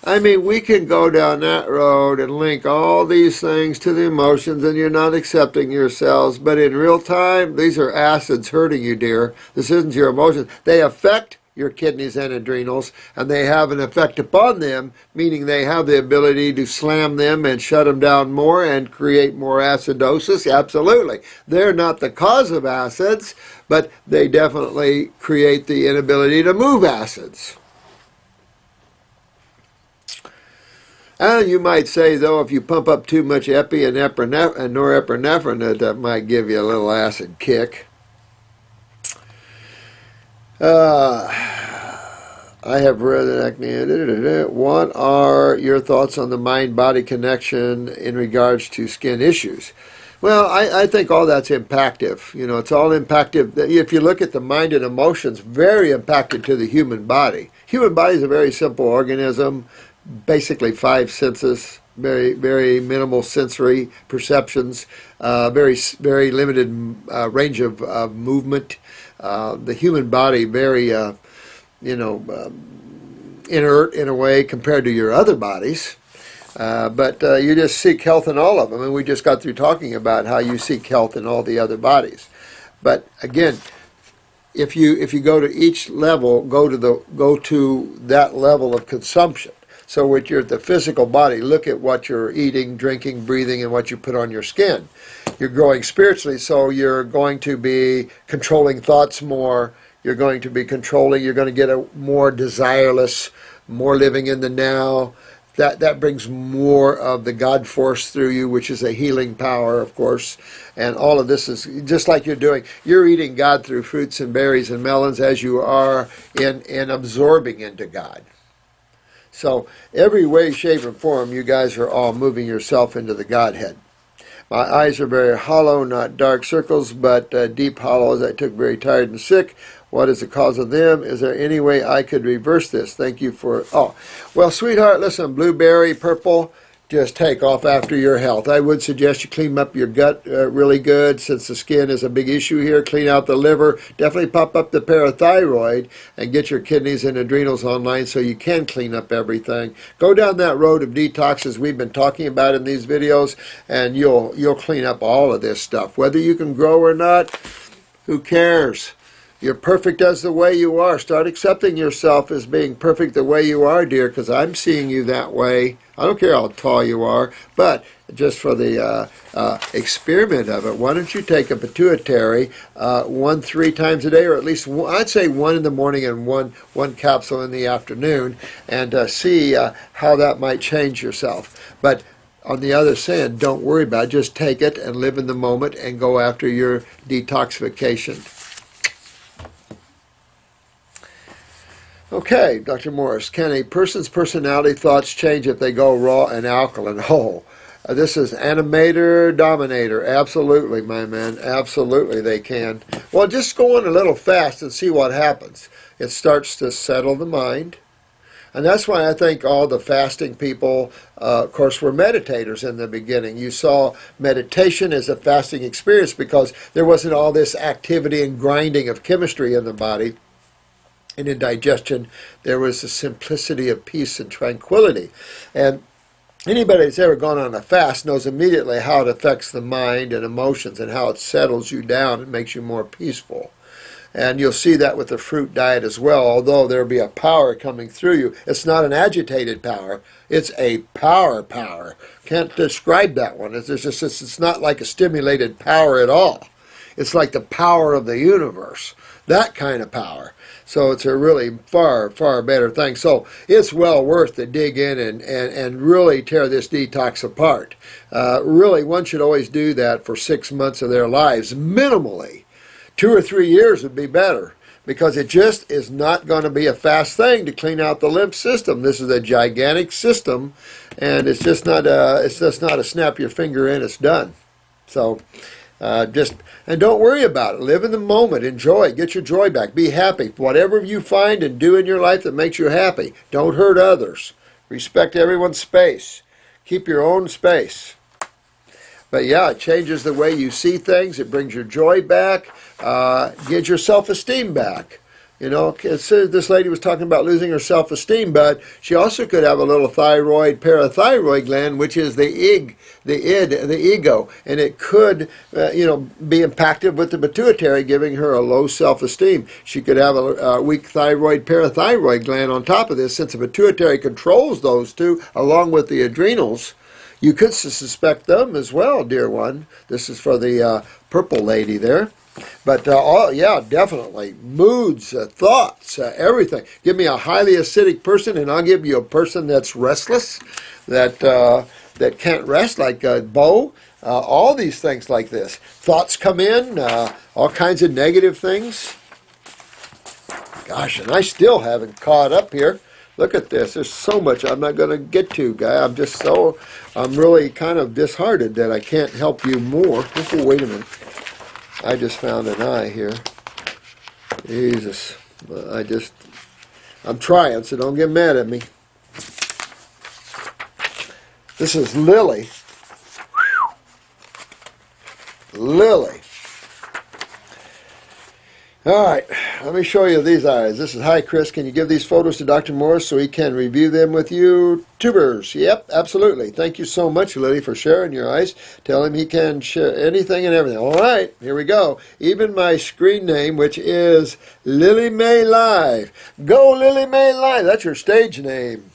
I mean, we can go down that road and link all these things to the emotions, and you're not accepting yourselves. But in real time, these are acids hurting you, dear. This isn't your emotions. They affect your kidneys and adrenals, and they have an effect upon them, meaning they have the ability to slam them and shut them down more and create more acidosis. Absolutely. They're not the cause of acids, but they definitely create the inability to move acids. And you might say, though, if you pump up too much epi and norepinephrine, that might give you a little acid kick. I have read that acne. What are your thoughts on the mind-body connection in regards to skin issues? Well, I think all that's impactive. You know, it's all impactive. If you look at the mind and emotions, very impacted to the human body. Human body is a very simple organism, basically 5 senses, very minimal sensory perceptions, very limited range of movement. The human body very inert in a way compared to your other bodies. But you just seek health in all of them, and we just got through talking about how you seek health in all the other bodies. But again, if you go to each level, go to that level of consumption. So with the physical body, look at what you're eating, drinking, breathing, and what you put on your skin. You're growing spiritually, so you're going to be controlling thoughts more. You're going to be controlling. You're going to get a more desireless, more living in the now. That brings more of the God force through you, which is a healing power, of course. And all of this is just like you're doing. You're eating God through fruits and berries and melons as you are in absorbing into God. So every way, shape, and form, you guys are all moving yourself into the Godhead. My eyes are very hollow, not dark circles, but deep hollows. I took very tired and sick. What is the cause of them? Is there any way I could reverse this? Thank you for... Oh, well, sweetheart, listen, blueberry, purple, just take off after your health. I would suggest you clean up your gut really good, since the skin is a big issue here. Clean out the liver. Definitely pop up the parathyroid and get your kidneys and adrenals online so you can clean up everything. Go down that road of detox as we've been talking about in these videos, and you'll clean up all of this stuff. Whether you can grow or not, who cares? You're perfect as the way you are. Start accepting yourself as being perfect the way you are, dear, because I'm seeing you that way. I don't care how tall you are, but just for the experiment of it, why don't you take a pituitary 3 times a day, or at least I'd say 1 in the morning and one capsule in the afternoon, and see how that might change yourself. But on the other hand, don't worry about it. Just take it and live in the moment and go after your detoxification. Okay, Dr. Morris, can a person's personality thoughts change if they go raw and alkaline? Oh, this is animator, dominator. Absolutely, my man. Absolutely, they can. Well, just go on a little fast and see what happens. It starts to settle the mind. And that's why I think all the fasting people, of course, were meditators in the beginning. You saw meditation as a fasting experience because there wasn't all this activity and grinding of chemistry in the body. And in digestion, there was a simplicity of peace and tranquility. And anybody that's ever gone on a fast knows immediately how it affects the mind and emotions and how it settles you down and makes you more peaceful. And you'll see that with the fruit diet as well, although there'll be a power coming through you. It's not an agitated power. It's a power. Can't describe that one. It's not like a stimulated power at all. It's like the power of the universe. That kind of power. So it's a really far better thing. So it's well worth to dig in and really tear this detox apart. Really, one should always do that for 6 months of their lives, minimally. 2 or 3 years would be better, because it just is not going to be a fast thing to clean out the lymph system. This is a gigantic system, and it's just not a snap your finger in, it's done. So and don't worry about it. Live in the moment. Enjoy. Get your joy back. Be happy. Whatever you find and do in your life that makes you happy. Don't hurt others. Respect everyone's space. Keep your own space. But yeah, it changes the way you see things. It brings your joy back. Get your self-esteem back. You know, this lady was talking about losing her self-esteem, but she also could have a little thyroid, parathyroid gland, which is the ego, and it could, be impacted with the pituitary, giving her a low self-esteem. She could have a weak thyroid, parathyroid gland on top of this, since the pituitary controls those two, along with the adrenals. You could suspect them as well, dear one. This is for the purple lady there. But, yeah, definitely. Moods, thoughts, everything. Give me a highly acidic person, and I'll give you a person that's restless, that can't rest, like Bo. All these things like this. Thoughts come in, all kinds of negative things. Gosh, and I still haven't caught up here. Look at this. There's so much I'm not going to get to, guy. I'm really kind of disheartened that I can't help you more. Oh, wait a minute. I just found an eye here. Jesus. I'm trying, so don't get mad at me. This is Lily. Lily. All right, let me show you these eyes. This is, hi Chris, can you give these photos to Dr. Morris so he can review them with you tubers? Yep, absolutely. Thank you so much, Lily, for sharing your eyes. Tell him he can share anything and everything. All right, here we go. Even my screen name, which is Lily May Live. Go Lily May Live. That's your stage name.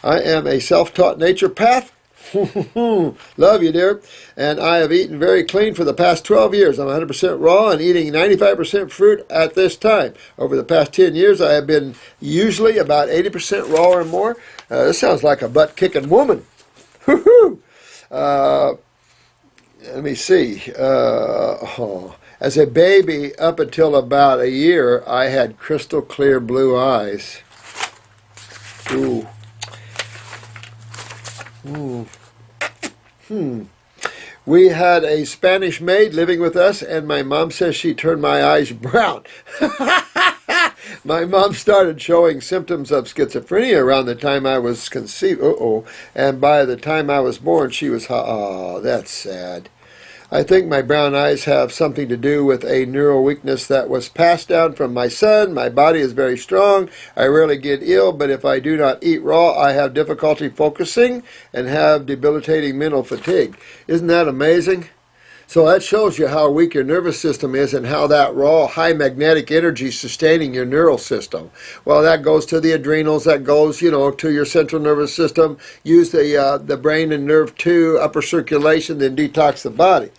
I am a self-taught naturopath. Love you, dear. And I have eaten very clean for the past 12 years. I'm 100% raw and eating 95% fruit at this time. Over the past 10 years, I have been usually about 80% raw or more. This sounds like a butt-kicking woman. Let me see. As a baby, up until about a year, I had crystal clear blue eyes. Ooh. We had a Spanish maid living with us, and my mom says she turned my eyes brown. My mom started showing symptoms of schizophrenia around the time I was conceived. And by the time I was born, she was, that's sad. I think my brown eyes have something to do with a neural weakness that was passed down from my son. My body is very strong. I rarely get ill, but if I do not eat raw, I have difficulty focusing and have debilitating mental fatigue. Isn't that amazing? So that shows you how weak your nervous system is and how that raw, high magnetic energy is sustaining your neural system. Well, that goes to the adrenals, that goes, to your central nervous system. Use the brain and nerve to upper circulation, then detox the body.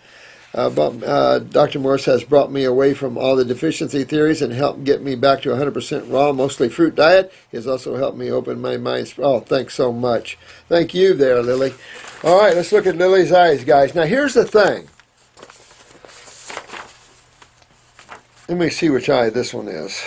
Dr. Morris has brought me away from all the deficiency theories and helped get me back to 100% raw, mostly fruit diet. He has also helped me open my mind. Oh, thanks so much. Thank you there, Lily. All right, let's look at Lily's eyes, guys. Now, here's the thing. Let me see which eye this one is.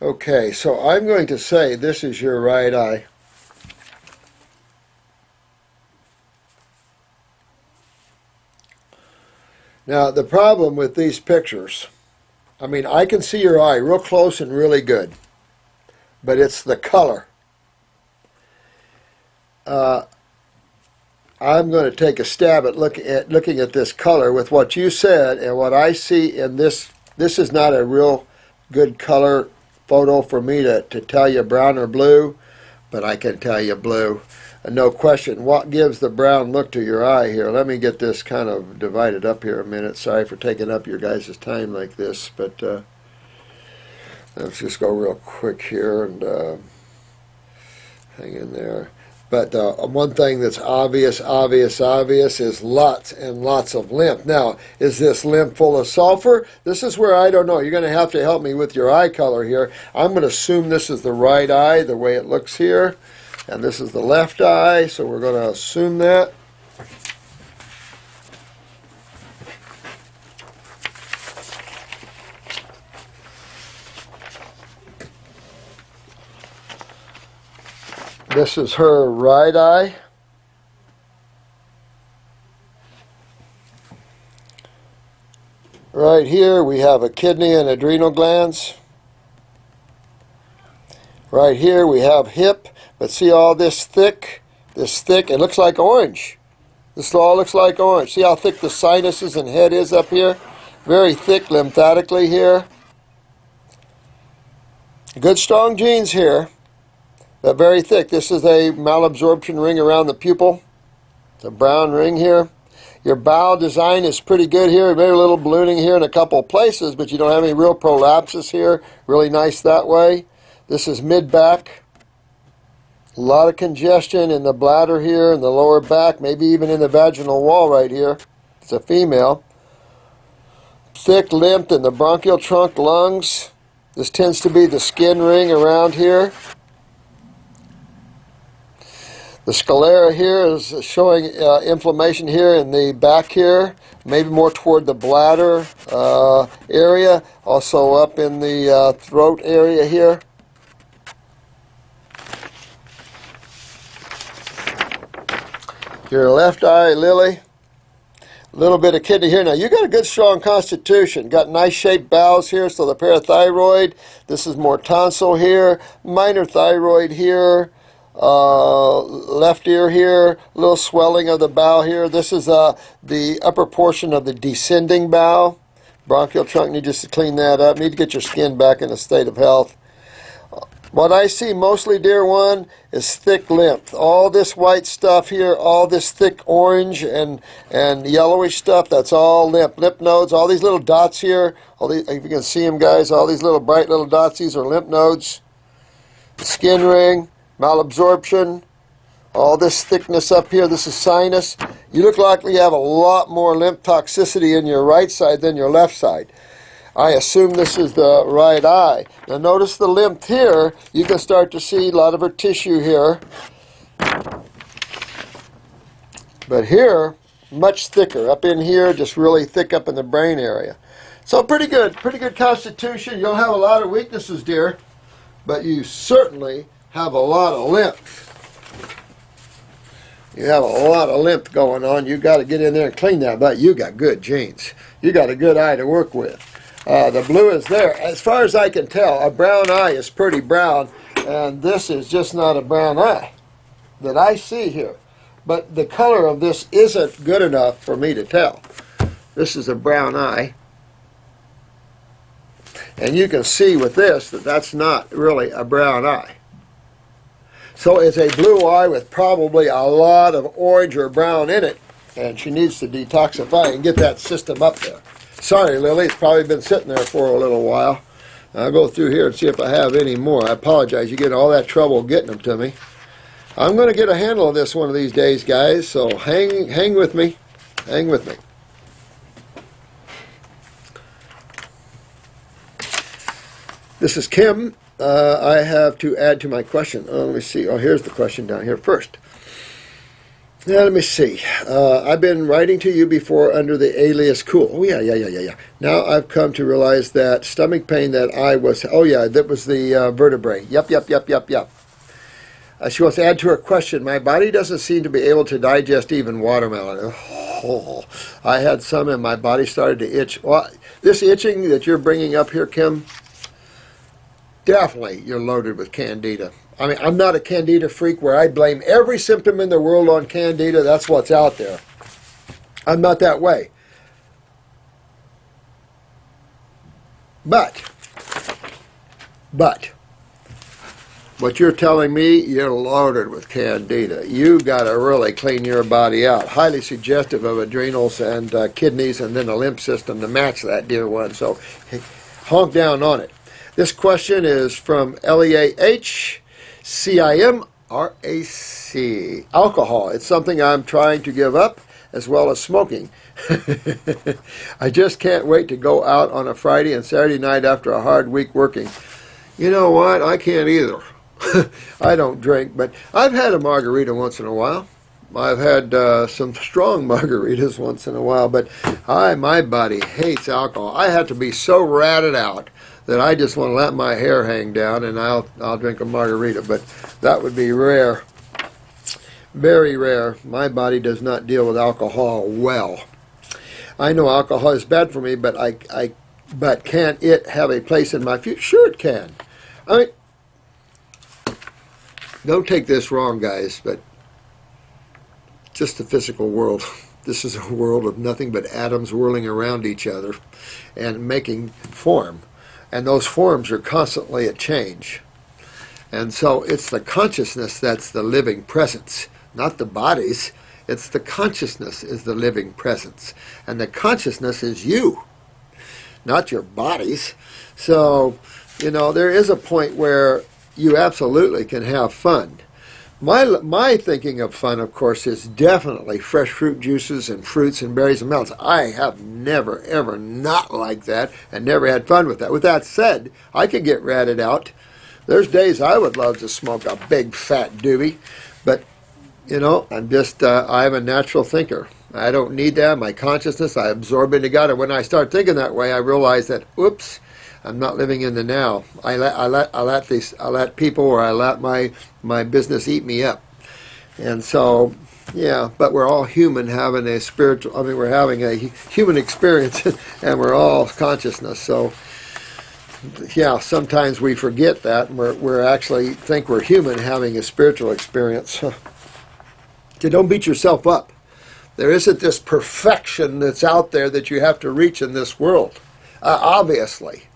Okay, so I'm going to say this is your right eye. Now, the problem with these pictures, I mean, I can see your eye real close and really good, but it's the color. I'm going to take a stab at looking at this color with what you said and what I see in this. This is not a real good color photo for me to tell you brown or blue, but I can tell you blue. No question. What gives the brown look to your eye here? Let me get this kind of divided up here a minute. Sorry for taking up your guys' time like this, but let's just go real quick here and hang in there. But one thing that's obvious is lots and lots of lymph. Now, is this lymph full of sulfur? This is where I don't know. You're going to have to help me with your eye color here. I'm going to assume this is the right eye, the way it looks here. And this is the left eye, so we're going to assume that. This is her right eye. Right here we have a kidney and adrenal glands. Right here we have hip. But see all this thick, it looks like orange. This all looks like orange. See how thick the sinuses and head is up here? Very thick lymphatically here. Good strong genes here, but very thick. This is a malabsorption ring around the pupil. It's a brown ring here. Your bowel design is pretty good here. Maybe a little ballooning here in a couple of places, but you don't have any real prolapses here. Really nice that way. This is mid-back. A lot of congestion in the bladder here, in the lower back, maybe even in the vaginal wall right here. It's a female. Thick lymph in the bronchial trunk, lungs. This tends to be the skin ring around here. The sclera here is showing inflammation here in the back here, maybe more toward the bladder area, also up in the throat area here. Your left eye, Lily. A little bit of kidney here. Now, you got a good, strong constitution. Got nice shaped bowels here, so the parathyroid. This is more tonsil here. Minor thyroid here. Left ear here. A little swelling of the bowel here. This is the upper portion of the descending bowel. Bronchial trunk, need just to clean that up. Need to get your skin back in a state of health. What I see mostly, dear one, is thick lymph. All this white stuff here, all this thick orange and yellowish stuff, that's all lymph. Lymph nodes, all these little dots here, all these, if you can see them, guys, all these little bright little dots, these are lymph nodes. The skin ring, malabsorption, all this thickness up here, this is sinus. You look like you have a lot more lymph toxicity in your right side than your left side. I assume this is the right eye. Now notice the lymph here. You can start to see a lot of her tissue here. But here, much thicker. Up in here, just really thick up in the brain area. So pretty good constitution. You'll have a lot of weaknesses, dear, but you certainly have a lot of lymph. You have a lot of lymph going on. You got to get in there and clean that, but you got good genes. You got a good eye to work with. The blue is there. As far as I can tell, a brown eye is pretty brown, and this is just not a brown eye that I see here. But the color of this isn't good enough for me to tell. This is a brown eye. And you can see with this that that's not really a brown eye. So it's a blue eye with probably a lot of orange or brown in it, and she needs to detoxify and get that system up there. Sorry, Lily, it's probably been sitting there for a little while. I'll go through here and see if I have any more. I apologize. You get all that trouble getting them to me. I'm going to get a handle of this one of these days, guys, so hang with me. Hang with me. This is Kim. I have to add to my question. Let me see. Oh, here's the question down here first. Now, let me see. I've been writing to you before under the alias Cool. Oh, yeah. Now I've come to realize that stomach pain that I was... Oh, yeah, that was the vertebrae. Yep. She wants to add to her question. My body doesn't seem to be able to digest even watermelon. Oh, I had some and my body started to itch. Well, this itching that you're bringing up here, Kim, definitely you're loaded with candida. I mean, I'm not a candida freak where I blame every symptom in the world on candida. That's what's out there. I'm not that way. But But what you're telling me, you're loaded with candida. You got to really clean your body out. Highly suggestive of adrenals and kidneys and then the lymph system to match that, dear one. So honk down on it. This question is from LEAHCIMRAC. Alcohol. It's something I'm trying to give up, as well as smoking. I just can't wait to go out on a Friday and Saturday night after a hard week working. You know what? I can't either. I don't drink, but I've had a margarita once in a while. I've had some strong margaritas once in a while, but my body hates alcohol. I have to be so ratted out that I just want to let my hair hang down and I'll drink a margarita, but that would be rare. Very rare. My body does not deal with alcohol well. I know alcohol is bad for me, but but can it have a place in my future? Sure it can. I mean, don't take this wrong, guys, but just the physical world. This is a world of nothing but atoms whirling around each other and making form. And those forms are constantly at change. And so it's the consciousness that's the living presence, not the bodies. It's the consciousness is the living presence. And the consciousness is you, not your bodies. So, you know, there is a point where you absolutely can have fun. My thinking of fun, of course, is definitely fresh fruit juices and fruits and berries and melons. I have never, ever not liked that and never had fun with that. With that said, I could get ratted out. There's days I would love to smoke a big fat doobie, but, you know, I'm a natural thinker. I don't need that. My consciousness, I absorb into God. And when I start thinking that way, I realize that, oops, I'm not living in the now. I let people or I let my business eat me up. And so, yeah, but we're all human having a spiritual, I mean, we're having a human experience and we're all consciousness. So, yeah, sometimes we forget that and we're actually think we're human having a spiritual experience. So don't beat yourself up. There isn't this perfection that's out there that you have to reach in this world, obviously.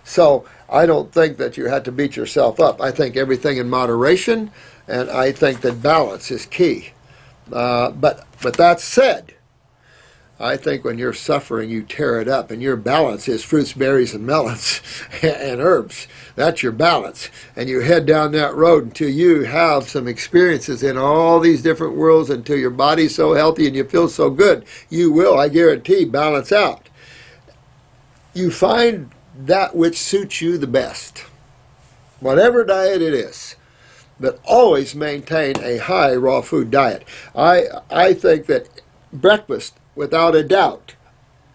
So I don't think that you had to beat yourself up. I think everything in moderation, and I think that balance is key. But that said, I think when you're suffering, you tear it up, and your balance is fruits, berries, and melons and herbs. That's your balance. And you head down that road until you have some experiences in all these different worlds, until your body's so healthy and you feel so good. You will, I guarantee, balance out. You find that which suits you the best, whatever diet it is, but always maintain a high raw food diet. I think that breakfast, without a doubt,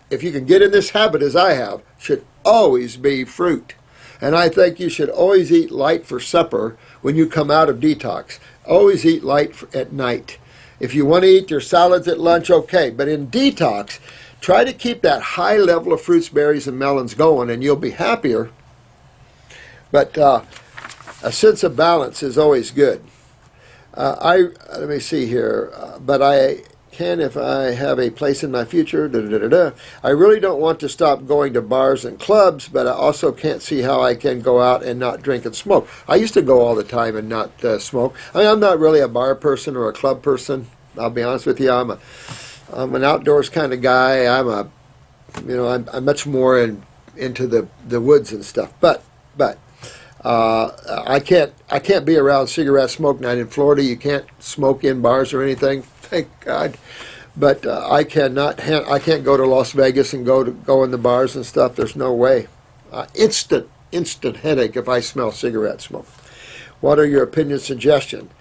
if you can get in this habit as I have, should always be fruit. And I think you should always eat light for supper when you come out of detox. Always eat light at night. If you want to eat your salads at lunch, okay, but in detox, try to keep that high level of fruits, berries, and melons going, and you'll be happier. But a sense of balance is always good. Let me see here. But I can if I have a place in my future. I really don't want to stop going to bars and clubs, but I also can't see how I can go out and not drink and smoke. I used to go all the time and not smoke. I mean, I'm not really a bar person or a club person. I'll be honest with you. I'm an outdoors kind of guy. I'm much more into the woods and stuff. But I can't be around cigarette smoke night in Florida. You can't smoke in bars or anything. Thank God. But I can't go to Las Vegas and go in the bars and stuff. There's no way. Instant headache if I smell cigarette smoke. What are your opinions, suggestions?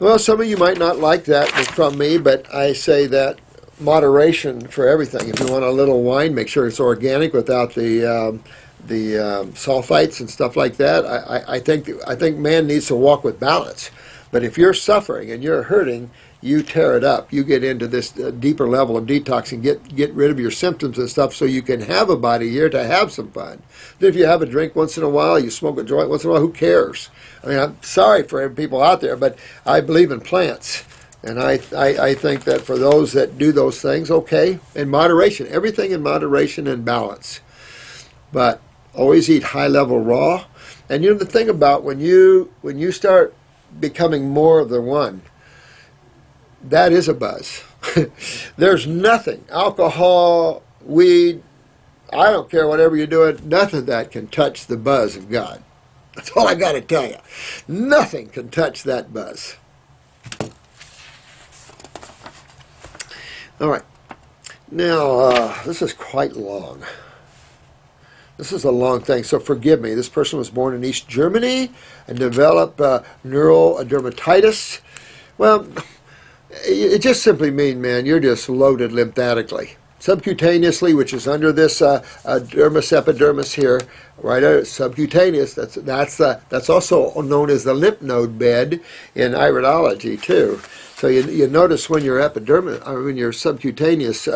Well, some of you might not like that from me, but I say that moderation for everything. If you want a little wine, make sure it's organic without the sulfites and stuff like that. I think man needs to walk with balance. But if you're suffering and you're hurting, you tear it up. You get into this deeper level of detox and get rid of your symptoms and stuff so you can have a body here to have some fun. Then if you have a drink once in a while, you smoke a joint once in a while, who cares? I mean, I'm sorry for people out there, but I believe in plants. And I think that for those that do those things, okay, in moderation, everything in moderation and balance. But always eat high-level raw And you know the thing about when you start becoming more of the one, that is a buzz. There's nothing, alcohol, weed, I don't care whatever you're doing, nothing of that can touch the buzz of God. That's all I got to tell you. Nothing can touch that buzz. All right. Now, this is quite long. This is a long thing, so forgive me. This person was born in East Germany and developed neurodermatitis. Well, it just simply means, man, you're just loaded lymphatically. Subcutaneously, which is under this dermis epidermis here, right? Subcutaneous. That's also known as the lymph node bed in iridology too. So you notice when your epidermis, or when your subcutaneous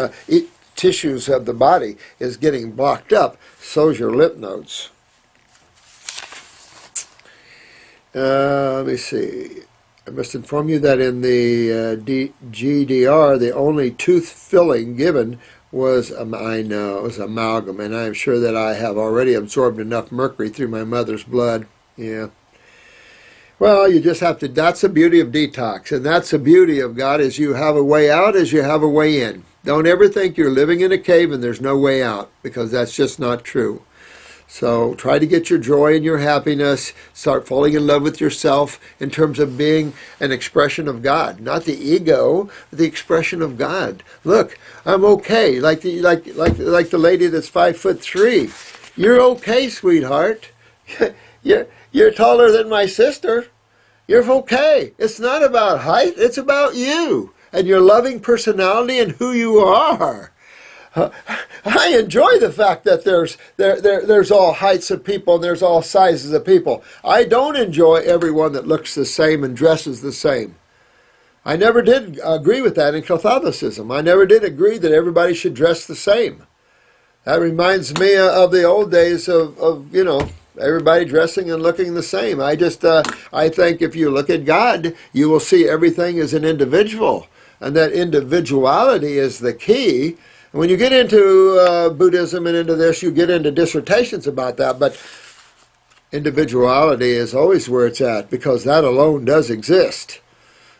tissues of the body is getting blocked up, so's your lymph nodes. Let me see. I must inform you that in the GDR, the only tooth filling given was, I know, it was amalgam, and I'm sure that I have already absorbed enough mercury through my mother's blood. Yeah. Well, you just have to, that's the beauty of detox, and that's the beauty of God, is you have a way out as you have a way in. Don't ever think you're living in a cave and there's no way out, because that's just not true. So try to get your joy and your happiness, start falling in love with yourself in terms of being an expression of God, not the ego, the expression of God. Look, I'm okay, like the lady that's 5'3". You're okay, sweetheart. You're taller than my sister. You're okay. It's not about height, it's about you and your loving personality and who you are. I enjoy the fact that there's all heights of people and there's all sizes of people. I don't enjoy everyone that looks the same and dresses the same. I never did agree with that in Catholicism. I never did agree that everybody should dress the same. That reminds me of the old days of you know, everybody dressing and looking the same. I think if you look at God, you will see everything as an individual, and that individuality is the key. When you get into Buddhism and into this, you get into dissertations about that, but individuality is always where it's at, because that alone does exist.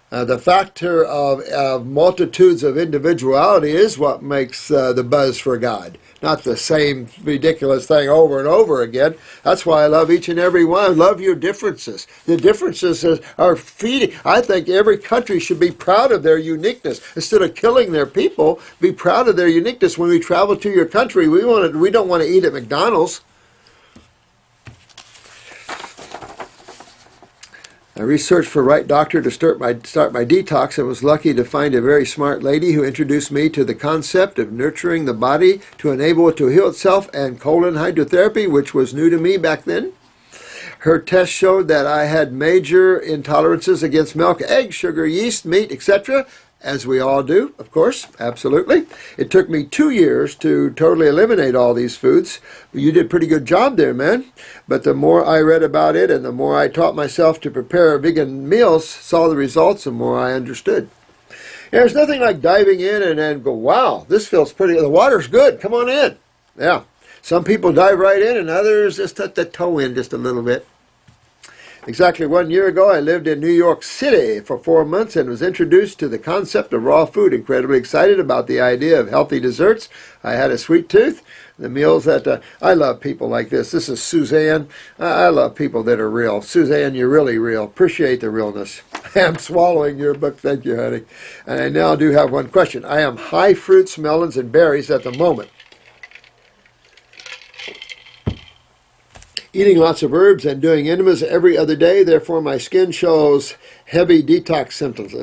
The factor of multitudes of individuality is what makes the buzz for God, not the same ridiculous thing over and over again. That's why I love each and every one. I love your differences. The differences are feeding. I think every country should be proud of their uniqueness. Instead of killing their people, be proud of their uniqueness. When we travel to your country, we don't want to eat at McDonald's. I researched for right doctor to start my detox and was lucky to find a very smart lady who introduced me to the concept of nurturing the body to enable it to heal itself, and colon hydrotherapy, which was new to me back then. Her test showed that I had major intolerances against milk, eggs, sugar, yeast, meat, etc., as we all do, of course, absolutely. It took me 2 years to totally eliminate all these foods. You did a pretty good job there, man. But the more I read about it and the more I taught myself to prepare vegan meals, saw the results, the more I understood. There's nothing like diving in and then go, wow, this feels pretty, the water's good, come on in. Yeah, some people dive right in and others just tuck the toe in just a little bit. Exactly 1 year ago, I lived in New York City for 4 months and was introduced to the concept of raw food. Incredibly excited about the idea of healthy desserts. I had a sweet tooth. The meals that I love people like this. This is Suzanne. I love people that are real. Suzanne, you're really real. Appreciate the realness. I'm swallowing your book. Thank you, honey. And I now do have one question. I am high fruits, melons, and berries at the moment. Eating lots of herbs and doing enemas every other day, therefore my skin shows heavy detox symptoms.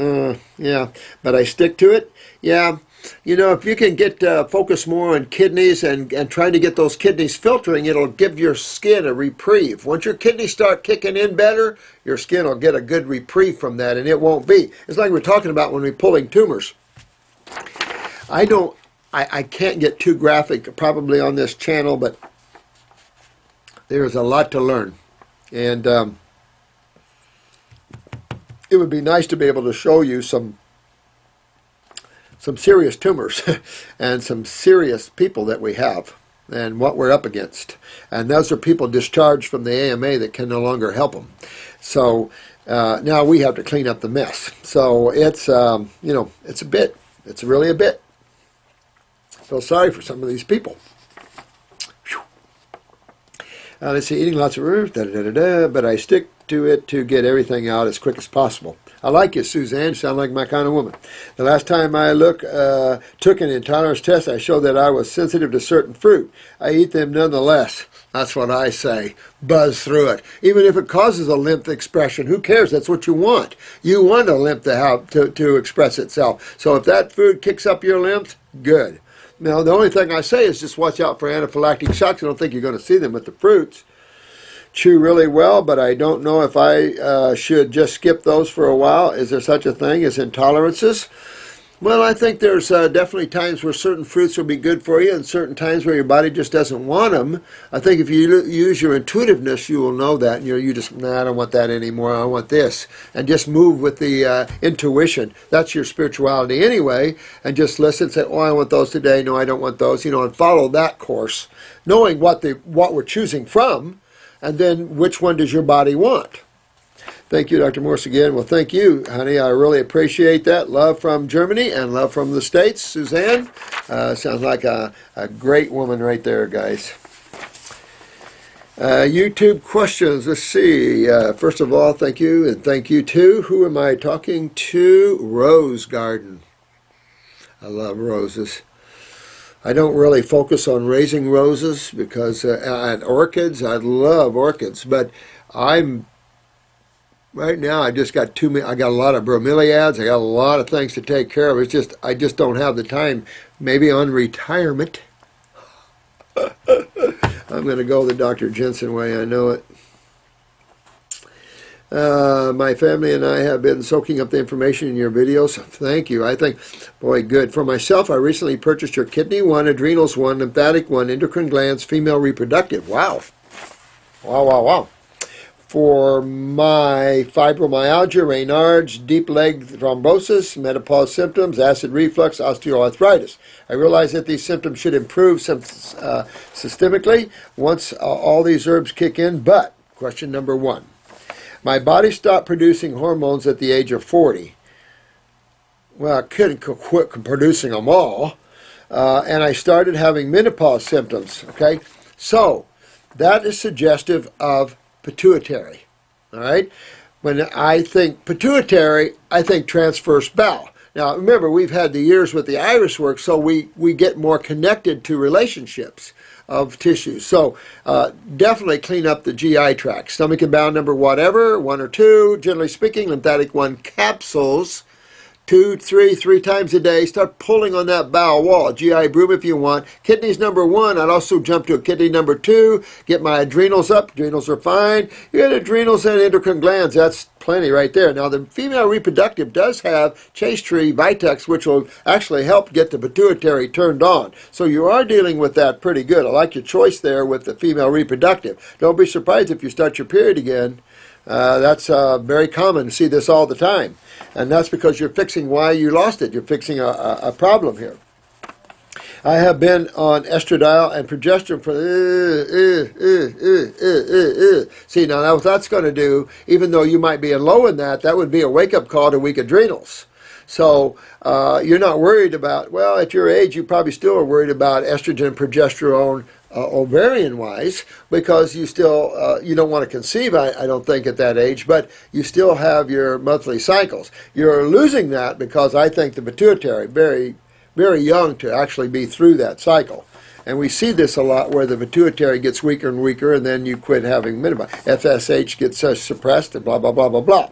Yeah, but I stick to it. Yeah, you know, if you can get focus more on kidneys and trying to get those kidneys filtering, it'll give your skin a reprieve. Once your kidneys start kicking in better, your skin will get a good reprieve from that, and it won't be. It's like we're talking about when we're pulling tumors. I can't get too graphic probably on this channel, but there's a lot to learn, and it would be nice to be able to show you some serious tumors and some serious people that we have. and what we're up against. And those are people discharged from the AMA that can no longer help them. So now we have to clean up the mess. So it's, you know, it's a bit. It's really a bit. I feel sorry for some of these people. Let's see, eating lots of herbs, but I stick to it to get everything out as quick as possible. I like you, Suzanne. You sound like my kind of woman. The last time I took an intolerance test, I showed that I was sensitive to certain fruit. I eat them nonetheless. That's what I say. Buzz through it. Even if it causes a lymph expression, who cares? That's what you want. You want a lymph to express itself. So if that food kicks up your lymph, good. Now, the only thing I say is just watch out for anaphylactic shocks. I don't think you're going to see them with the fruits. Chew really well, but I don't know if I should just skip those for a while. Is there such a thing as intolerances? Well, I think there's definitely times where certain fruits will be good for you and certain times where your body just doesn't want them. I think if you use your intuitiveness, you will know that. And you just, nah, I don't want that anymore. I want this. And just move with the intuition. That's your spirituality anyway. And just listen and say, oh, I want those today. No, I don't want those. You know, and follow that course, knowing what we're choosing from, and then which one does your body want. Thank you, Dr. Morse, again. Well, thank you, honey. I really appreciate that. Love from Germany and love from the States. Suzanne, sounds like a great woman right there, guys. YouTube questions. Let's see. First of all, thank you, and thank you, too. Who am I talking to? Rose Garden. I love roses. I don't really focus on raising roses because, and orchids, I love orchids, but right now, I just got too many. I got a lot of bromeliads. I got a lot of things to take care of. It's just I just don't have the time. Maybe on retirement, I'm going to go the Dr. Jensen way. I know it. My family and I have been soaking up the information in your videos. Thank you. I think, boy, good. For myself, I recently purchased your kidney one, adrenals one, lymphatic one, endocrine glands, female reproductive. Wow. Wow, wow, wow. For my fibromyalgia, Raynaud's, deep leg thrombosis, menopause symptoms, acid reflux, osteoarthritis. I realize that these symptoms should improve systemically once all these herbs kick in, but question number one. My body stopped producing hormones at the age of 40. Well, I couldn't quit producing them all, and I started having menopause symptoms, okay? So that is suggestive of pituitary, all right? When I think pituitary, I think transverse bowel. Now, remember, we've had the years with the iris work, so we get more connected to relationships of tissues. So definitely clean up the GI tract. Stomach and bowel number whatever, 1 or 2, generally speaking, lymphatic 1 capsules, 2, 3 times a day. Start pulling on that bowel wall. GI broom if you want. Kidneys number 1. I'd also jump to a kidney number 2. Get my adrenals up. Adrenals are fine. You get adrenals and endocrine glands. That's plenty right there. Now the female reproductive does have chaste tree vitex, which will actually help get the pituitary turned on. So you are dealing with that pretty good. I like your choice there with the female reproductive. Don't be surprised if you start your period again. That's very common to see this all the time. And that's because you're fixing why you lost it. You're fixing a problem here. I have been on estradiol and progesterone for... See, now what that's going to do, even though you might be low in that, that would be a wake-up call to weak adrenals. So you're not worried about... Well, at your age, you probably still are worried about estrogen and progesterone ovarian-wise, because you still, you don't want to conceive, I don't think, at that age, but you still have your monthly cycles. You're losing that because I think the pituitary, very, very young to actually be through that cycle. And we see this a lot where the pituitary gets weaker and weaker, and then you quit having menopause. FSH gets suppressed, and blah, blah, blah, blah, blah.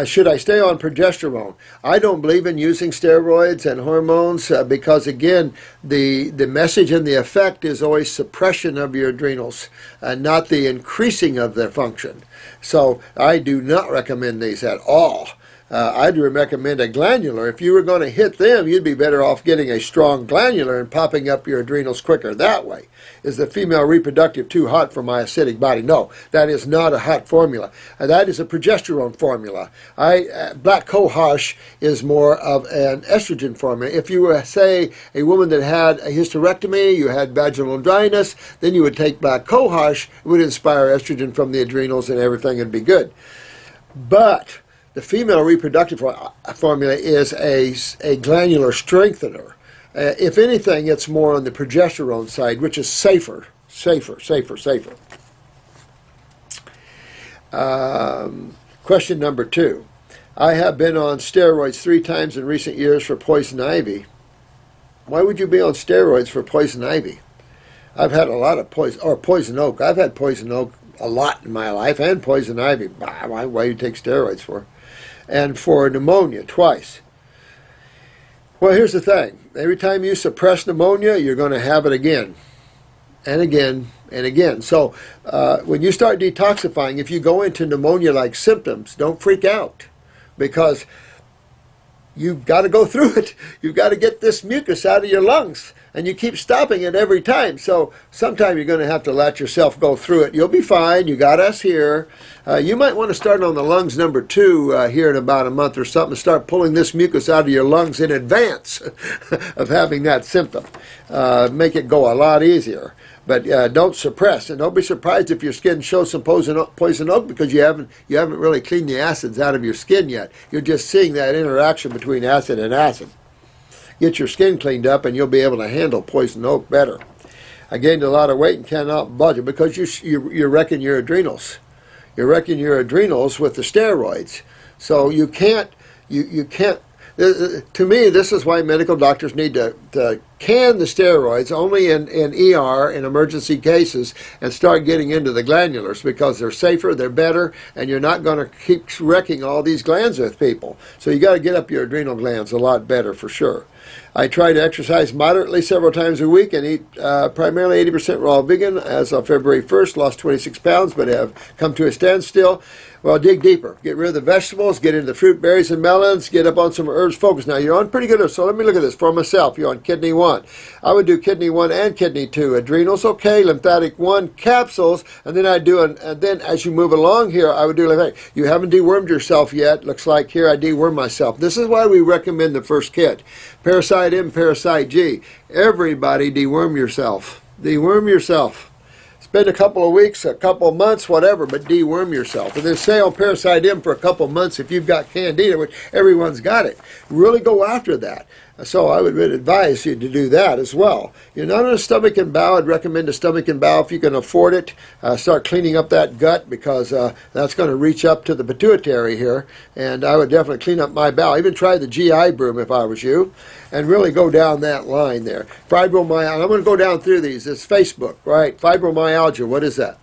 Should I stay on progesterone? I don't believe in using steroids and hormones because, again, the message and the effect is always suppression of your adrenals, not the increasing of their function. So I do not recommend these at all. I'd recommend a glandular. If you were going to hit them, you'd be better off getting a strong glandular and popping up your adrenals quicker that way. Is the female reproductive too hot for my acidic body? No, that is not a hot formula. That is a progesterone formula. Black cohosh is more of an estrogen formula. If you were, say, a woman that had a hysterectomy, you had vaginal dryness, then you would take black cohosh. It would inspire estrogen from the adrenals and everything would be good. But the female reproductive formula is a glandular strengthener. If anything, it's more on the progesterone side, which is safer. Question number 2. I have been on steroids 3 times in recent years for poison ivy. Why would you be on steroids for poison ivy? I've had a lot of poison oak. I've had poison oak a lot in my life, and poison ivy. Why do you take steroids for? And for pneumonia, twice. Well, here's the thing. Every time you suppress pneumonia, you're going to have it again and again and again. So when you start detoxifying, if you go into pneumonia-like symptoms, don't freak out, because you've got to go through it. You've got to get this mucus out of your lungs, and you keep stopping it every time. So sometime you're going to have to let yourself go through it. You'll be fine. You got us here. You might want to start on the lungs number 2 here in about a month or something, and start pulling this mucus out of your lungs in advance of having that symptom. Make it go a lot easier. But don't suppress, and don't be surprised if your skin shows some poison oak, because you haven't really cleaned the acids out of your skin yet. You're just seeing that interaction between acid and acid. Get your skin cleaned up, and you'll be able to handle poison oak better. I gained a lot of weight and cannot budge it because you're wrecking your adrenals. You're wrecking your adrenals with the steroids. So you can't. To me, this is why medical doctors need to can the steroids only in ER, in emergency cases, and start getting into the glandulars, because they're safer, they're better, and you're not going to keep wrecking all these glands with people. So you got to get up your adrenal glands a lot better for sure. I try to exercise moderately several times a week and eat primarily 80% raw vegan. As of February 1st, lost 26 pounds, but have come to a standstill. Well, dig deeper. Get rid of the vegetables, get into the fruit, berries, and melons, get up on some herbs, focus. Now, you're on pretty good, so let me look at this for myself. You're on kidney 1. I would do kidney 1 and kidney 2. Adrenals, okay. Lymphatic 1, capsules, and then and then as you move along here, I would do lymphatic. You haven't dewormed yourself yet. Looks like here I deworm myself. This is why we recommend the first kit. Parasite M, Parasite G. Everybody deworm yourself. Deworm yourself. Spend a couple of weeks, a couple of months, whatever, but deworm yourself. And then stay on Parasite M for a couple of months if you've got Candida, which everyone's got it. Really go after that. So I would advise you to do that as well. You're not on a stomach and bowel. I'd recommend a stomach and bowel if you can afford it. Start cleaning up that gut, because that's going to reach up to the pituitary here. And I would definitely clean up my bowel. Even try the GI broom if I was you, and really go down that line there. Fibromyalgia. I'm going to go down through these. It's Facebook, right? Fibromyalgia. What is that?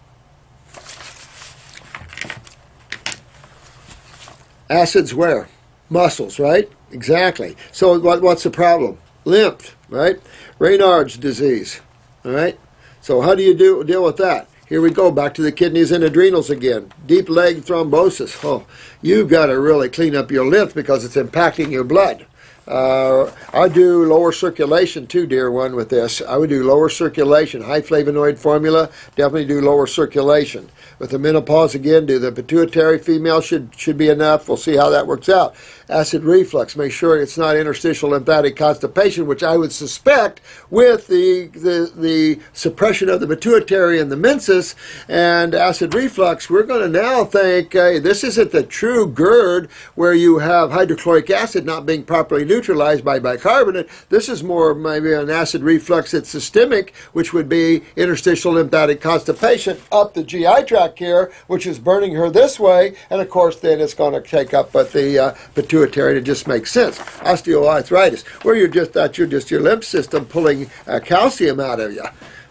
Acids where? Muscles, right? Exactly. So what's the problem? Lymph, right? Raynaud's disease, all right? So how do you deal with that? Here we go, back to the kidneys and adrenals again. Deep leg thrombosis. Oh, you've got to really clean up your lymph, because it's impacting your blood. I do lower circulation too, dear one, with this. I would do lower circulation. High flavonoid formula, definitely do lower circulation. With the menopause, again, do the pituitary female should be enough. We'll see how that works out. Acid reflux, make sure it's not interstitial lymphatic constipation, which I would suspect with the suppression of the pituitary and the menses and acid reflux. We're going to now think this isn't the true GERD where you have hydrochloric acid not being properly neutralized by bicarbonate. This is more maybe an acid reflux that's systemic, which would be interstitial lymphatic constipation up the GI tract here, which is burning her this way, and of course then it's going to take up at the pituitary. It just makes sense. Osteoarthritis, where you're just your lymph system pulling calcium out of you.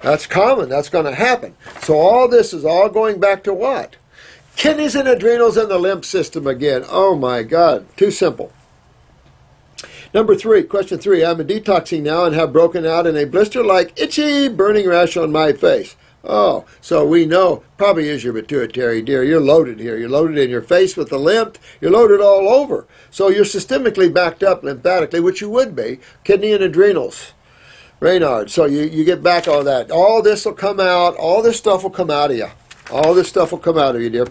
That's common. That's going to happen. So all this is all going back to what? Kidneys and adrenals and the lymph system again. Oh my God, too simple. Number 3, question 3. I'm detoxing now and have broken out in a blister-like itchy burning rash on my face. Oh, so we know probably is your pituitary, dear. You're loaded here. You're loaded in your face with the lymph. You're loaded all over. So you're systemically backed up lymphatically, which you would be. Kidney and adrenals. Reynard. So you get back on that. All this will come out. All this stuff will come out of you. All this stuff will come out of you, dear.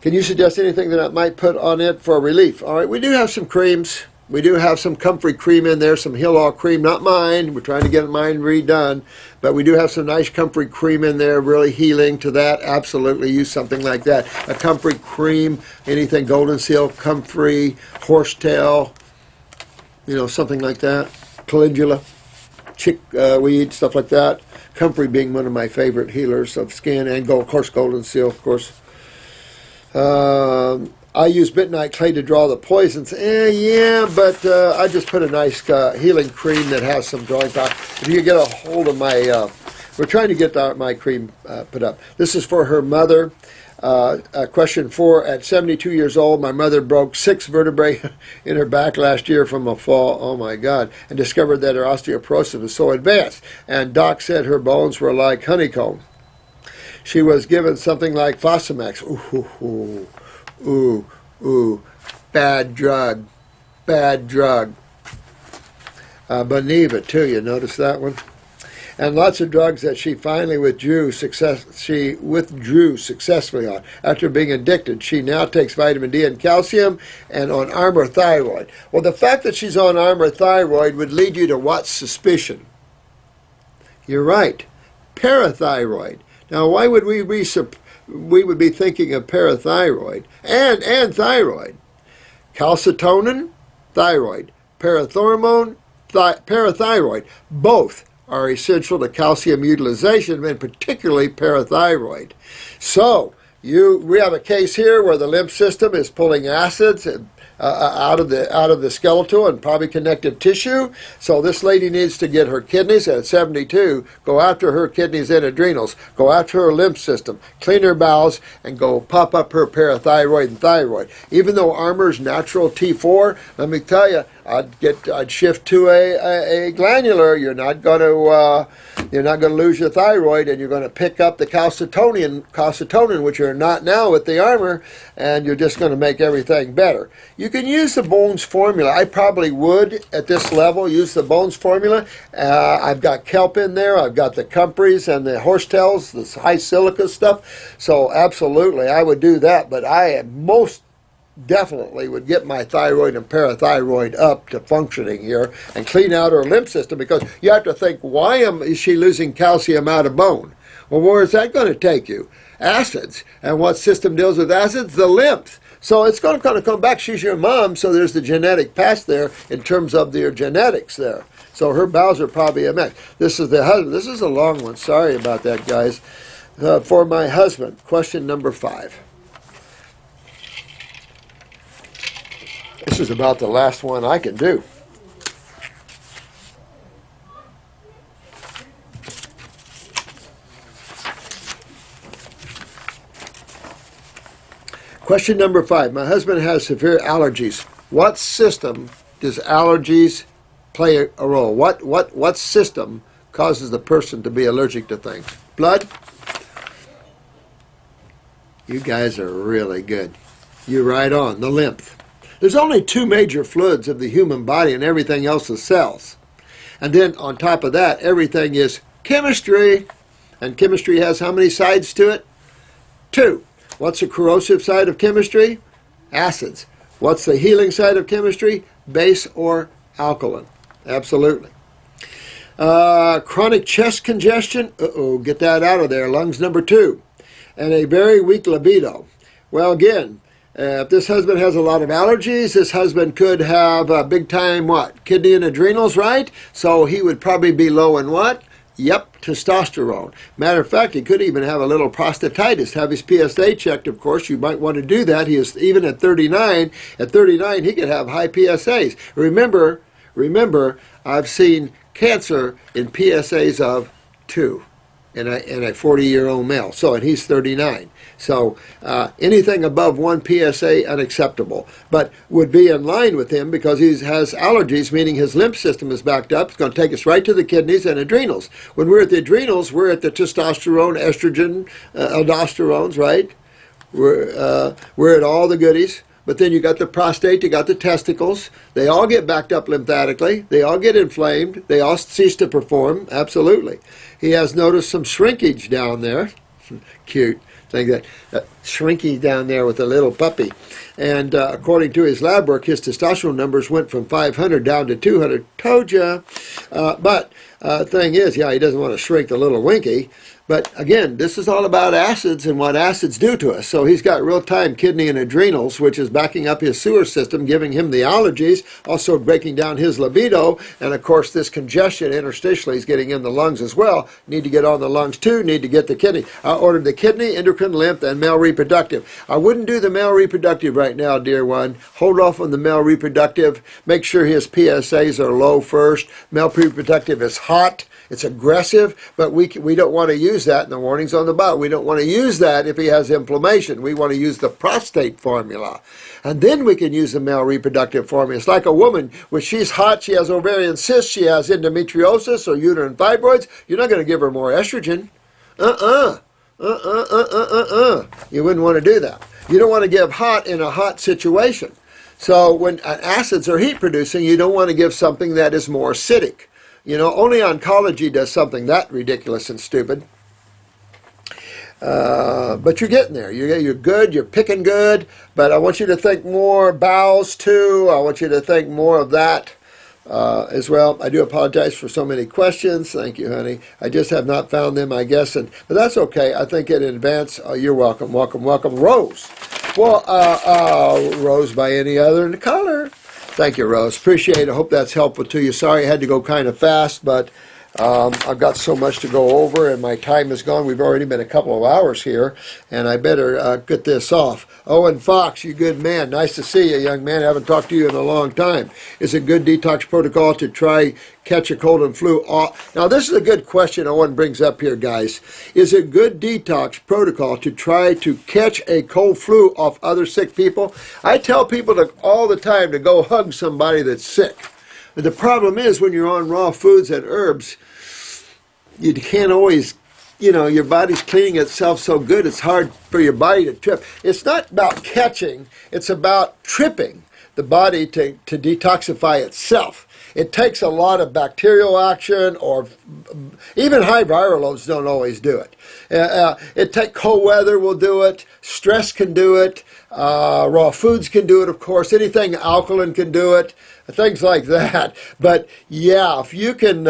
Can you suggest anything that I might put on it for relief? All right, we do have some creams. We do have some comfrey cream in there, some Heal All cream, not mine. We're trying to get mine redone. But we do have some nice comfrey cream in there, really healing to that. Absolutely use something like that. A comfrey cream, anything golden seal, comfrey, horsetail, you know, something like that. Calendula, chickweed, stuff like that. Comfrey being one of my favorite healers of skin, and of course golden seal, of course. I use bentonite clay to draw the poisons. Yeah, but I just put a nice healing cream that has some drawing power. If you get a hold of my, we're trying to get my cream put up. This is for her mother. Question 4, at 72 years old, my mother broke 6 vertebrae in her back last year from a fall, oh my God, and discovered that her osteoporosis was so advanced. And doc said her bones were like honeycomb. She was given something like Fosamax. Ooh, bad drug. Boniva too, you notice that one? And lots of drugs that she finally withdrew successfully on. After being addicted, she now takes vitamin D and calcium and on Armour Thyroid. Well, the fact that she's on Armour Thyroid would lead you to what suspicion? You're right, parathyroid. Now, why would we be thinking of parathyroid and thyroid? Calcitonin, thyroid. Parathormone, parathyroid. Both are essential to calcium utilization, and particularly parathyroid. So, we have a case here where the lymph system is pulling acids out of the skeletal and probably connective tissue. So this lady needs to get her kidneys at 72, go after her kidneys and adrenals, go after her lymph system, clean her bowels, and go pop up her parathyroid and thyroid. Even though Armour's natural T4, let me tell you, I'd shift to a glandular. You're not going to lose your thyroid, and you're going to pick up the calcitonin, which you're not now with the Armour, and you're just going to make everything better. You can use the Bones formula. I probably would at this level use the Bones formula. I've got Kelp in there. I've got the comfreys and the horsetails, the high silica stuff. So absolutely, I would do that. But I am most definitely would get my thyroid and parathyroid up to functioning here and clean out her lymph system, because you have to think, why is she losing calcium out of bone? Well, where is that going to take you? Acids. And what system deals with acids? The lymph. So it's going to kind of come back. She's your mom, so there's the genetic past there in terms of their genetics there. So her bowels are probably a mess. This is the husband. This is a long one. Sorry about that, guys. For my husband, question number 5. This is about the last one I can do. Question number 5. My husband has severe allergies. What system does allergies play a role? What system causes the person to be allergic to things? Blood? You guys are really good. You're right on. The lymph. There's only 2 major fluids of the human body, and everything else is cells. And then on top of that, everything is chemistry. And chemistry has how many sides to it? 2. What's the corrosive side of chemistry? Acids. What's the healing side of chemistry? Base or alkaline. Absolutely. Chronic chest congestion. Get that out of there. Lungs number 2. And a very weak libido. Well, again, if this husband has a lot of allergies, this husband could have big time what? Kidney and adrenals, right? So he would probably be low in what? Yep, testosterone. Matter of fact, he could even have a little prostatitis. Have his PSA checked, of course. You might want to do that. He is even at 39. At 39, he could have high PSAs. Remember, I've seen cancer in PSAs of 2. in a 40-year-old male. So, and he's 39. So anything above 1 PSA, unacceptable. But would be in line with him because he has allergies, meaning his lymph system is backed up. It's going to take us right to the kidneys and adrenals. When we're at the adrenals, we're at the testosterone, estrogen, aldosterones, right? We're at all the goodies. But then you got the prostate, you got the testicles. They all get backed up lymphatically. They all get inflamed. They all cease to perform. Absolutely. He has noticed some shrinkage down there. Cute. Think that shrinking down there with a little puppy. And according to his lab work, his testosterone numbers went from 500 down to 200. Told ya. But thing is, yeah, he doesn't want to shrink the little winky. But again, this is all about acids and what acids do to us. So he's got real-time kidney and adrenals, which is backing up his sewer system, giving him the allergies, also breaking down his libido. And of course, this congestion interstitially is getting in the lungs as well. Need to get on the lungs too, need to get the kidney. I ordered the kidney, endocrine, lymph, and male reproductive. I wouldn't do the male reproductive right now, dear one. Hold off on the male reproductive. Make sure his PSAs are low first. Male reproductive is hot. It's aggressive, but we don't want to use that in the warnings on the bottle. We don't want to use that if he has inflammation. We want to use the prostate formula. And then we can use the male reproductive formula. It's like a woman, when she's hot, she has ovarian cysts, she has endometriosis or uterine fibroids. You're not going to give her more estrogen. You wouldn't want to do that. You don't want to give hot in a hot situation. So when acids are heat producing, you don't want to give something that is more acidic. You know, only oncology does something that ridiculous and stupid. But you're getting there. You're good. You're picking good. But I want you to think more bowels, too. I want you to think more of that as well. I do apologize for so many questions. Thank you, honey. I just have not found them, I guess. But that's okay. I think in advance, you're welcome, welcome, welcome. Rose. Well, Rose by any other color. Thank you, Rose. Appreciate it. I hope that's helpful to you. Sorry I had to go kind of fast, but I've got so much to go over, and my time is gone. We've already been a couple of hours here, and I better get this off. Owen Fox, you good man. Nice to see you, young man. I haven't talked to you in a long time. Is it good detox protocol to try catch a cold and flu? Now, this is a good question Owen brings up here, guys. Is it good detox protocol to try to catch a cold flu off other sick people? I tell people all the time to go hug somebody that's sick. But the problem is when you're on raw foods and herbs, you can't always, your body's cleaning itself so good, it's hard for your body to trip. It's not about catching, it's about tripping the body to detoxify itself. It takes a lot of bacterial action, or even high viral loads don't always do it. Cold weather will do it, stress can do it, raw foods can do it, of course, anything alkaline can do it. Things like that. But yeah, if you can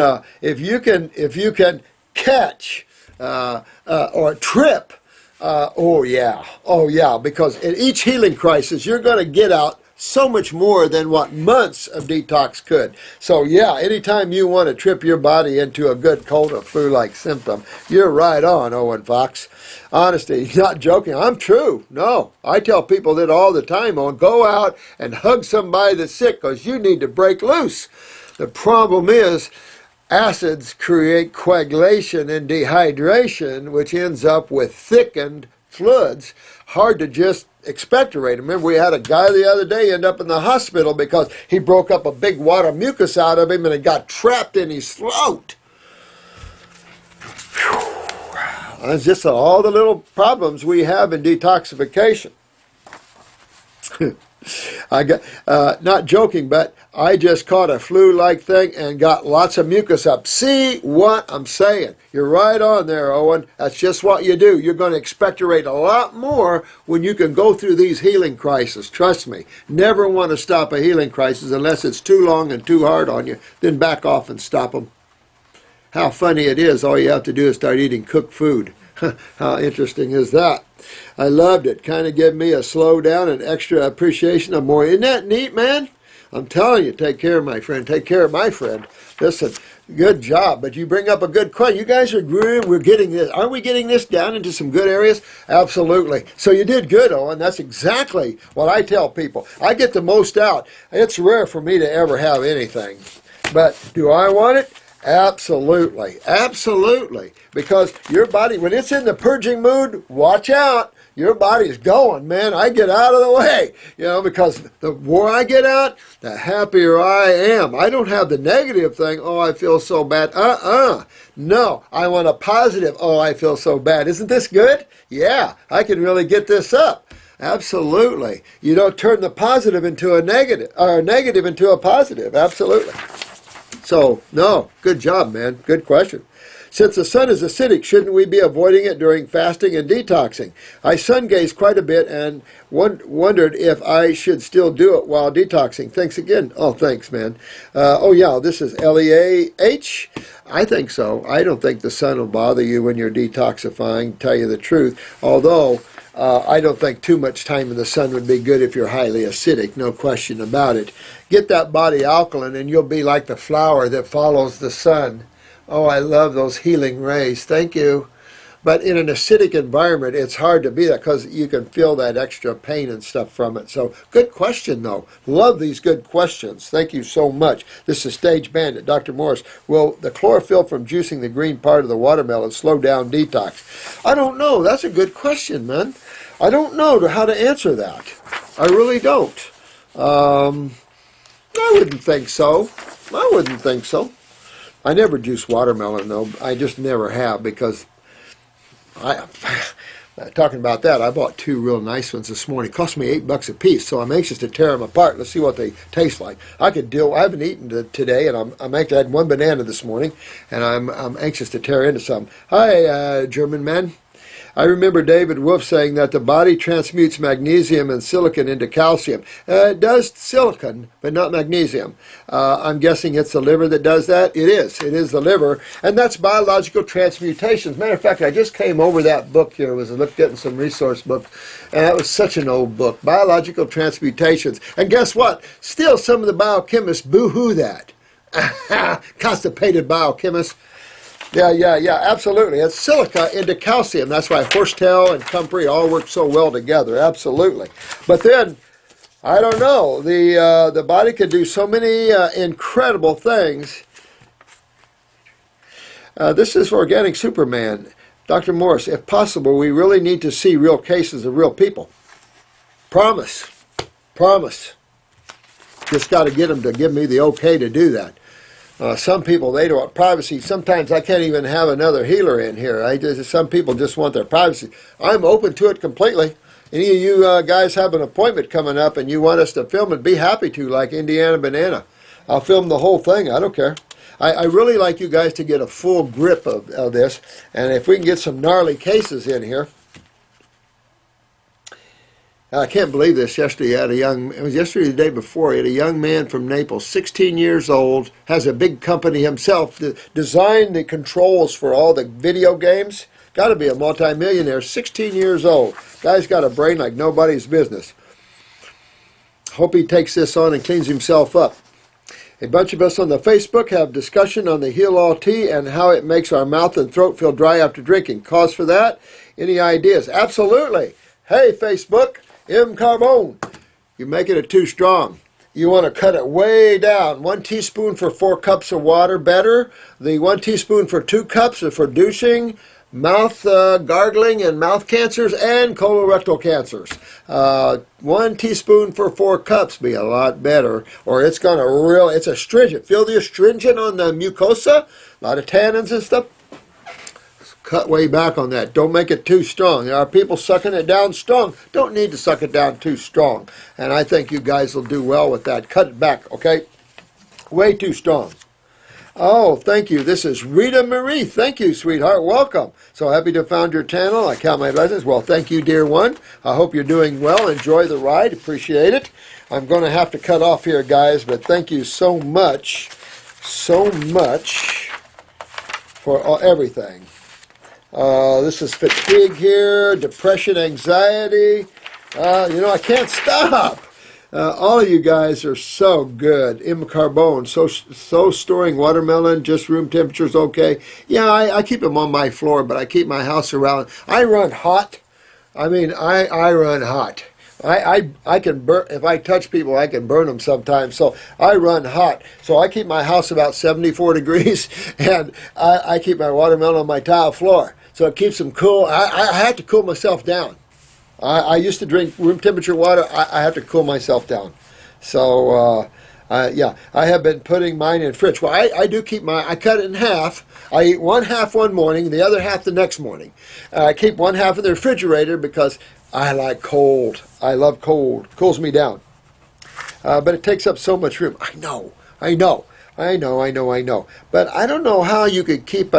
catch or trip, oh yeah, because in each healing crisis you're going to get out so much more than what months of detox could. So yeah, anytime you want to trip your body into a good cold or flu-like symptom, you're right on, Owen Fox. Honesty, not joking. I'm true. No, I tell people that all the time. Owen, go out and hug somebody that's sick because you need to break loose. The problem is acids create coagulation and dehydration, which ends up with thickened fluids. Hard to just expectorate. Remember, we had a guy the other day end up in the hospital because he broke up a big wad of mucus out of him and it got trapped in his throat. It's just all the little problems we have in detoxification. I got, not joking, but I just caught a flu-like thing and got lots of mucus up. See what I'm saying? You're right on there, Owen. That's just what you do. You're going to expectorate a lot more when you can go through these healing crises. Trust me. Never want to stop a healing crisis unless it's too long and too hard on you. Then back off and stop them. How funny it is. All you have to do is start eating cooked food. How interesting is that? I loved it. Kind of gave me a slow down and extra appreciation of more. Isn't that neat, man? I'm telling you, take care, my friend. Take care of my friend. Listen, good job. But you bring up a good question. You guys are good. We're getting this. Aren't we getting this down into some good areas? Absolutely. So you did good, Owen. That's exactly what I tell people. I get the most out. It's rare for me to ever have anything. But do I want it? Absolutely. Absolutely. Because your body, when it's in the purging mood, watch out. Your body's going, man. I get out of the way. You know, because the more I get out, the happier I am. I don't have the negative thing, oh, I feel so bad. No, I want a positive, oh, I feel so bad. Isn't this good? Yeah, I can really get this up. Absolutely. You don't turn the positive into a negative, or a negative into a positive. Absolutely. So, no, good job, man. Good question. Since the sun is acidic, shouldn't we be avoiding it during fasting and detoxing? I sun gaze quite a bit and wondered if I should still do it while detoxing. Thanks again. Oh, thanks, man. Oh, yeah, this is Leah. I think so. I don't think the sun will bother you when you're detoxifying, to tell you the truth. Although, I don't think too much time in the sun would be good if you're highly acidic, no question about it. Get that body alkaline and you'll be like the flower that follows the sun. Oh, I love those healing rays. Thank you. But in an acidic environment, it's hard to be that because you can feel that extra pain and stuff from it. So, good question, though. Love these good questions. Thank you so much. This is Stage Bandit. Dr. Morris, will the chlorophyll from juicing the green part of the watermelon slow down detox? I don't know. That's a good question, man. I don't know how to answer that. I really don't. I wouldn't think so. I wouldn't think so. I never juice watermelon, though. I just never have because talking about that, I bought two real nice ones this morning. It cost me $8 a piece, so I'm anxious to tear them apart. Let's see what they taste like. I haven't eaten today, and I'm actually I had one banana this morning, and I'm anxious to tear into some. Hi, German man. I remember David Wolf saying that the body transmutes magnesium and silicon into calcium. It does silicon, but not magnesium. I'm guessing it's the liver that does that. It is. It is the liver. And that's biological transmutations. Matter of fact, I just came over that book here. I was looking at some resource book, and it was such an old book. Biological transmutations. And guess what? Still some of the biochemists boo-hoo that. Constipated biochemists. Yeah, absolutely. It's silica into calcium. That's why horsetail and comfrey all work so well together. Absolutely. But then, I don't know. The body can do so many incredible things. This is Organic Superman. Dr. Morris, if possible, we really need to see real cases of real people. Promise. Promise. Just got to get them to give me the okay to do that. Some people, they don't want privacy. Sometimes I can't even have another healer in here. Some people just want their privacy. I'm open to it completely. Any of you guys have an appointment coming up and you want us to film it, be happy to, like Indiana Banana. I'll film the whole thing. I don't care. I really like you guys to get a full grip of this. And if we can get some gnarly cases in here. I can't believe this. Yesterday, it was yesterday or the day before, he had a young man from Naples, 16 years old, has a big company himself, designed the controls for all the video games. Got to be a multimillionaire, 16 years old. Guy's got a brain like nobody's business. Hope he takes this on and cleans himself up. A bunch of us on the Facebook have discussion on the Heal All tea and how it makes our mouth and throat feel dry after drinking. Cause for that? Any ideas? Absolutely. Hey, Facebook. M. Carbone, you're making it too strong. You want to cut it way down. 1 teaspoon for 4 cups of water, better. The 1 teaspoon for 2 cups are for douching, mouth gargling, and mouth cancers, and colorectal cancers. 1 teaspoon for 4 cups be a lot better, or it's going to it's astringent. Feel the astringent on the mucosa? A lot of tannins and stuff. Cut way back on that. Don't make it too strong. There are people sucking it down strong. Don't need to suck it down too strong. And I think you guys will do well with that. Cut it back, okay? Way too strong. Oh, thank you. This is Rita Marie. Thank you, sweetheart. Welcome. So happy to have found your channel. I count my blessings. Well, thank you, dear one. I hope you're doing well. Enjoy the ride. Appreciate it. I'm going to have to cut off here, guys, but thank you so much for everything. This is fatigue here, depression, anxiety. I can't stop. All of you guys are so good. M. Carbone, so storing watermelon, just room temperature's okay. Yeah, I keep them on my floor, but I keep my house around. I run hot. I run hot. I can burn, if I touch people, I can burn them sometimes. So I run hot. So I keep my house about 74 degrees, and I keep my watermelon on my tile floor. So it keeps them cool. I have to cool myself down. I used to drink room temperature water. I have to cool myself down. So, yeah, I have been putting mine in fridge. Well, I do keep I cut it in half. I eat one half one morning, the other half the next morning. I keep one half in the refrigerator because I like cold. I love cold. Cools me down. But it takes up so much room. I know. But I don't know how you could keep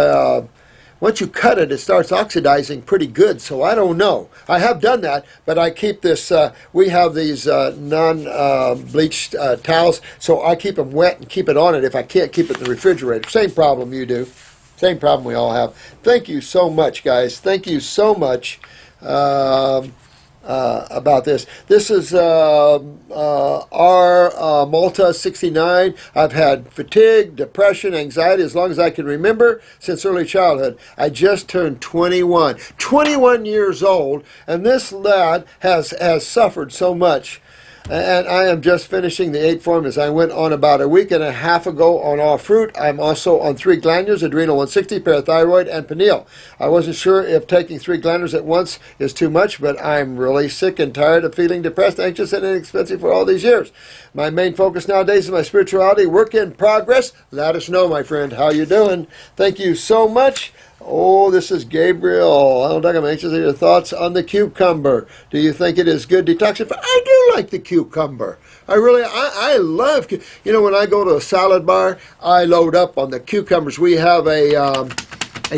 once you cut it, it starts oxidizing pretty good, so I don't know. I have done that, but I keep this, we have these non-bleached towels, so I keep them wet and keep it on it if I can't keep it in the refrigerator. Same problem you do. Same problem we all have. Thank you so much, guys. Thank you so much about this. This is R Malta 69. I've had fatigue, depression, anxiety as long as I can remember since early childhood. I just turned 21. 21 years old, and this lad has suffered so much. And I am just finishing the 8 formulas. I went on about a week and a half ago on all fruit. I'm also on 3 glandulars, adrenal 160, parathyroid, and pineal. I wasn't sure if taking 3 glandulars at once is too much, but I'm really sick and tired of feeling depressed, anxious, and inexpensive for all these years. My main focus nowadays is my spirituality, work in progress. Let us know, my friend, how you doing. Thank you so much. Oh, this is Gabriel. I'm anxious to hear your thoughts on the cucumber. Do you think it is good detoxifying? I do like the cucumber. I love, when I go to a salad bar, I load up on the cucumbers. We have a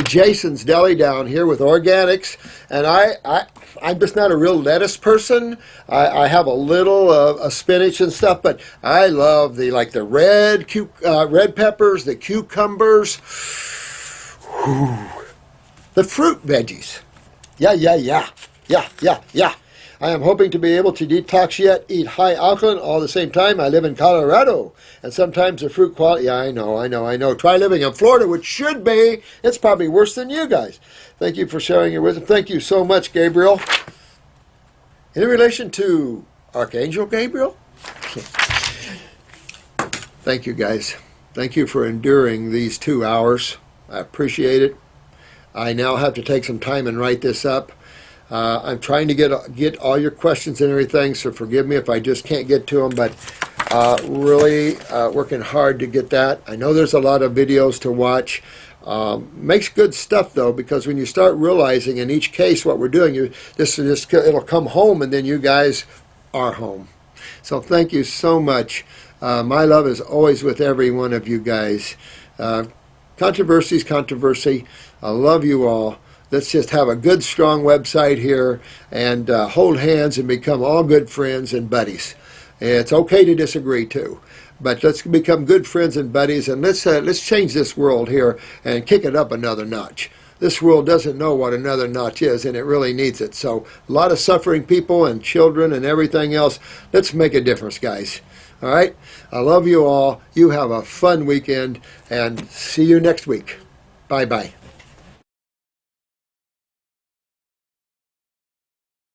Jason's Deli down here with organics, and I'm just not a real lettuce person. I have a little of spinach and stuff, but I love the red peppers, the cucumbers. The fruit veggies. Yeah. I am hoping to be able to detox yet eat high alkaline all the same time. I live in Colorado, and sometimes the fruit quality, yeah, I know. Try living in Florida, which should be, it's probably worse than you guys. Thank you for sharing your wisdom. Thank you so much, Gabriel. In relation to Archangel Gabriel, thank you, guys. Thank you for enduring these 2 hours. I appreciate it. I now have to take some time and write this up. I'm trying to get all your questions and everything, so forgive me if I just can't get to them, but really working hard to get that. I know there's a lot of videos to watch. Makes good stuff, though, because when you start realizing in each case what we're doing, it'll come home, and then you guys are home. So thank you so much. My love is always with every one of you guys. Controversy is controversy. I love you all. Let's just have a good, strong website here and hold hands and become all good friends and buddies. It's okay to disagree, too. But let's become good friends and buddies, and let's change this world here and kick it up another notch. This world doesn't know what another notch is, and it really needs it. So a lot of suffering people and children and everything else. Let's make a difference, guys. All right? I love you all. You have a fun weekend, and see you next week. Bye-bye.